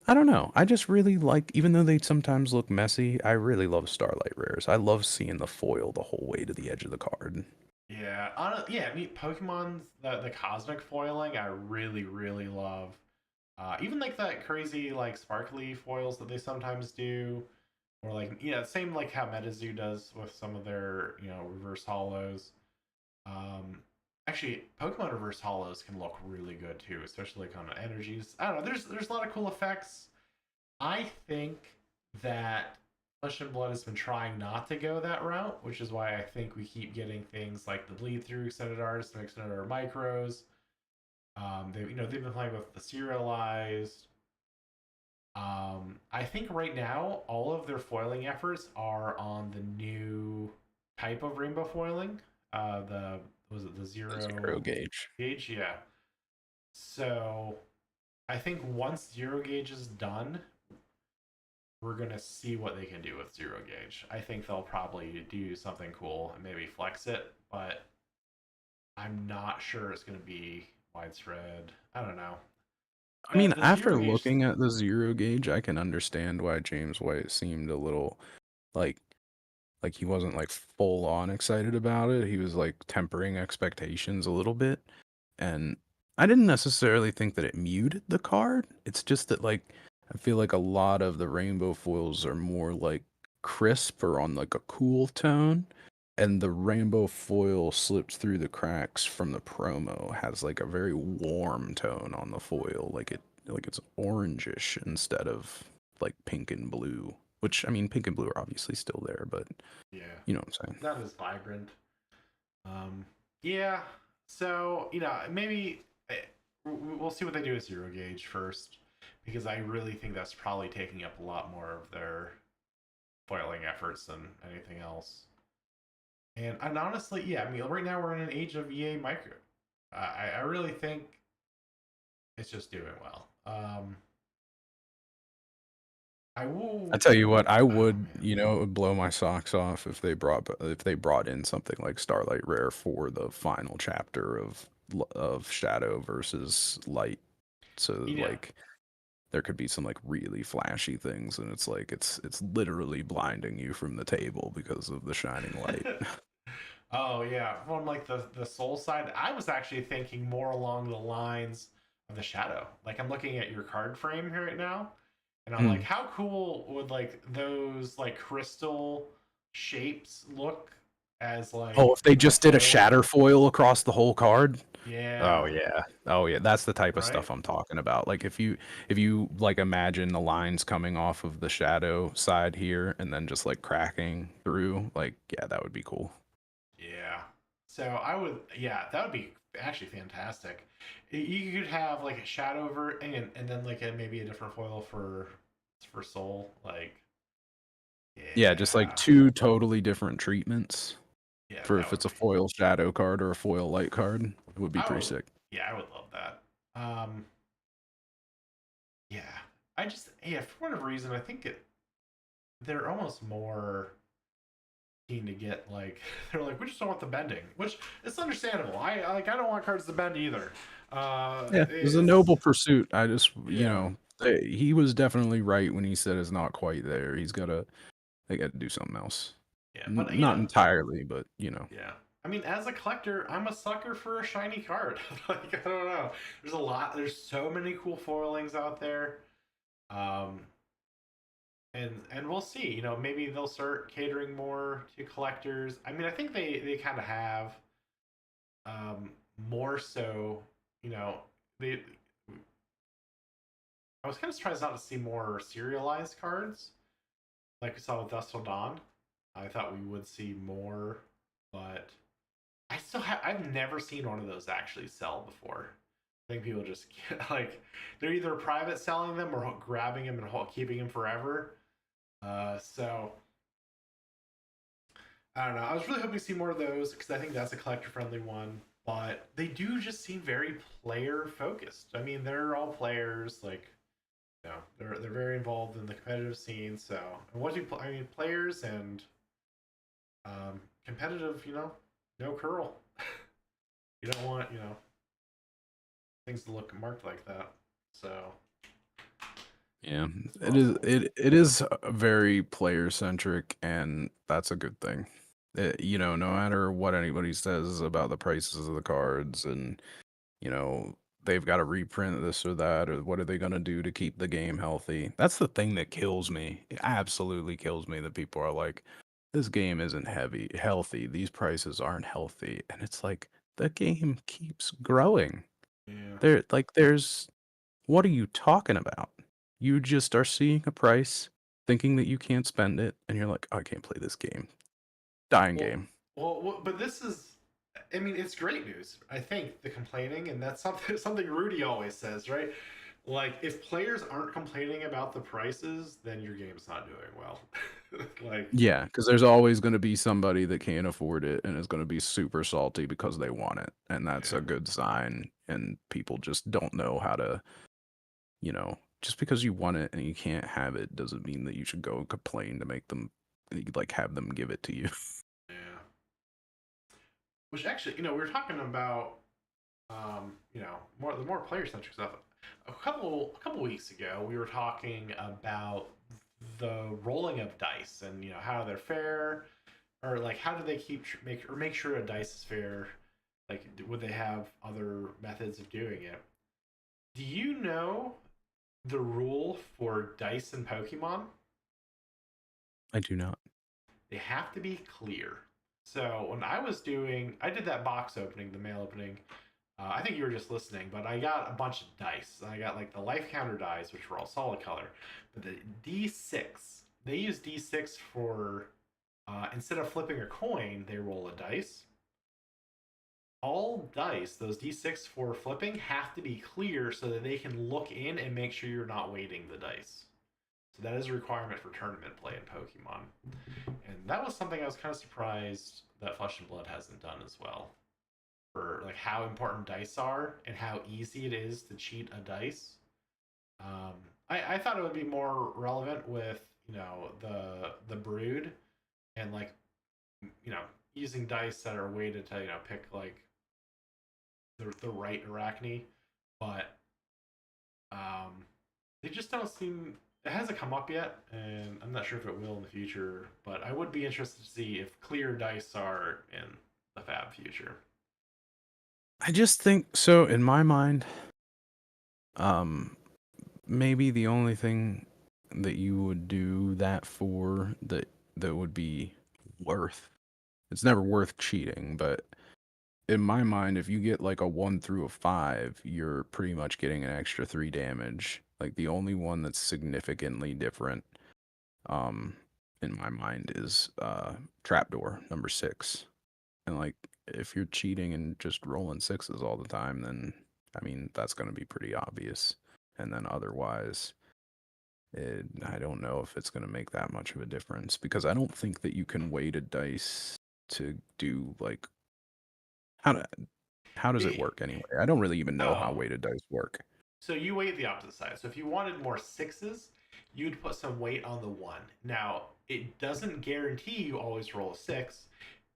I don't know. I just really like, even though they sometimes look messy, I really love Starlight Rares. I love seeing the foil the whole way to the edge of the card. Yeah, yeah. I mean, Pokemon's the cosmic foiling, I really really love. Even like that crazy like sparkly foils that they sometimes do, or like yeah, same like how MetaZoo does with some of their reverse hollows. Um, Actually, Pokemon reverse hollows can look really good too, especially like on energies. I don't know. There's a lot of cool effects. I think that Flesh and Blood has been trying not to go that route, which is why I think we keep getting things like the bleed through extended artists and extended art micros. They've been playing with the serialized. I think right now all of their foiling efforts are on the new type of rainbow foiling. The was it the Zero zero gauge. gauge? Yeah. So I think once zero gauge is done, we're gonna see what they can do with zero gauge. I think they'll probably do something cool and maybe flex it, but I'm not sure it's gonna be widespread. I don't know. I mean, The zero after gauge. looking at the zero gauge, I can understand why James White seemed a little like Like he wasn't like full on excited about it. He was like tempering expectations a little bit. And I didn't necessarily think that it muted the card. It's just that like I feel like a lot of the rainbow foils are more like crisp or on like a cool tone. And the rainbow foil slipped through the cracks from the promo has like a very warm tone on the foil. Like it's orangish instead of like pink and blue. Which I mean pink and blue are obviously still there, but Yeah, you know what I'm saying. not as vibrant. Um, yeah. So maybe we'll see what they do with zero gauge first, because I really think that's probably taking up a lot more of their foiling efforts than anything else. And honestly, yeah, I mean, right now we're in an age of EA Micro. I really think it's just doing well. I I will. tell you what, I Oh would, man. you know, it would blow my socks off if they brought in something like Starlight Rare for the final chapter of Shadow versus Light. So You know, like there could be some like really flashy things and it's like it's literally blinding you from the table because of the shining light. oh yeah, from like the soul side, I was actually thinking more along the lines of the shadow. Like I'm looking at your card frame here right now, and I'm like, Mm. how cool would like those like crystal shapes look as Oh, like if they a just did a foil? shatter foil across the whole card. Oh Yeah, yeah. Oh yeah, that's the type of right. stuff I'm talking about. Like if you like imagine the lines coming off of the shadow side here and then just like cracking through, like yeah, that would be cool. Yeah. So I would, yeah, that would be actually fantastic. You could have like a shadow and then like maybe a different foil for soul. Like, Yeah, just like yeah, two totally different treatments yeah, for that if would it's a be. foil shadow card or a foil light card. It would be I pretty would, sick. yeah, I would love that. Yeah, I just, yeah, for whatever reason, I think they're almost more keen to get like they're like we just don't want the bending, which is understandable. I don't want cards to bend either. Yeah, it was a It's noble pursuit. I just, you yeah, know, he was definitely right when he said it's not quite there. They got to do something else. yeah, but Not entirely, but you know. yeah. I mean, as a collector, I'm a sucker for a shiny card. Like I don't know, there's a lot. There's so many cool foilings out there. Um, and we'll see. Maybe they'll start catering more to collectors. I mean, I think they kind of have more so. You know, they. I was kind of surprised not to see more serialized cards like we saw with Dust Till Dawn. I thought we would see more, but I've never seen one of those actually sell before. I think people just get, like they're either private selling them or grabbing them and keeping them forever. So I don't know. I was really hoping to see more of those because I think that's a collector friendly one. But they do just seem very player focused. I mean, they're all players. Like, they're very involved in the competitive scene. So, and I mean, players and competitive. No curl. You don't want things to look marked like that. So Yeah, we'll see. it is very player centric, and that's a good thing. You know, no matter what anybody says about the prices of the cards, and you know they've got to reprint this or that, or what are they gonna do to keep the game healthy? That's the thing that kills me. It absolutely kills me that people are like, this game isn't healthy. These prices aren't healthy, and it's like the game keeps growing. Yeah. There's what are you talking about? You just are seeing a price, thinking that you can't spend it, and you're like, "Oh, I can't play this game. Dying Well, game." but this is. I mean, it's great news. I think the complaining, and that's something Rudy always says, right? Like, if players aren't complaining about the prices, then your game's not doing well. Like, Yeah, because there's always going to be somebody that can't afford it and is going to be super salty because they want it, and that's yeah, a good sign. And people just don't know how to, you know, just because you want it and you can't have it doesn't mean that you should go and complain to make them like have them give it to you. yeah. Which actually, we were talking about, more player centric stuff. A couple weeks ago, we were talking about the rolling of dice and how they're fair. or like how do they make sure a dice is fair? Like, would they have other methods of doing it? Do you know the rule for dice in Pokemon? I do not. They have to be clear. So when I did that box opening, the mail opening. I think you were just listening, but I got a bunch of dice. I got like the life counter dice, which were all solid color, but the D6. They use D6 for instead of flipping a coin, they roll a dice. All dice, those D6 for flipping, have to be clear so that they can look in and make sure you're not weighting the dice. So that is a requirement for tournament play in Pokemon. And that was something I was kind of surprised that Flesh and Blood hasn't done as well. For like how important dice are and how easy it is to cheat a dice. I thought it would be more relevant with the brood and like using dice that are weighted to pick like the right Arachne, but they just don't seem. It hasn't come up yet, and I'm not sure if it will in the future. But I would be interested to see if clear dice are in the Fab future. I just think so in my mind, um maybe the only thing that you would do that for that would be worth it's never worth cheating, but in my mind, if you get like a 1 through a 5, you're pretty much getting an extra 3 damage. Like the only one that's significantly different, um, in my mind is trapdoor number 6. And like if you're cheating and just rolling sixes all the time, then I mean that's gonna be pretty obvious. And then otherwise, I don't know if it's gonna make that much of a difference because I don't think that you can weight a dice to do like how do, how does it It, work anyway? I don't really even know how oh, weighted dice work. so you weight the opposite side. So if you wanted more sixes, you'd put some weight on the one. Now, it doesn't guarantee you always roll a six.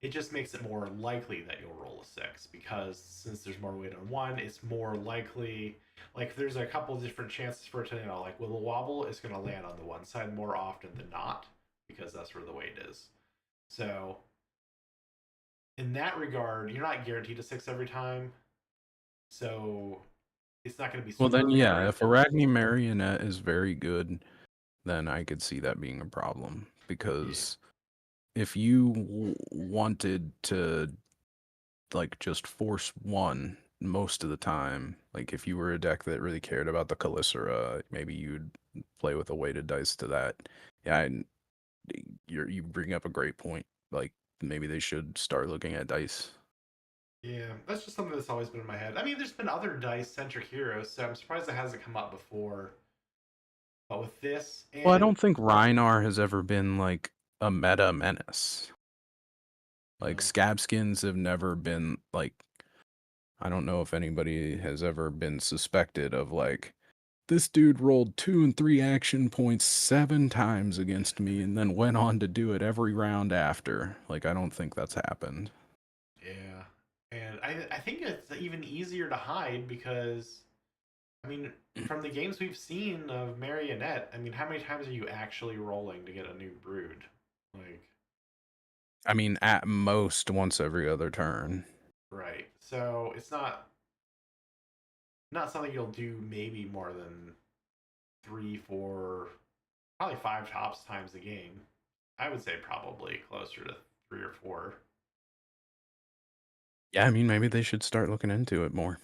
It just makes it more likely that you'll roll a six because since there's more weight on one, it's more likely. Like there's a couple of different chances for it to, like Wibble Wobble is going to land on the one side more often than not because that's where the weight is. So in that regard, you're not guaranteed a six every time. So it's not going to be Well, super then, yeah, accurate. if Arachne Marionette is very good, then I could see that being a problem. Yeah. Because if you wanted to, like, just force one most of the time, like, if you were a deck that really cared about the Calicera, maybe you'd play with a weighted dice to that. Yeah, you bring up a great point. Like, maybe they should start looking at dice. Yeah, that's just something that's always been in my head. I mean, there's been other dice centric heroes, so I'm surprised it hasn't come up before. But with this, Well, I and don't think Rhinar has ever been, like, a meta menace. Like uh, scab skins have never been like I don't know if anybody has ever been suspected of like this dude rolled 2 and 3 action points 7 times against me and then went on to do it every round after. Like I don't think that's happened. yeah, and I think it's even easier to hide because I mean, from the games we've seen of Marionette, I mean, how many times are you actually rolling to get a new brood? Like, I mean, at most once every other turn. right. So it's not something you'll do maybe more than three, four, probably five tops times a game. I would say probably closer to three or four. Yeah, I mean maybe they should start looking into it more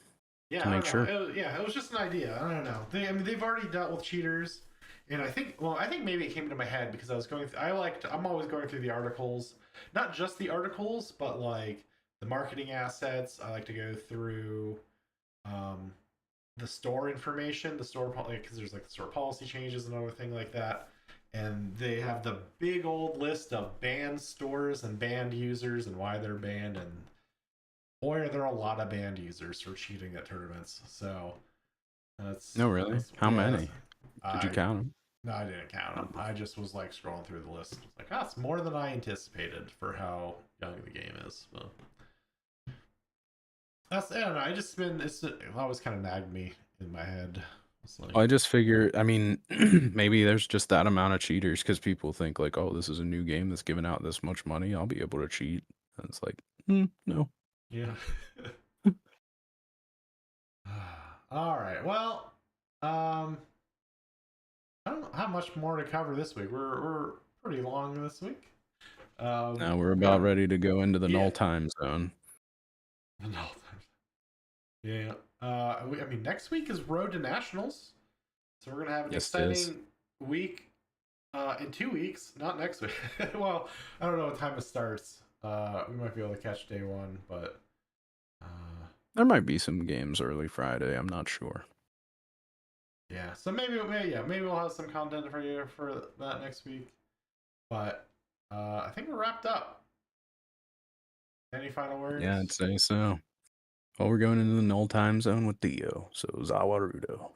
to Yeah, I make don't know. sure. It was just an idea. I don't know. I mean, they've already dealt with cheaters, and I think maybe it came into my head because I was going. I'm always going through the articles, not just the articles, but like the marketing assets. I like to go through um, the store information, the store because there's like the store policy changes and everything like that. And they have the big old list of banned stores and banned users and why they're banned, and boy, are there a lot of banned users for cheating at tournaments. So No, really? How many? Did you I count them? no, I didn't count them. I just was like scrolling through the list. Like, oh, it's more than I anticipated for how young the game is. But I don't know. I just been it's always kind of nagged me in my head It's like, I just figure, I mean, maybe there's just that amount of cheaters because people think like, oh, this is a new game that's giving out this much money. I'll be able to cheat. And it's like, no. yeah. All right. Well, um, I don't have much more to cover this week. We're pretty long this week. Now we're We got about ready to go into the yeah. null time zone. No, yeah. I mean, next week is Road to Nationals, so we're gonna have an Yes, it is. exciting week. In 2 weeks, not next week. Well, I don't know what time it starts. We might be able to catch day one, but There might be some games early Friday. I'm not sure. yeah. So maybe we'll have some content for you for that next week. But I think we're wrapped up. Any final words? Yeah, I'd say so. Well, we're going into the null time zone with Dio, so Zawarudo.